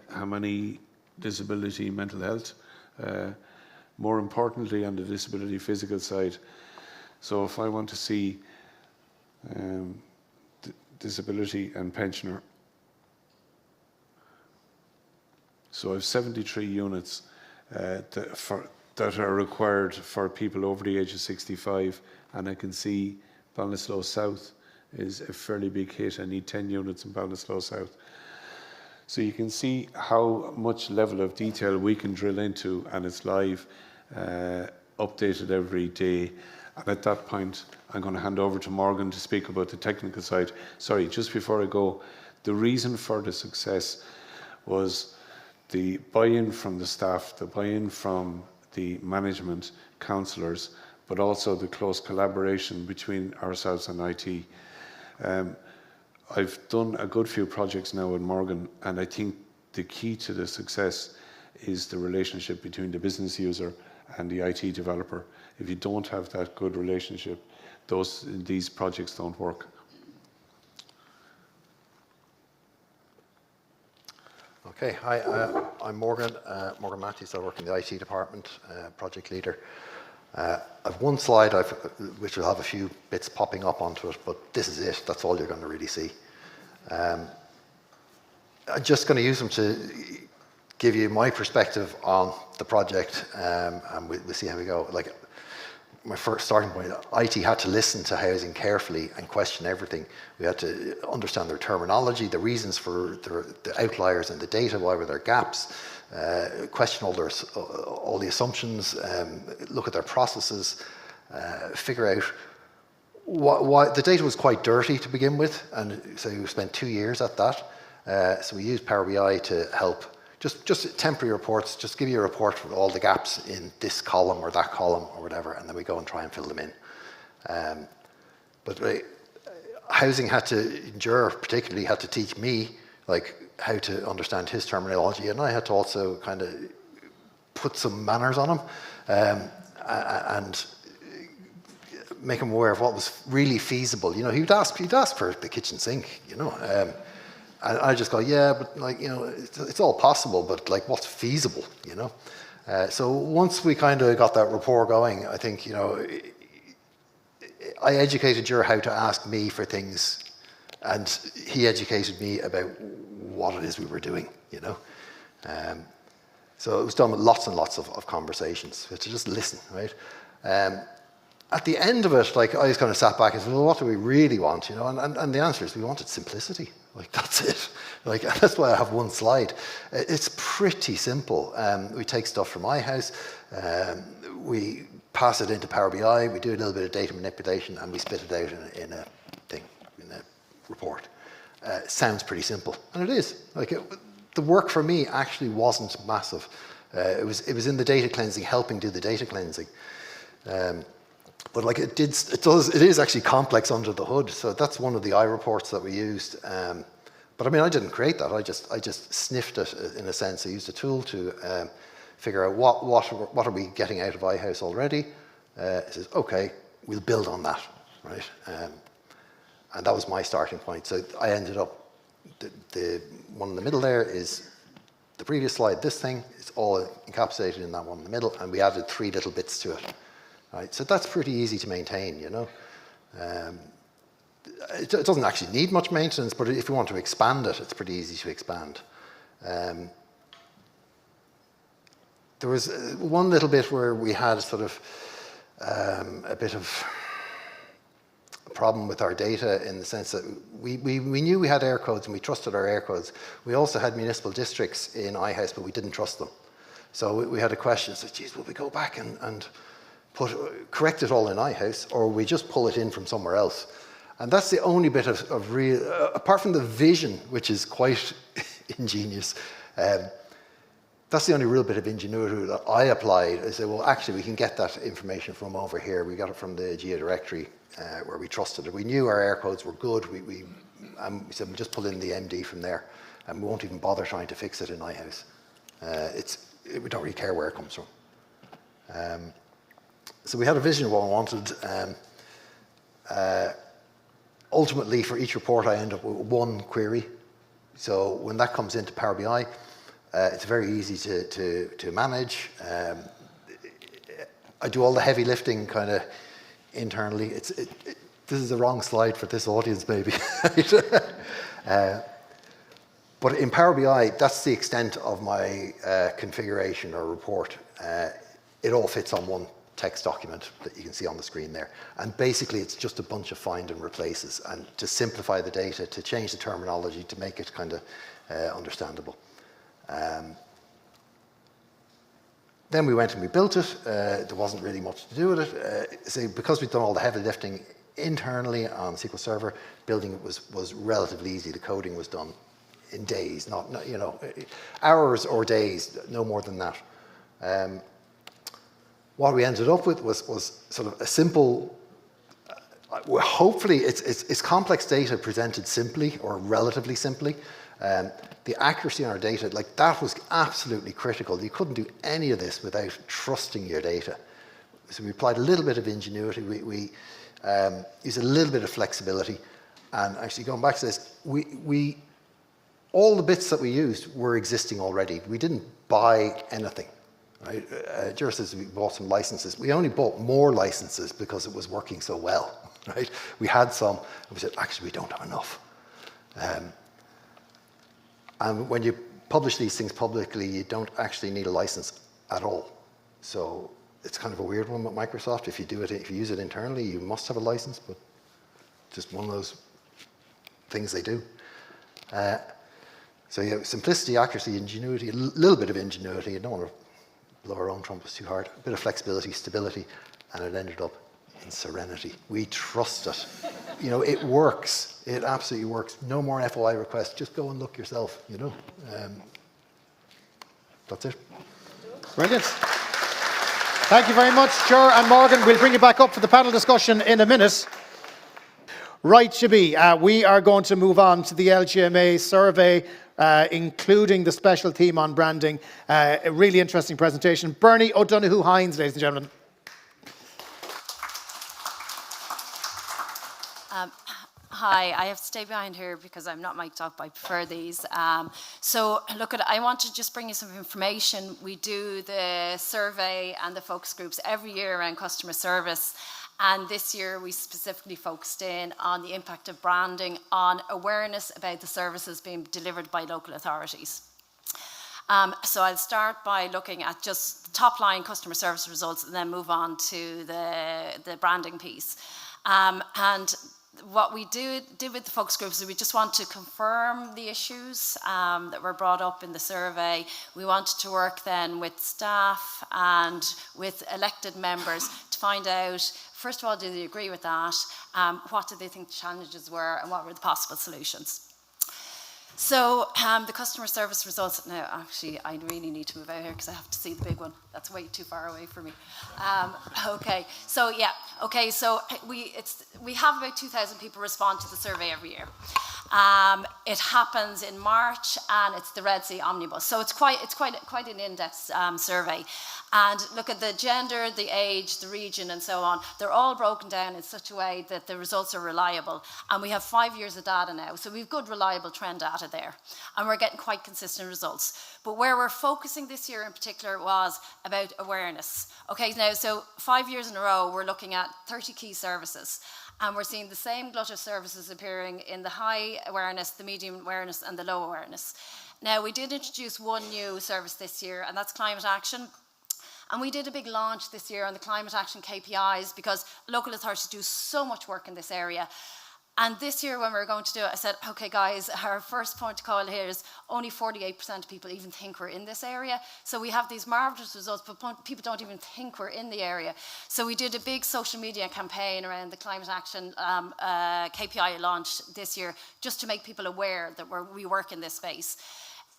how many disability, mental health, more importantly on the disability physical side. So if I want to see disability and pensioner, so I have 73 units that are required for people over the age of 65, and I can see Ballinasloe South is a fairly big hit. I need 10 units in Ballinasloe South. So you can see how much level of detail we can drill into, and it's live, updated every day. And at that point, I'm going to hand over to Morgan to speak about the technical side. Sorry, just before I go, the reason for the success was the buy-in from the staff, the buy-in from the management, councillors, but also the close collaboration between ourselves and IT. I've done a good few projects now in Morgan, and I think the key to the success is the relationship between the business user and the IT developer. If you don't have that good relationship, these projects don't work. Okay, hi, I'm Morgan Matthews. I work in the IT department, project leader. I've one slide which will have a few bits popping up onto it, but this is it. That's all you're going to really see. I'm just going to use them to give you my perspective on the project, and we'll see how we go. Like, my first starting point, IT had to listen to housing carefully and question everything. We had to understand their terminology, the reasons for the outliers in the data, why were there gaps, question all the assumptions, look at their processes, figure out why the data was quite dirty to begin with, and so we spent 2 years at that. So we used Power BI to help. Just temporary reports, just give you a report for all the gaps in this column or that column or whatever, and then we go and try and fill them in. But housing had to endure, particularly had to teach me like how to understand his terminology, and I had to also kind of put some manners on him and make him aware of what was really feasible. You know, he'd ask for the kitchen sink, you know, And I just go, yeah, but like, you know, it's all possible, but like what's feasible, you know? So once we kind of got that rapport going, I think, you know, I educated Ger how to ask me for things, and he educated me about what it is we were doing, you know? So it was done with lots and lots of conversations, to just listen, right? At the end of it, like I just kind of sat back and said, well, what do we really want, you know? And the answer is we wanted simplicity. Like, that's it. Like, that's why I have one slide. It's pretty simple. We take stuff from iHouse, we pass it into Power BI, we do a little bit of data manipulation, and we spit it out in a report. Sounds pretty simple, and it is. Like, the work for me actually wasn't massive. It was in the data cleansing, helping do the data cleansing. But like it is actually complex under the hood. So that's one of the iReports that we used. But I mean, I didn't create that. I just sniffed it in a sense. I used a tool to figure out what are we getting out of iHouse already. It says, okay, we'll build on that, right? And that was my starting point. So I ended up, the one in the middle there is the previous slide. This thing is all encapsulated in that one in the middle, and we added 3 little bits to it. Right, so that's pretty easy to maintain, you know. It doesn't actually need much maintenance, but if you want to expand it, it's pretty easy to expand. There was one little bit where we had sort of a bit of a problem with our data, in the sense that we knew we had air codes and we trusted our air codes. We also had municipal districts in iHouse, but we didn't trust them. So we had a question, so geez, will we go back and correct it all in iHouse, or we just pull it in from somewhere else? And that's the only bit of real, apart from the vision, which is quite ingenious, that's the only real bit of ingenuity that I applied. I said, well, actually, we can get that information from over here. We got it from the geodirectory where we trusted it. We knew our air codes were good. We said, we'll just pull in the MD from there, and we won't even bother trying to fix it in iHouse. We don't really care where it comes from. So we had a vision of what we wanted. Ultimately, for each report, I end up with one query. So when that comes into Power BI, it's very easy to manage. I do all the heavy lifting kind of internally. This is the wrong slide for this audience, maybe. But in Power BI, that's the extent of my configuration or report. It all fits on one text document that you can see on the screen there. And basically, it's just a bunch of find and replaces, and to simplify the data, to change the terminology, to make it kind of understandable. Then we went and we built it. There wasn't really much to do with it. So because we'd done all the heavy lifting internally on SQL Server, building it was relatively easy. The coding was done in days, not you know, hours or days, no more than that. What we ended up with was sort of a simple, hopefully it's complex data presented simply or relatively simply. The accuracy on our data, like that was absolutely critical. You couldn't do any of this without trusting your data. So we applied a little bit of ingenuity, we used a little bit of flexibility, and actually going back to this, all the bits that we used were existing already. We didn't buy anything. Right? Ger says we bought some licenses. We only bought more licenses because it was working so well. Right? We had some, and we said, actually, we don't have enough. And when you publish these things publicly, you don't actually need a license at all. So it's kind of a weird one with Microsoft. If you use it internally, you must have a license, but just one of those things they do. So yeah, simplicity, accuracy, ingenuity, a little bit of ingenuity. You don't want to blow our own trumpets too hard. A bit of flexibility, stability, and it ended up in serenity. We trust it. You know, it works. It absolutely works. No more FOI requests. Just go and look yourself, you know. That's it. Brilliant. Thank you very much, Ger and Morgan. We'll bring you back up for the panel discussion in a minute. Right, Shabi, we are going to move on to the LGMA survey, including the special theme on branding. A really interesting presentation. Bernie O'Donoghue-Hines, ladies and gentlemen. Hi, I have to stay behind here because I'm not mic'd up. I prefer these. So look, I want to just bring you some information. We do the survey and the focus groups every year around customer service. And this year we specifically focused in on the impact of branding on awareness about the services being delivered by local authorities. So I'll start by looking at just top line customer service results and then move on to the branding piece. And what we did with the focus groups is we just want to confirm the issues that were brought up in the survey. We wanted to work then with staff and with elected members to find out, first of all, do they agree with that? What did they think the challenges were and what were the possible solutions? So the customer service results, now actually I really need to move out here because I have to see the big one. That's way too far away for me. Okay, so we have about 2,000 people respond to the survey every year. It happens in March and it's the Red Sea Omnibus. So it's quite an in-depth survey. And look at the gender, the age, the region and so on. They're all broken down in such a way that the results are reliable. And we have 5 years of data now. So we've good, reliable trend data there. And we're getting quite consistent results. But where we're focusing this year in particular was about awareness. Okay, now, so 5 years in a row, we're looking at 30 key services. And we're seeing the same glut of services appearing in the high awareness, the medium awareness, and the low awareness. Now, we did introduce one new service this year, and that's climate action. And we did a big launch this year on the climate action KPIs because local authorities do so much work in this area. And this year when we were going to do it, I said, okay guys, our first point to call here is only 48% of people even think we're in this area. So we have these marvellous results, but people don't even think we're in the area. So we did a big social media campaign around the climate action KPI launch this year, just to make people aware that we work in this space.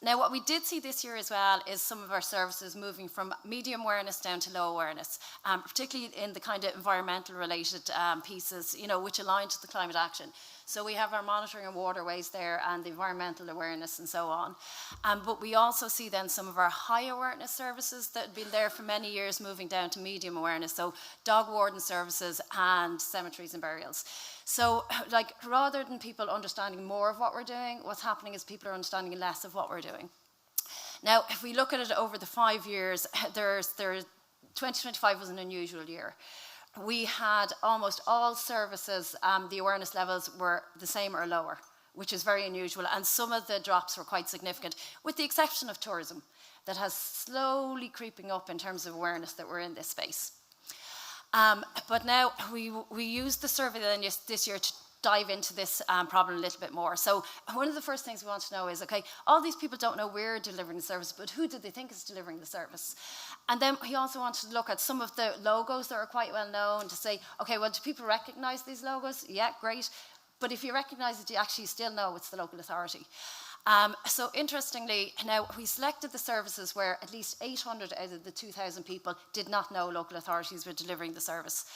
Now, what we did see this year as well is some of our services moving from medium awareness down to low awareness, particularly in the kind of environmental related pieces, which align to the climate action. So we have our monitoring of waterways there and the environmental awareness and so on. But we also see then some of our high awareness services that have been there for many years moving down to medium awareness. So dog warden services and cemeteries and burials. So rather than people understanding more of what we're doing, what's happening is people are understanding less of what we're doing. Now, if we look at it over the 5 years, 2025 was an unusual year. We had almost all services, the awareness levels were the same or lower, which is very unusual. And some of the drops were quite significant, with the exception of tourism, that has slowly creeping up in terms of awareness that we're in this space. But now we used the survey then this year to dive into this problem a little bit more. So one of the first things we want to know is, okay, all these people don't know we're delivering the service, but who do they think is delivering the service? And then we also wanted to look at some of the logos that are quite well known to say, okay, well, do people recognize these logos? Yeah, great. But if you recognize it, do you actually still know it's the local authority? So interestingly, now we selected the services where at least 800 out of the 2,000 people did not know local authorities were delivering the service.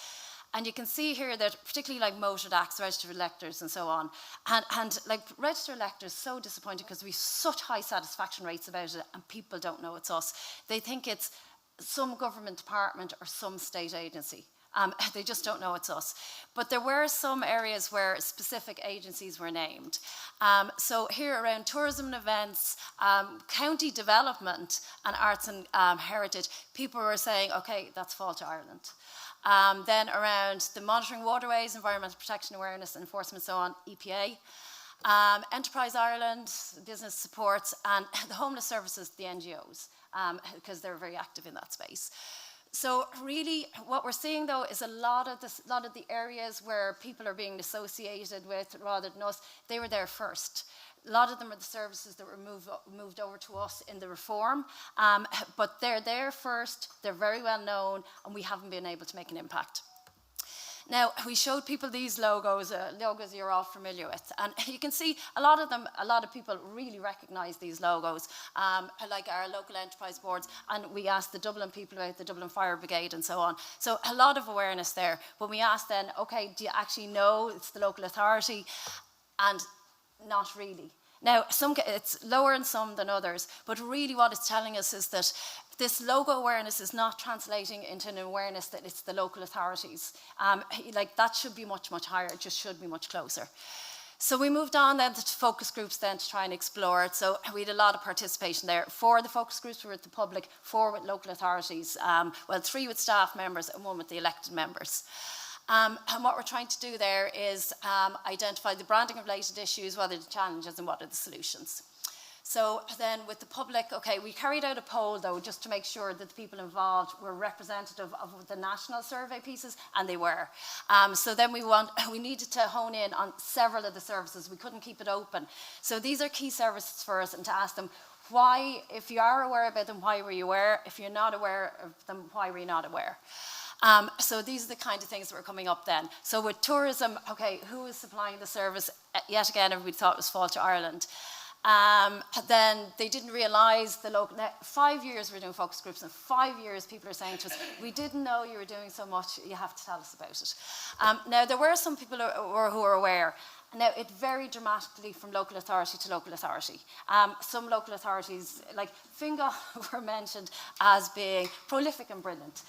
And you can see here that particularly like motored acts, registered electors and so on, and like registered electors, so disappointed because we have such high satisfaction rates about it and people don't know it's us. They think it's some government department or some state agency. They just don't know it's us. But there were some areas where specific agencies were named. So here around tourism and events, county development and arts and heritage, people were saying, okay, that's fall to Ireland. Then around the monitoring waterways, environmental protection awareness, enforcement, so on, EPA. Enterprise Ireland, business supports, and the homeless services, the NGOs, because they're very active in that space. So really, what we're seeing though is a lot of the areas where people are being associated with rather than us, they were there first. A lot of them are the services that were moved over to us in the reform, but they're there first, they're very well known, and we haven't been able to make an impact. Now, we showed people these logos you're all familiar with, and you can see a lot of people really recognise these logos, like our local enterprise boards, and we asked the Dublin people about the Dublin Fire Brigade and so on. So a lot of awareness there. When we asked then, okay, do you actually know it's the local authority? And not really. Now, it's lower in some than others, but really what it's telling us is that this logo awareness is not translating into an awareness that it's the local authorities. Like that should be much, much higher. It just should be much closer. So we moved on then to focus groups then to try and explore it. So we had a lot of participation there. 4 of the focus groups were with the public, 4 with local authorities, 3 with staff members and 1 with the elected members. And what we're trying to do there is identify the branding related issues, what are the challenges and what are the solutions. So then with the public, okay, we carried out a poll though, just to make sure that the people involved were representative of the national survey pieces, and they were. So then we needed to hone in on several of the services. We couldn't keep it open. So these are key services for us, and to ask them, why, if you are aware about them, why were you aware? If you're not aware of them, why were you not aware? So these are the kind of things that were coming up then. So with tourism, okay, who is supplying the service? Yet again, everybody thought it was Fall to Ireland. Then they didn't realise the local. Now, 5 years we're doing focus groups, and 5 years people are saying to us, "We didn't know you were doing so much. You have to tell us about it." Now there were some people who were aware. Now, it varied dramatically from local authority to local authority. Some local authorities, like Fingal, were mentioned as being prolific and brilliant.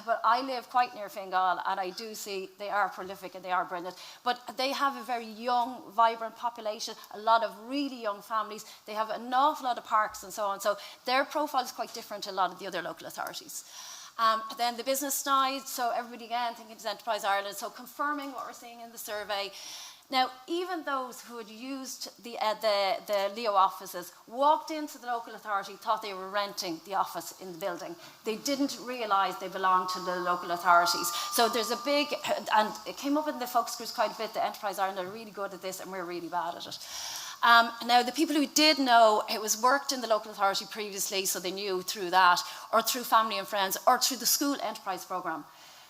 But I live quite near Fingal, and I do see they are prolific and they are brilliant. But they have a very young, vibrant population, a lot of really young families. They have an awful lot of parks and so on. So their profile is quite different to a lot of the other local authorities. Then the business side, so everybody again thinking it's Enterprise Ireland, so confirming what we're seeing in the survey. Now, even those who had used the Leo offices walked into the local authority, thought they were renting the office in the building. They didn't realise they belonged to the local authorities. So there's a big, and it came up in the focus groups quite a bit, the Enterprise Ireland are really good at this and we're really bad at it. Now, the people who did know, it was worked in the local authority previously, so they knew through that, or through family and friends, or through the school enterprise programme.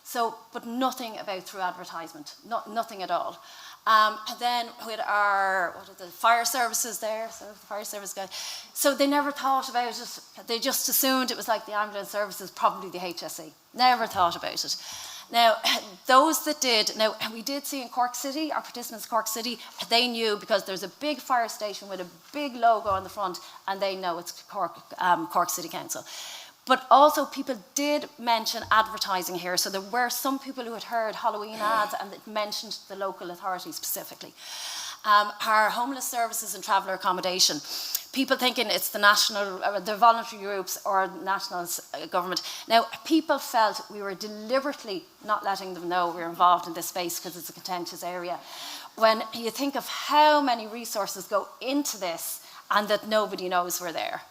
So, but nothing about through advertisement, nothing at all. Then with our, what are the fire services there, so the fire service guy. So they never thought about it, they just assumed it was like the ambulance services, probably the HSE. Never thought about it. Now, those that did, now we did see in Cork City, our participants in Cork City, they knew because there's a big fire station with a big logo on the front, and they know it's Cork City Council. But also people did mention advertising here. So there were some people who had heard Halloween ads and it mentioned the local authority specifically. Our homeless services and traveller accommodation. People thinking it's the national, the voluntary groups or national government. Now, people felt we were deliberately not letting them know we were involved in this space because it's a contentious area. When you think of how many resources go into this and that nobody knows we're there.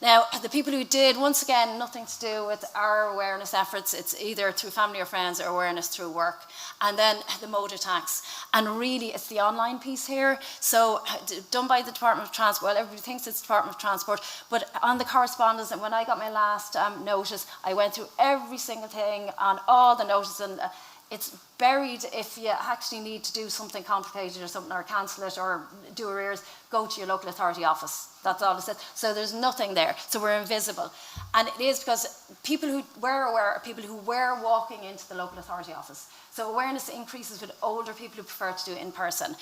Now, the people who did, once again, nothing to do with our awareness efforts. It's either through family or friends or awareness through work. And then the motor tax. And really, it's the online piece here. So, done by the Department of Transport. Well, everybody thinks it's the Department of Transport. But on the correspondence, and when I got my last notice, I went through every single thing on all the notices. And it's buried. If you actually need to do something complicated or something, or cancel it or do arrears, go to your local authority office. That's all it said. So there's nothing there. So we're invisible. And it is because people who were aware are people who were walking into the local authority office. So awareness increases with older people who prefer to do it in person.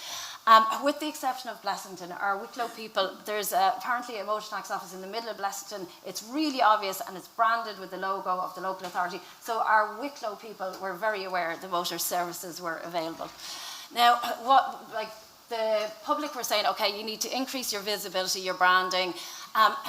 With the exception of Blessington, our Wicklow people, there's apparently a motor tax office in the middle of Blessington. It's really obvious and it's branded with the logo of the local authority. So our Wicklow people were very aware the motor services were available. Now, the public were saying, okay, you need to increase your visibility, your branding.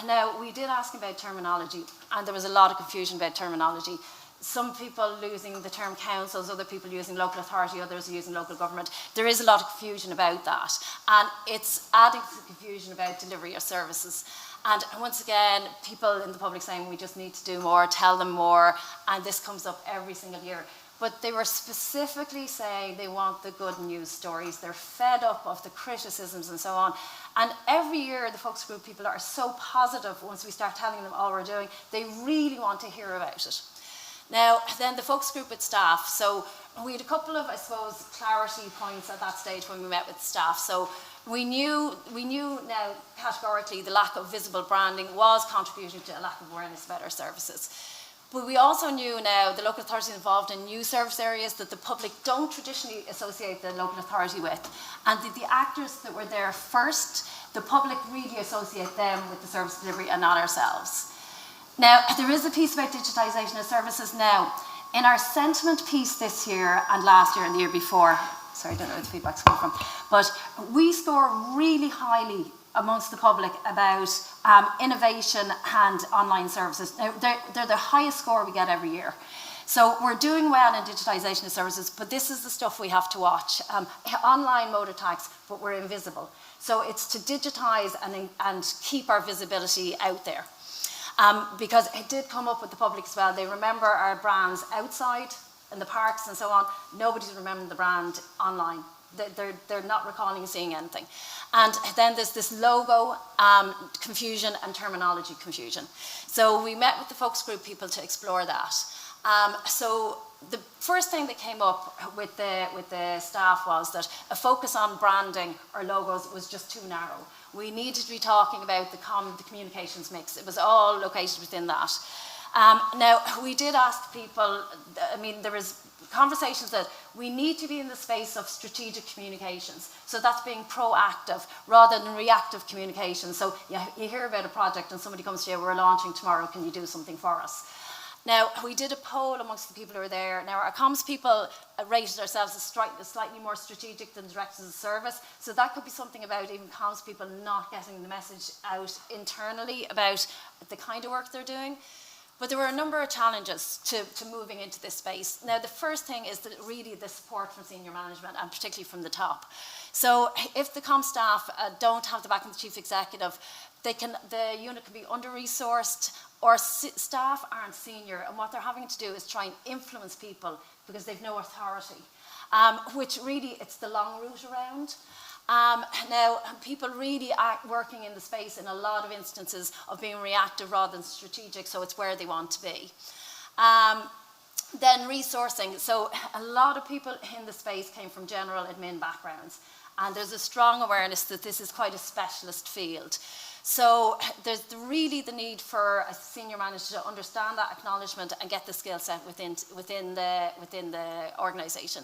Now, we did ask about terminology, and there was a lot of confusion about terminology. Some people using the term councils, other people using local authority, others using local government. There is a lot of confusion about that, and it's adding to the confusion about delivery of services. And once again, people in the public saying we just need to do more, tell them more, and this comes up every single year. But they were specifically saying they want the good news stories. They're fed up of the criticisms and so on. And every year, the focus group people are so positive once we start telling them all we're doing. They really want to hear about it. Now, then the focus group with staff. So we had a couple of, I suppose, clarity points at that stage when we met with staff. So we knew now categorically the lack of visible branding was contributing to a lack of awareness about our services. But we also knew now the local authorities involved in new service areas that the public don't traditionally associate the local authority with. And the actors that were there first, the public really associate them with the service delivery and not ourselves. Now, there is a piece about digitisation of services now. In our sentiment piece this year and last year and the year before, sorry, I don't know where the feedback's coming from, but we score really highly amongst the public about innovation and online services. Now, they're the highest score we get every year. So we're doing well in digitisation of services, but this is the stuff we have to watch. Online motor tax, but we're invisible. So it's to digitise and keep our visibility out there. Because it did come up with the public as well. They remember our brands outside, in the parks and so on. Nobody's remembering the brand online. They're not recalling seeing anything. And then there's this logo confusion and terminology confusion. So we met with the focus group people to explore that. So the first thing that came up with the staff was that a focus on branding or logos was just too narrow. We needed to be talking about the communications mix. It was all located within that. Now, we did ask people, I mean, there was conversations that we need to be in the space of strategic communications. So that's being proactive rather than reactive communication. So you hear about a project and somebody comes to you, we're launching tomorrow, can you do something for us? Now, we did a poll amongst the people who were there. Now, our comms people rated ourselves as slightly more strategic than directors of service. So that could be something about even comms people not getting the message out internally about the kind of work they're doing. But there were a number of challenges to moving into this space. Now, the first thing is that really the support from senior management, and particularly from the top. So if the comms staff don't have the backing of the chief executive, the unit can be under-resourced, or staff aren't senior, and what they're having to do is try and influence people because they've no authority, which really, it's the long route around. Now, people really are working in the space in a lot of instances of being reactive rather than strategic, so it's where they want to be. Then resourcing. So a lot of people in the space came from general admin backgrounds, and there's a strong awareness that this is quite a specialist field. So there's really the need for a senior manager to understand that acknowledgement and get the skill set within the organisation.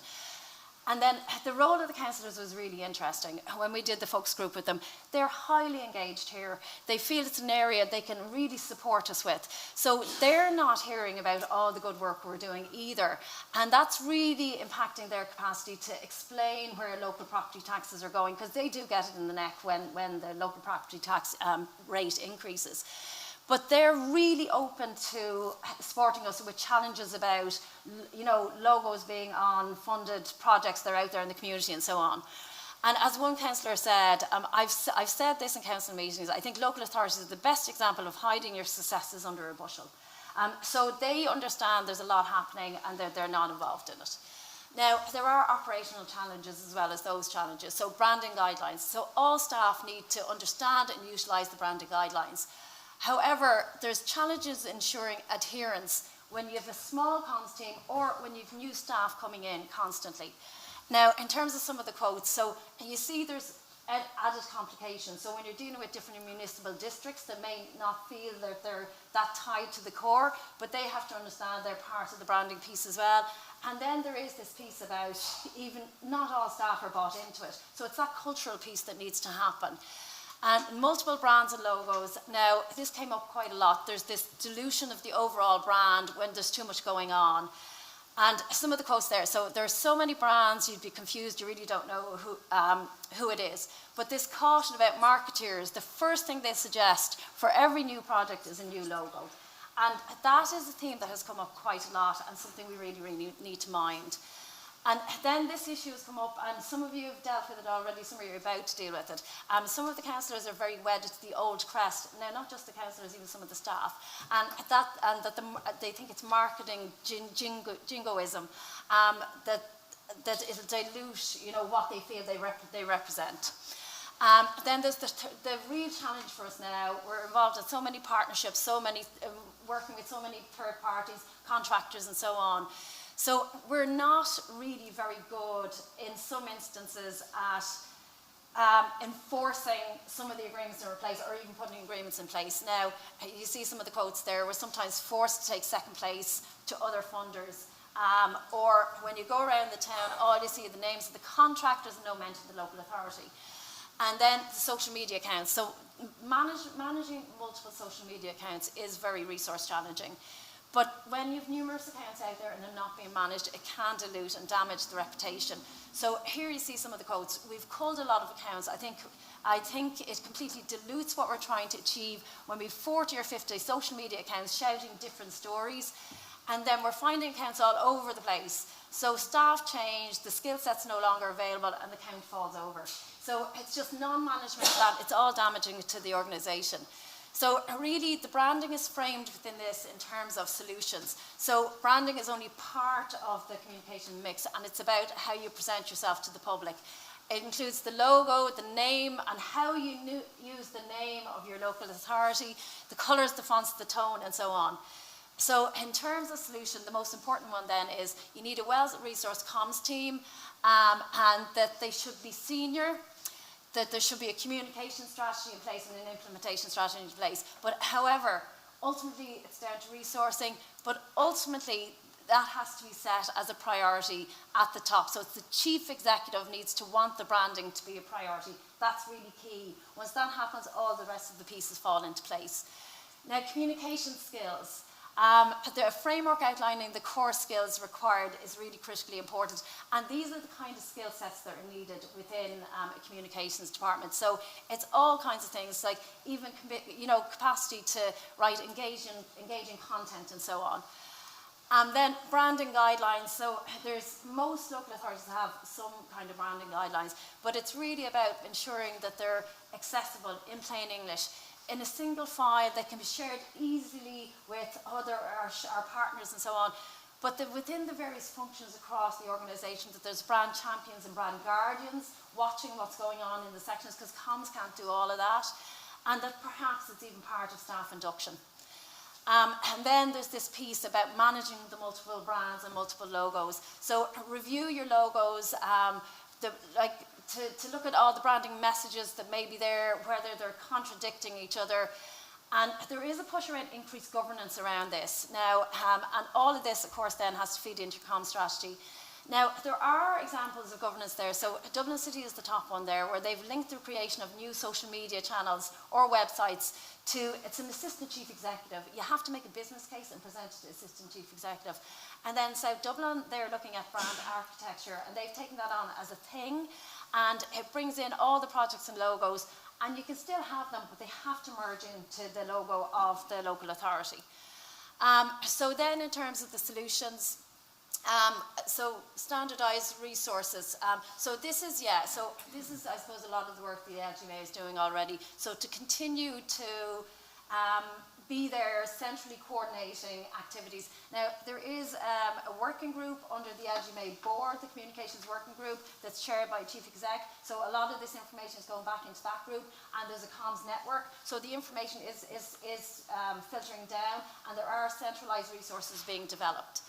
And then the role of the councillors was really interesting. When we did the focus group with them, they're highly engaged here. They feel it's an area they can really support us with. So they're not hearing about all the good work we're doing either. And that's really impacting their capacity to explain where local property taxes are going, because they do get it in the neck when the local property tax rate increases. But they're really open to supporting us with challenges about, you know, logos being on funded projects that are out there in the community and so on. And as one councillor said, I've said this in council meetings, I think local authorities are the best example of hiding your successes under a bushel. So they understand there's a lot happening and they're not involved in it. Now, there are operational challenges as well as those challenges. So branding guidelines. So all staff need to understand and utilise the branding guidelines. However, there's challenges ensuring adherence when you have a small comms team or when you've new staff coming in constantly. Now, in terms of some of the quotes, so you see there's added complications. So when you're dealing with different municipal districts that may not feel that they're that tied to the core, but they have to understand they're part of the branding piece as well. And then there is this piece about even not all staff are bought into it. So it's that cultural piece that needs to happen. And multiple brands and logos. Now, this came up quite a lot. There's this dilution of the overall brand when there's too much going on. And some of the quotes there. So there's so many brands, you'd be confused, you really don't know who it is. But this caution about marketeers, the first thing they suggest for every new project is a new logo. And that is a theme that has come up quite a lot and something we really, really need to mind. And then this issue has come up, and some of you have dealt with it already, some of you are about to deal with it. Some of the councillors are very wedded to the old crest. Now, not just the councillors, even some of the staff. And they think it's marketing jingoism, that it'll dilute, you know, what they feel they represent. Then there's the real challenge for us now. We're involved in so many partnerships, working with so many third parties, contractors and so on. So we're not really very good in some instances at enforcing some of the agreements that are in place or even putting agreements in place. Now, you see some of the quotes there. We're sometimes forced to take second place to other funders. Or when you go around the town, all you see are the names of the contractors and no mention of the local authority. And then the social media accounts. So managing multiple social media accounts is very resource challenging. But when you have numerous accounts out there and they're not being managed, it can dilute and damage the reputation. So here you see some of the quotes. We've culled a lot of accounts. I think it completely dilutes what we're trying to achieve when we've 40 or 50 social media accounts shouting different stories. And then we're finding accounts all over the place. So staff change, the skill set's no longer available, and the account falls over. So it's just non-management of that. It's all damaging to the organisation. So really, the branding is framed within this in terms of solutions. So branding is only part of the communication mix, and it's about how you present yourself to the public. It includes the logo, the name, and how you use the name of your local authority, the colours, the fonts, the tone, and so on. So in terms of solution, the most important one then is you need a well-resourced comms team, and that they should be senior, that there should be a communication strategy in place and an implementation strategy in place. But however, ultimately it's down to resourcing, but ultimately that has to be set as a priority at the top. So it's the chief executive needs to want the branding to be a priority. That's really key. Once that happens, all the rest of the pieces fall into place. Now, communication skills. The framework outlining the core skills required is really critically important, and these are the kind of skill sets that are needed within a communications department. So it's all kinds of things, like even capacity to write engaging content and so on. And then branding guidelines. So most local authorities have some kind of branding guidelines, but it's really about ensuring that they're accessible in plain English, in a single file that can be shared easily with our partners and so on. But within the various functions across the organisation, that there's brand champions and brand guardians watching what's going on in the sections, because comms can't do all of that, and that perhaps it's even part of staff induction. And then there's this piece about managing the multiple brands and multiple logos. So review your logos, to look at all the branding messages that may be there, whether they're contradicting each other. And there is a push around increased governance around this. Now, and all of this, of course, then has to feed into your comm strategy. Now, there are examples of governance there. So Dublin City is the top one there, where they've linked the creation of new social media channels or websites to, it's an assistant chief executive. You have to make a business case and present it to the assistant chief executive. And then South Dublin, they're looking at brand architecture, and they've taken that on as a thing, and it brings in all the projects and logos, and you can still have them, but they have to merge into the logo of the local authority. So then in terms of the solutions, so standardised resources. So this is, I suppose, a lot of the work the LGMA is doing already. So to continue to be there, centrally coordinating activities. Now, there is a working group under the LGMA board, the Communications Working Group, that's chaired by Chief Exec. So a lot of this information is going back into that group, and there's a comms network. So the information is filtering down, and there are centralised resources being developed.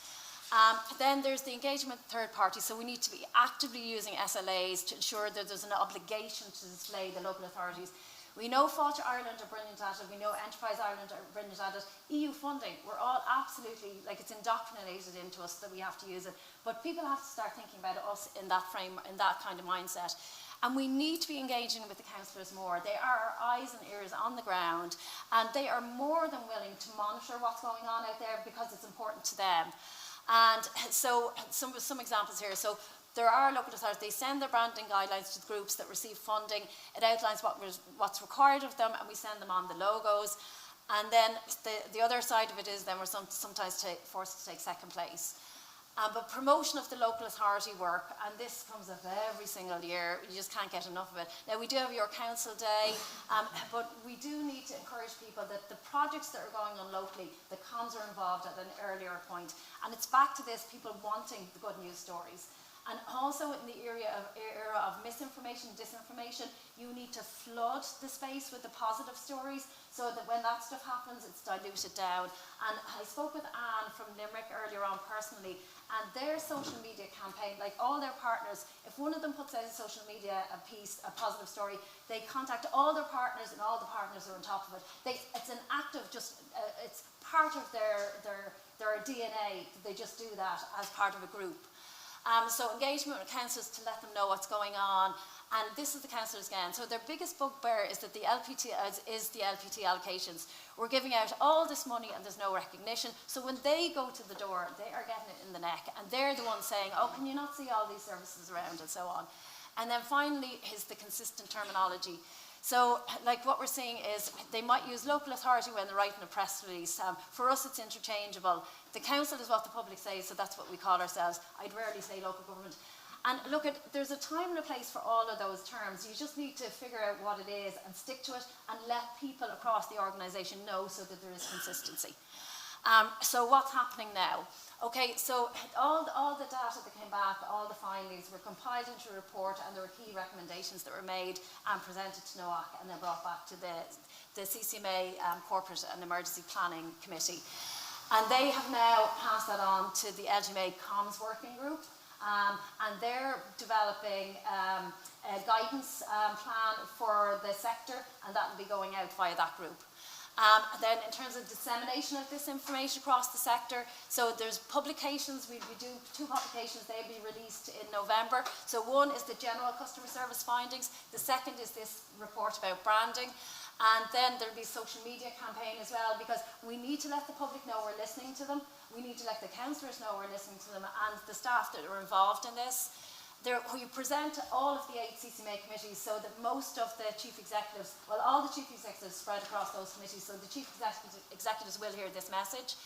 Then there's the engagement with third parties. So we need to be actively using SLAs to ensure that there's an obligation to display the local authorities. We know Fáilte Ireland are brilliant at it. We know Enterprise Ireland are brilliant at it. EU funding, we're all absolutely, it's indoctrinated into us that we have to use it. But people have to start thinking about us in that frame, in that kind of mindset. And we need to be engaging with the councillors more. They are our eyes and ears on the ground, and they are more than willing to monitor what's going on out there because it's important to them. And so some examples here. So there are local authorities, they send their branding guidelines to the groups that receive funding. It outlines what's required of them, and we send them on the logos. And then the other side of it is then we're sometimes forced to take second place. But promotion of the local authority work, and this comes up every single year, you just can't get enough of it. Now, we do have your council day, but we do need to encourage people that the projects that are going on locally, the comms are involved at an earlier point. And it's back to this, people wanting the good news stories. And also in the era of misinformation, disinformation, you need to flood the space with the positive stories so that when that stuff happens, it's diluted down. And I spoke with Anne from Limerick earlier on personally, and their social media campaign, like all their partners, if one of them puts out a social media a positive story, they contact all their partners, and all the partners are on top of it. It's an act of it's part of their DNA. They just do that as part of a group. So engagement with councillors to let them know what's going on. And this is the councillors again. So their biggest bugbear is that the LPT allocations. We're giving out all this money and there's no recognition. So when they go to the door, they are getting it in the neck, and they're the ones saying, oh, can you not see all these services around, and so on. And then finally is the consistent terminology. So, like, what we're seeing is they might use local authority when they're writing a press release. For us, it's interchangeable. The council is what the public says, so that's what we call ourselves. I'd rarely say local government. And look, there's a time and a place for all of those terms. You just need to figure out what it is and stick to it and let people across the organisation know so that there is consistency. So what's happening now? Okay, so all the data that came back, all the findings were compiled into a report, and there were key recommendations that were made and presented to NOAC and then brought back to the CCMA Corporate and Emergency Planning Committee. And they have now passed that on to the LGMA Comms Working Group. And they're developing a guidance plan for the sector, and that will be going out via that group. Then in terms of dissemination of this information across the sector, so there's publications, we do 2 publications, they'll be released in November. So one is the general customer service findings, the second is this report about branding. And then there'll be a social media campaign as well, because we need to let the public know we're listening to them. We need to let the councillors know we're listening to them, and the staff that are involved in this. We present all of the 8 CCMA committees, so that most of the chief executives, well, all the chief executives spread across those committees, so the chief executives will hear this message.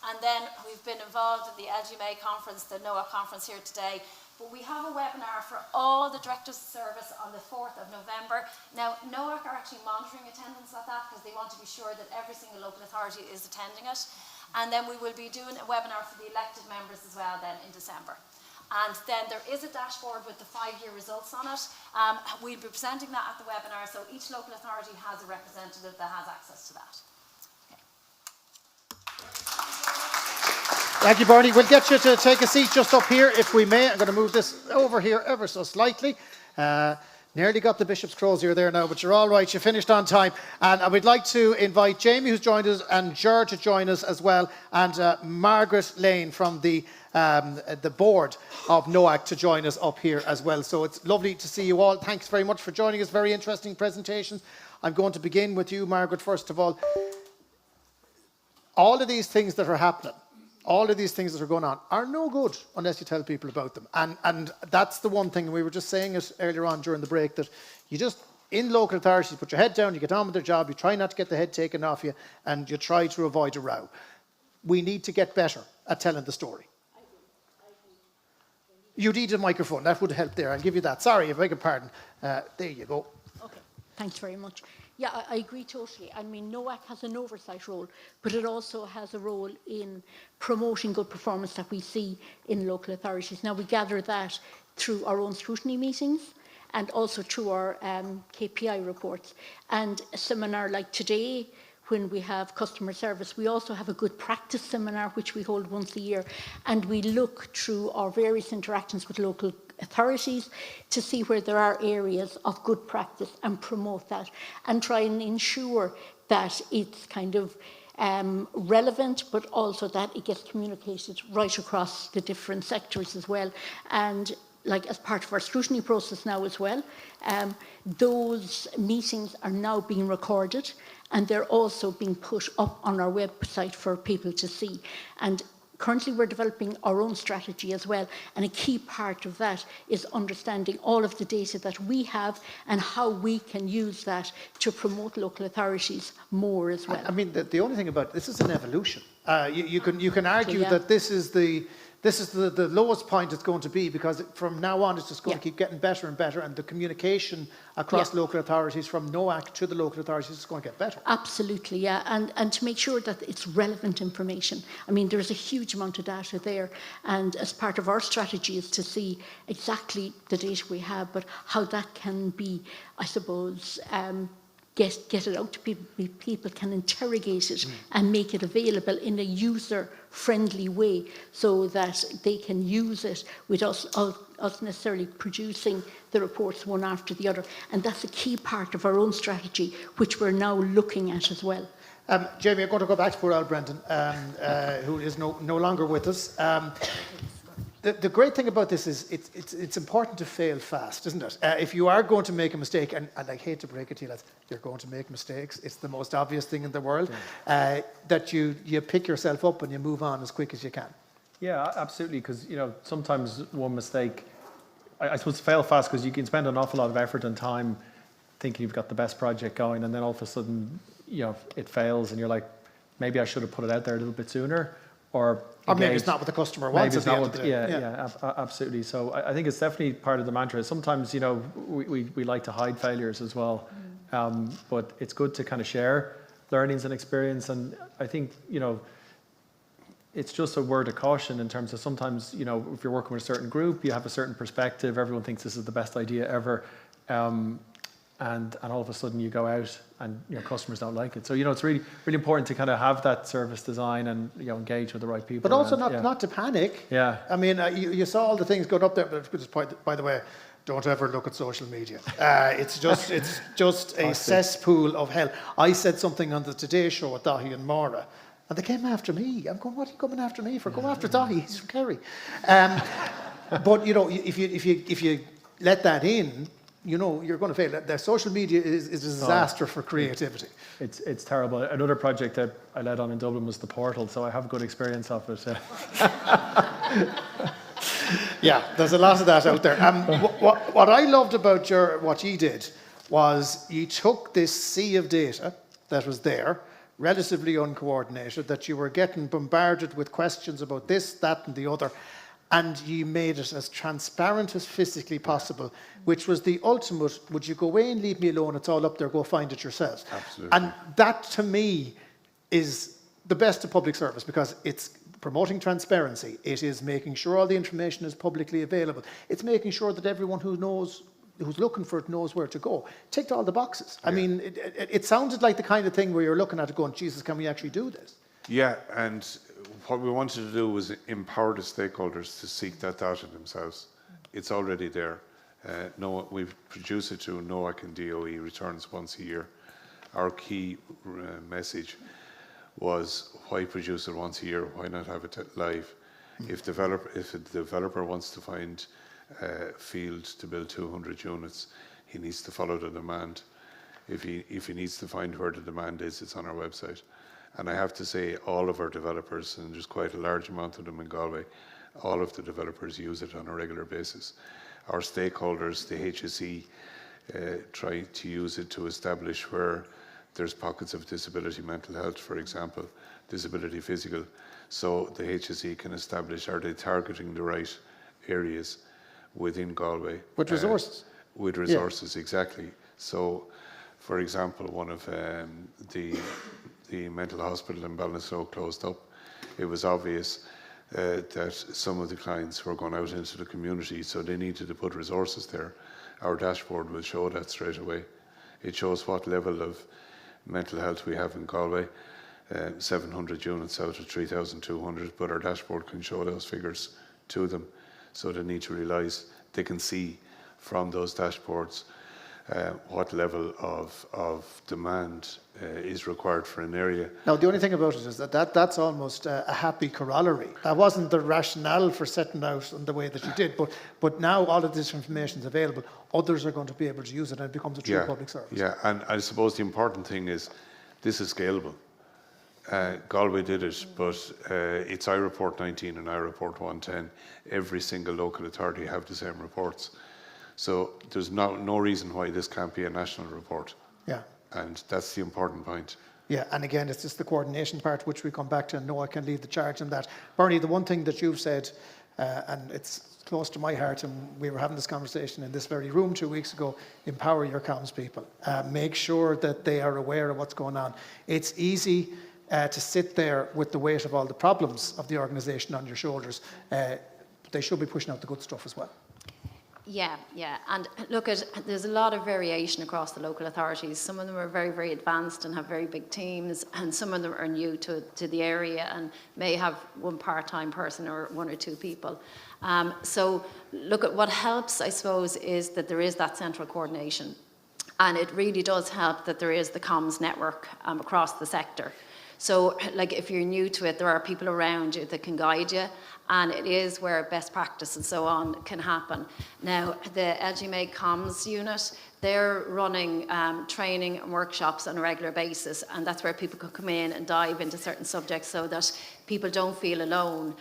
And then we've been involved in the LGMA conference, the NOAC conference here today. But we have a webinar for all the directors of service on the 4th of November. Now, NOAC are actually monitoring attendance at that, because they want to be sure that every single local authority is attending it. And then we will be doing a webinar for the elected members as well then in December. And then there is a dashboard with the 5-year results on it. We'll be presenting that at the webinar, so each local authority has a representative that has access to that. Thank you, Bernie. We'll get you to take a seat just up here, if we may. I'm going to move this over here ever so slightly. Nearly got the Bishop's Crozier there now, but you're all right. You finished on time. And I would like to invite Jamie, who's joined us, and George to join us as well, and Margaret Lane from the board of NOAC to join us up here as well. So it's lovely to see you all. Thanks very much for joining us. Very interesting presentations. I'm going to begin with you, Margaret, first of all. All of these things that are happening, all of these things that are going on are no good unless you tell people about them. And that's the one thing, and we were just saying it earlier on during the break, that you just, in local authorities, you put your head down, you get on with their job, you try not to get the head taken off you, and you try to avoid a row. We need to get better at telling the story. You need a microphone, that would help there. I'll give you that. Sorry, I beg your pardon. There you go. Okay, thanks very much. Yeah, I agree totally. I mean, NOAC has an oversight role, but it also has a role in promoting good performance that we see in local authorities. Now, we gather that through our own scrutiny meetings and also through our KPI reports. And a seminar like today, when we have customer service, we also have a good practice seminar, which we hold once a year. And we look through our various interactions with local authorities to see where there are areas of good practice and promote that and try and ensure that it's kind of relevant, but also that it gets communicated right across the different sectors as well. And like as part of our scrutiny process now as well, those meetings are now being recorded, and they're also being put up on our website for people to see. And currently we're developing our own strategy as well, and a key part of that is understanding all of the data that we have and how we can use that to promote local authorities more as well. I mean, the only thing about this is an evolution. You can argue that this is the lowest point it's going to be, because from now on it's just going to keep getting better and better, and the communication across local authorities from NOAC to the local authorities is going to get better. Absolutely, yeah, and to make sure that it's relevant information. I mean, there's a huge amount of data there, and as part of our strategy is to see exactly the data we have, but how that can be, I suppose, get it out to people. People can interrogate it and make it available in a user-friendly way, so that they can use it with us necessarily producing the reports one after the other. And that's a key part of our own strategy, which we're now looking at as well. Jamie, I'm going to go back to poor old Brendan, who is no longer with us. the great thing about this is it's important to fail fast, isn't it? If you are going to make a mistake, and I hate to break it to you lads, you're going to make mistakes. It's the most obvious thing in the world, that you pick yourself up and you move on as quick as you can. Yeah, absolutely, because sometimes one mistake, I suppose fail fast because you can spend an awful lot of effort and time thinking you've got the best project going, and then all of a sudden it fails and you're like, maybe I should have put it out there a little bit sooner, or maybe it's not what the customer wants. Absolutely. So I think it's definitely part of the mantra. Sometimes we like to hide failures as well, but it's good to kind of share learnings and experience. And I think it's just a word of caution in terms of sometimes if you're working with a certain group, you have a certain perspective. Everyone thinks this is the best idea ever. And all of a sudden you go out and your customers don't like it. So it's really really important to kind of have that service design and engage with the right people. But also not to panic. Yeah. I mean, you saw all the things going up there. But by the way, don't ever look at social media. It's just a cesspool of hell. I said something on the Today Show with Dahi and Maura, and they came after me. I'm going, what are you coming after me for? Go after Dahi. He's from Kerry. But if you let that in, you're going to fail. The social media is a disaster for creativity. It's terrible. Another project that I led on in Dublin was the portal, so I have a good experience of it. Yeah, there's a lot of that out there. What I loved about what you did was you took this sea of data that was there, relatively uncoordinated, that you were getting bombarded with questions about this, that, and the other, and you made it as transparent as physically possible, which was the ultimate, would you go away and leave me alone, it's all up there, go find it yourselves. Absolutely. And that, to me, is the best of public service, because it's promoting transparency. It is making sure all the information is publicly available. It's making sure that everyone who's looking for it knows where to go. Ticked all the boxes. I mean, it sounded like the kind of thing where you're looking at it going, Jesus, can we actually do this? Yeah, and what we wanted to do was empower the stakeholders to seek that data themselves. It's already there. We've produced it to NOAC and DOE returns once a year. Our key message was, why produce it once a year? Why not have it live? If a developer wants to find a field to build 200 units, he needs to follow the demand. If he needs to find where the demand is, it's on our website. And I have to say, all of our developers, and there's quite a large amount of them in Galway, all of the developers use it on a regular basis. Our stakeholders, the HSE, try to use it to establish where there's pockets of disability mental health, for example, disability physical. So the HSE can establish, are they targeting the right areas within Galway? With resources. With resources, exactly. So, for example, one of the mental hospital in Ballinasloe closed up. It was obvious that some of the clients were going out into the community, so they needed to put resources there. Our dashboard will show that straight away. It shows what level of mental health we have in Galway, 700 units out of 3,200, but our dashboard can show those figures to them. So they need to realise, they can see from those dashboards what level of demand is required for an area. Now, the only thing about it is that's almost a happy corollary. That wasn't the rationale for setting out in the way that you did, but now all of this information is available. Others are going to be able to use it, and it becomes a true public service. Yeah, and I suppose the important thing is this is scalable. Galway did it, but it's iReport 19 and iReport 110. Every single local authority have the same reports. So there's no reason why this can't be a national report. Yeah. And that's the important point. Yeah, and again, it's just the coordination part, which we come back to, and Noah can lead the charge on that. Bernie, the one thing that you've said, and it's close to my heart, and we were having this conversation in this very room 2 weeks ago, empower your comms people. Make sure that they are aware of what's going on. It's easy to sit there with the weight of all the problems of the organisation on your shoulders. They should be pushing out the good stuff as well. Yeah, and look, there's a lot of variation across the local authorities. Some of them are very, very advanced and have very big teams, and some of them are new to the area and may have one part-time person or one or two people. So look, at what helps, I suppose, is that there is that central coordination, and it really does help that there is the comms network across the sector. So, like, if you're new to it, there are people around you that can guide you, and it is where best practice and so on can happen. Now, the LGMA Comms unit, they're running training and workshops on a regular basis, and that's where people can come in and dive into certain subjects so that people don't feel alone,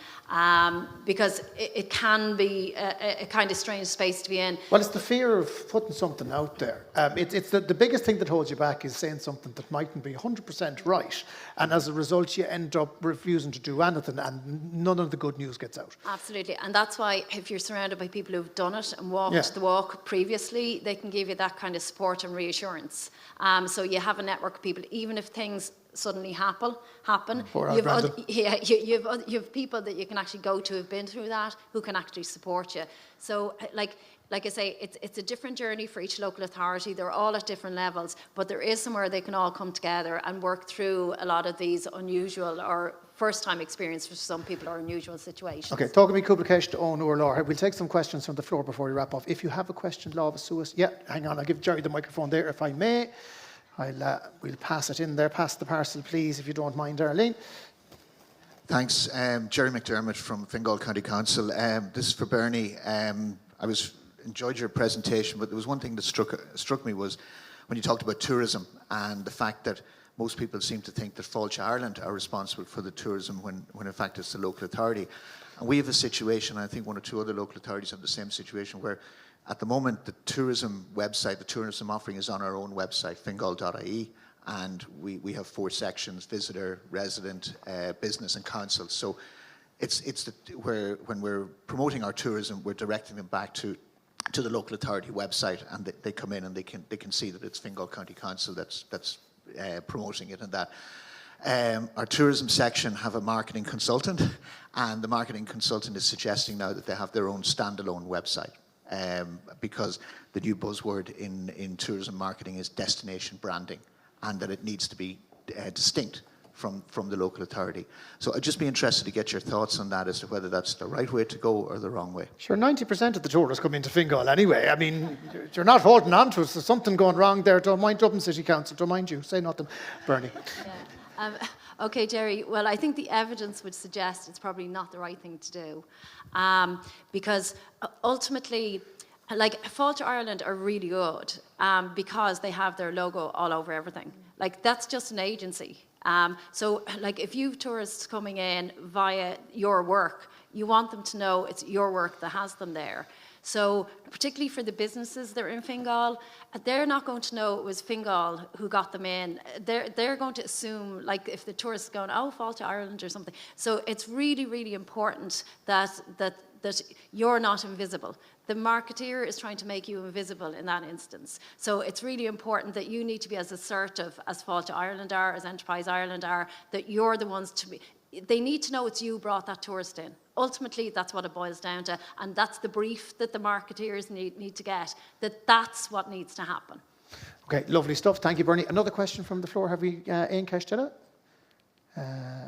because it can be a kind of strange space to be in. Well, it's the fear of putting something out there. It's the biggest thing that holds you back is saying something that mightn't be 100% right, and as a result you end up refusing to do anything and none of the good news gets out. Absolutely, and that's why if you're surrounded by people who've done it and walked the walk previously, they can give you that kind of support and reassurance. So you have a network of people, even if things suddenly happen. You have people that you can actually go to who've been through that, who can actually support you. So like I say, it's a different journey for each local authority. They're all at different levels, but there is somewhere they can all come together and work through a lot of these unusual or first-time experience for some people or unusual situations. Okay, talk to me, Cúpla Ceist on or Laura. We'll take some questions from the floor before we wrap up. If you have a question, Laura Suas, hang on, I'll give Jerry the microphone there if I may. We'll pass it in there. Pass the parcel, please, if you don't mind, Arlene. Thanks. Jerry McDermott from Fingal County Council. This is for Bernie. I enjoyed your presentation, but there was one thing that struck me was when you talked about tourism and the fact that most people seem to think that Fáilte Ireland are responsible for the tourism when in fact it's the local authority. And we have a situation, I think one or two other local authorities have the same situation, where at the moment the tourism website, the tourism offering is on our own website, fingal.ie, and we have 4 sections: visitor, resident, business and council. So when we're promoting our tourism, we're directing them back to the local authority website, and they come in and they can see that it's Fingal County Council that's promoting it and that. Our tourism section have a marketing consultant, and the marketing consultant is suggesting now that they have their own standalone website, because the new buzzword in tourism marketing is destination branding, and that it needs to be distinct from the local authority. So I'd just be interested to get your thoughts on that, as to whether that's the right way to go or the wrong way. Sure, 90% of the tourists come into Fingal anyway. I mean, you're not holding on to us. There's something going wrong there. Don't mind Dublin City Council. Don't mind you. Say nothing. Bernie. Okay, Jerry. Well, I think the evidence would suggest it's probably not the right thing to do, because ultimately, like, Fáilte Ireland are really good because they have their logo all over everything. Like, that's just an agency. So, like, if you've tourists coming in via your work, you want them to know it's your work that has them there. So, particularly for the businesses that are in Fingal, they're not going to know it was Fingal who got them in. They're going to assume, like, if the tourist is going, oh, Fáilte Ireland or something. So it's really, really important that you're not invisible. The marketeer is trying to make you invisible in that instance. So it's really important that you need to be as assertive as Fáilte Ireland are, as Enterprise Ireland are, that you're the ones to be. They need to know it's you brought that tourist in. Ultimately, that's what it boils down to, and that's the brief that the marketeers need to get, that's what needs to happen. Okay, lovely stuff. Thank you, Bernie. Another question from the floor. Have we Ian Castella?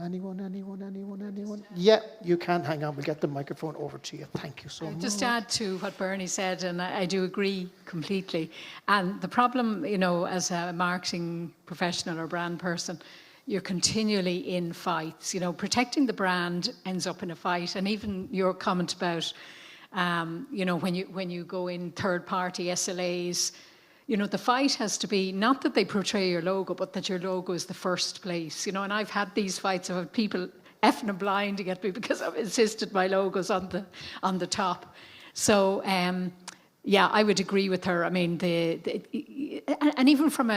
Anyone? Yeah, you can. Hang on, we'll get the microphone over to you. Thank you so much. Just add to what Bernie said, and I do agree completely. And the problem, as a marketing professional or brand person, you're continually in fights. Protecting the brand ends up in a fight. And even your comment about, when you go in third-party SLAs, the fight has to be not that they portray your logo, but that your logo is the first place. And I've had these fights. I've had people effing and blind to get me because I've insisted my logo's on the top. So, I would agree with her. I mean, and even from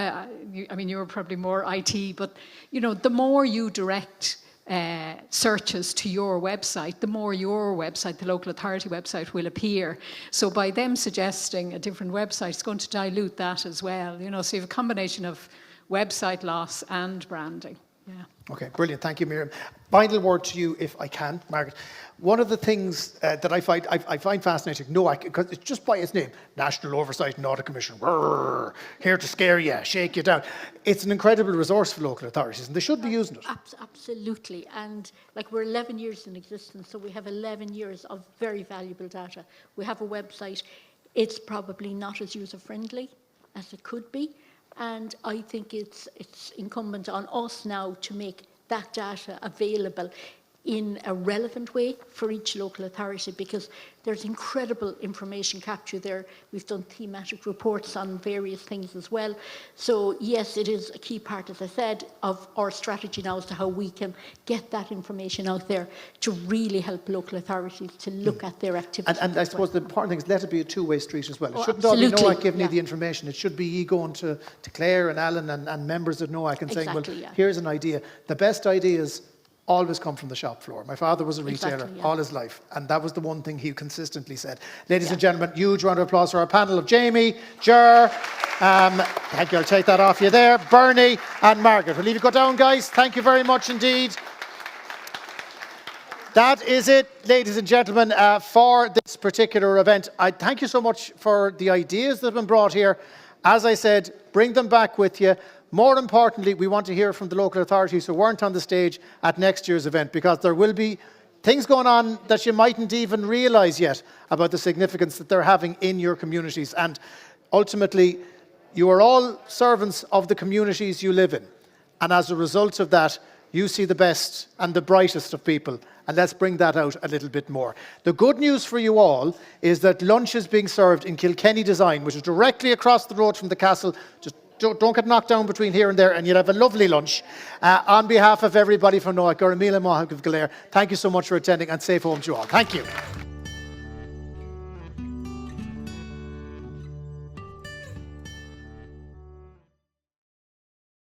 you're probably more IT, but the more you direct searches to your website, the more your website, the local authority website, will appear. So by them suggesting a different website, it's going to dilute that as well. So you have a combination of website loss and branding. Yeah. Okay, brilliant. Thank you, Miriam. Final word to you, if I can, Margaret. One of the things that I find fascinating, NOAC, because it's just by its name, National Oversight and Audit Commission, here to scare you, shake you down. It's an incredible resource for local authorities, and they should be using it. Absolutely. And we're 11 years in existence, so we have 11 years of very valuable data. We have a website. It's probably not as user-friendly as it could be. And I think it's incumbent on us now to make that data available in a relevant way for each local authority, because there's incredible information capture there. We've done thematic reports on various things as well. So yes, it is a key part, as I said, of our strategy now as to how we can get that information out there to really help local authorities to look at their activities. And I suppose the important thing is let it be a two-way street as well. It Oh, shouldn't all be absolutely, NOAC giving yeah. you the information. It should be you going to Claire and Alan and members of NOAC and saying, Exactly, well, yeah. here's an idea. The best ideas always come from the shop floor. My father was a retailer Exactly, yeah. all his life, and that was the one thing he consistently said. Ladies and gentlemen, huge round of applause for our panel of Jamie, Ger, thank you, I'll take that off you there, Bernie and Margaret. We'll leave you go down, guys. Thank you very much indeed. That is it, ladies and gentlemen, for this particular event. I thank you so much for the ideas that have been brought here. As I said, bring them back with you. More importantly, we want to hear from the local authorities who weren't on the stage at next year's event, because there will be things going on that you mightn't even realise yet about the significance that they're having in your communities. And ultimately, you are all servants of the communities you live in. And as a result of that, you see the best and the brightest of people. And let's bring that out a little bit more. The good news for you all is that lunch is being served in Kilkenny Design, which is directly across the road from the castle. Just don't get knocked down between here and there, and you'll have a lovely lunch. On behalf of everybody from NOAC, Garamila Mohag of Galway, thank you so much for attending, and safe home to you all. Thank you.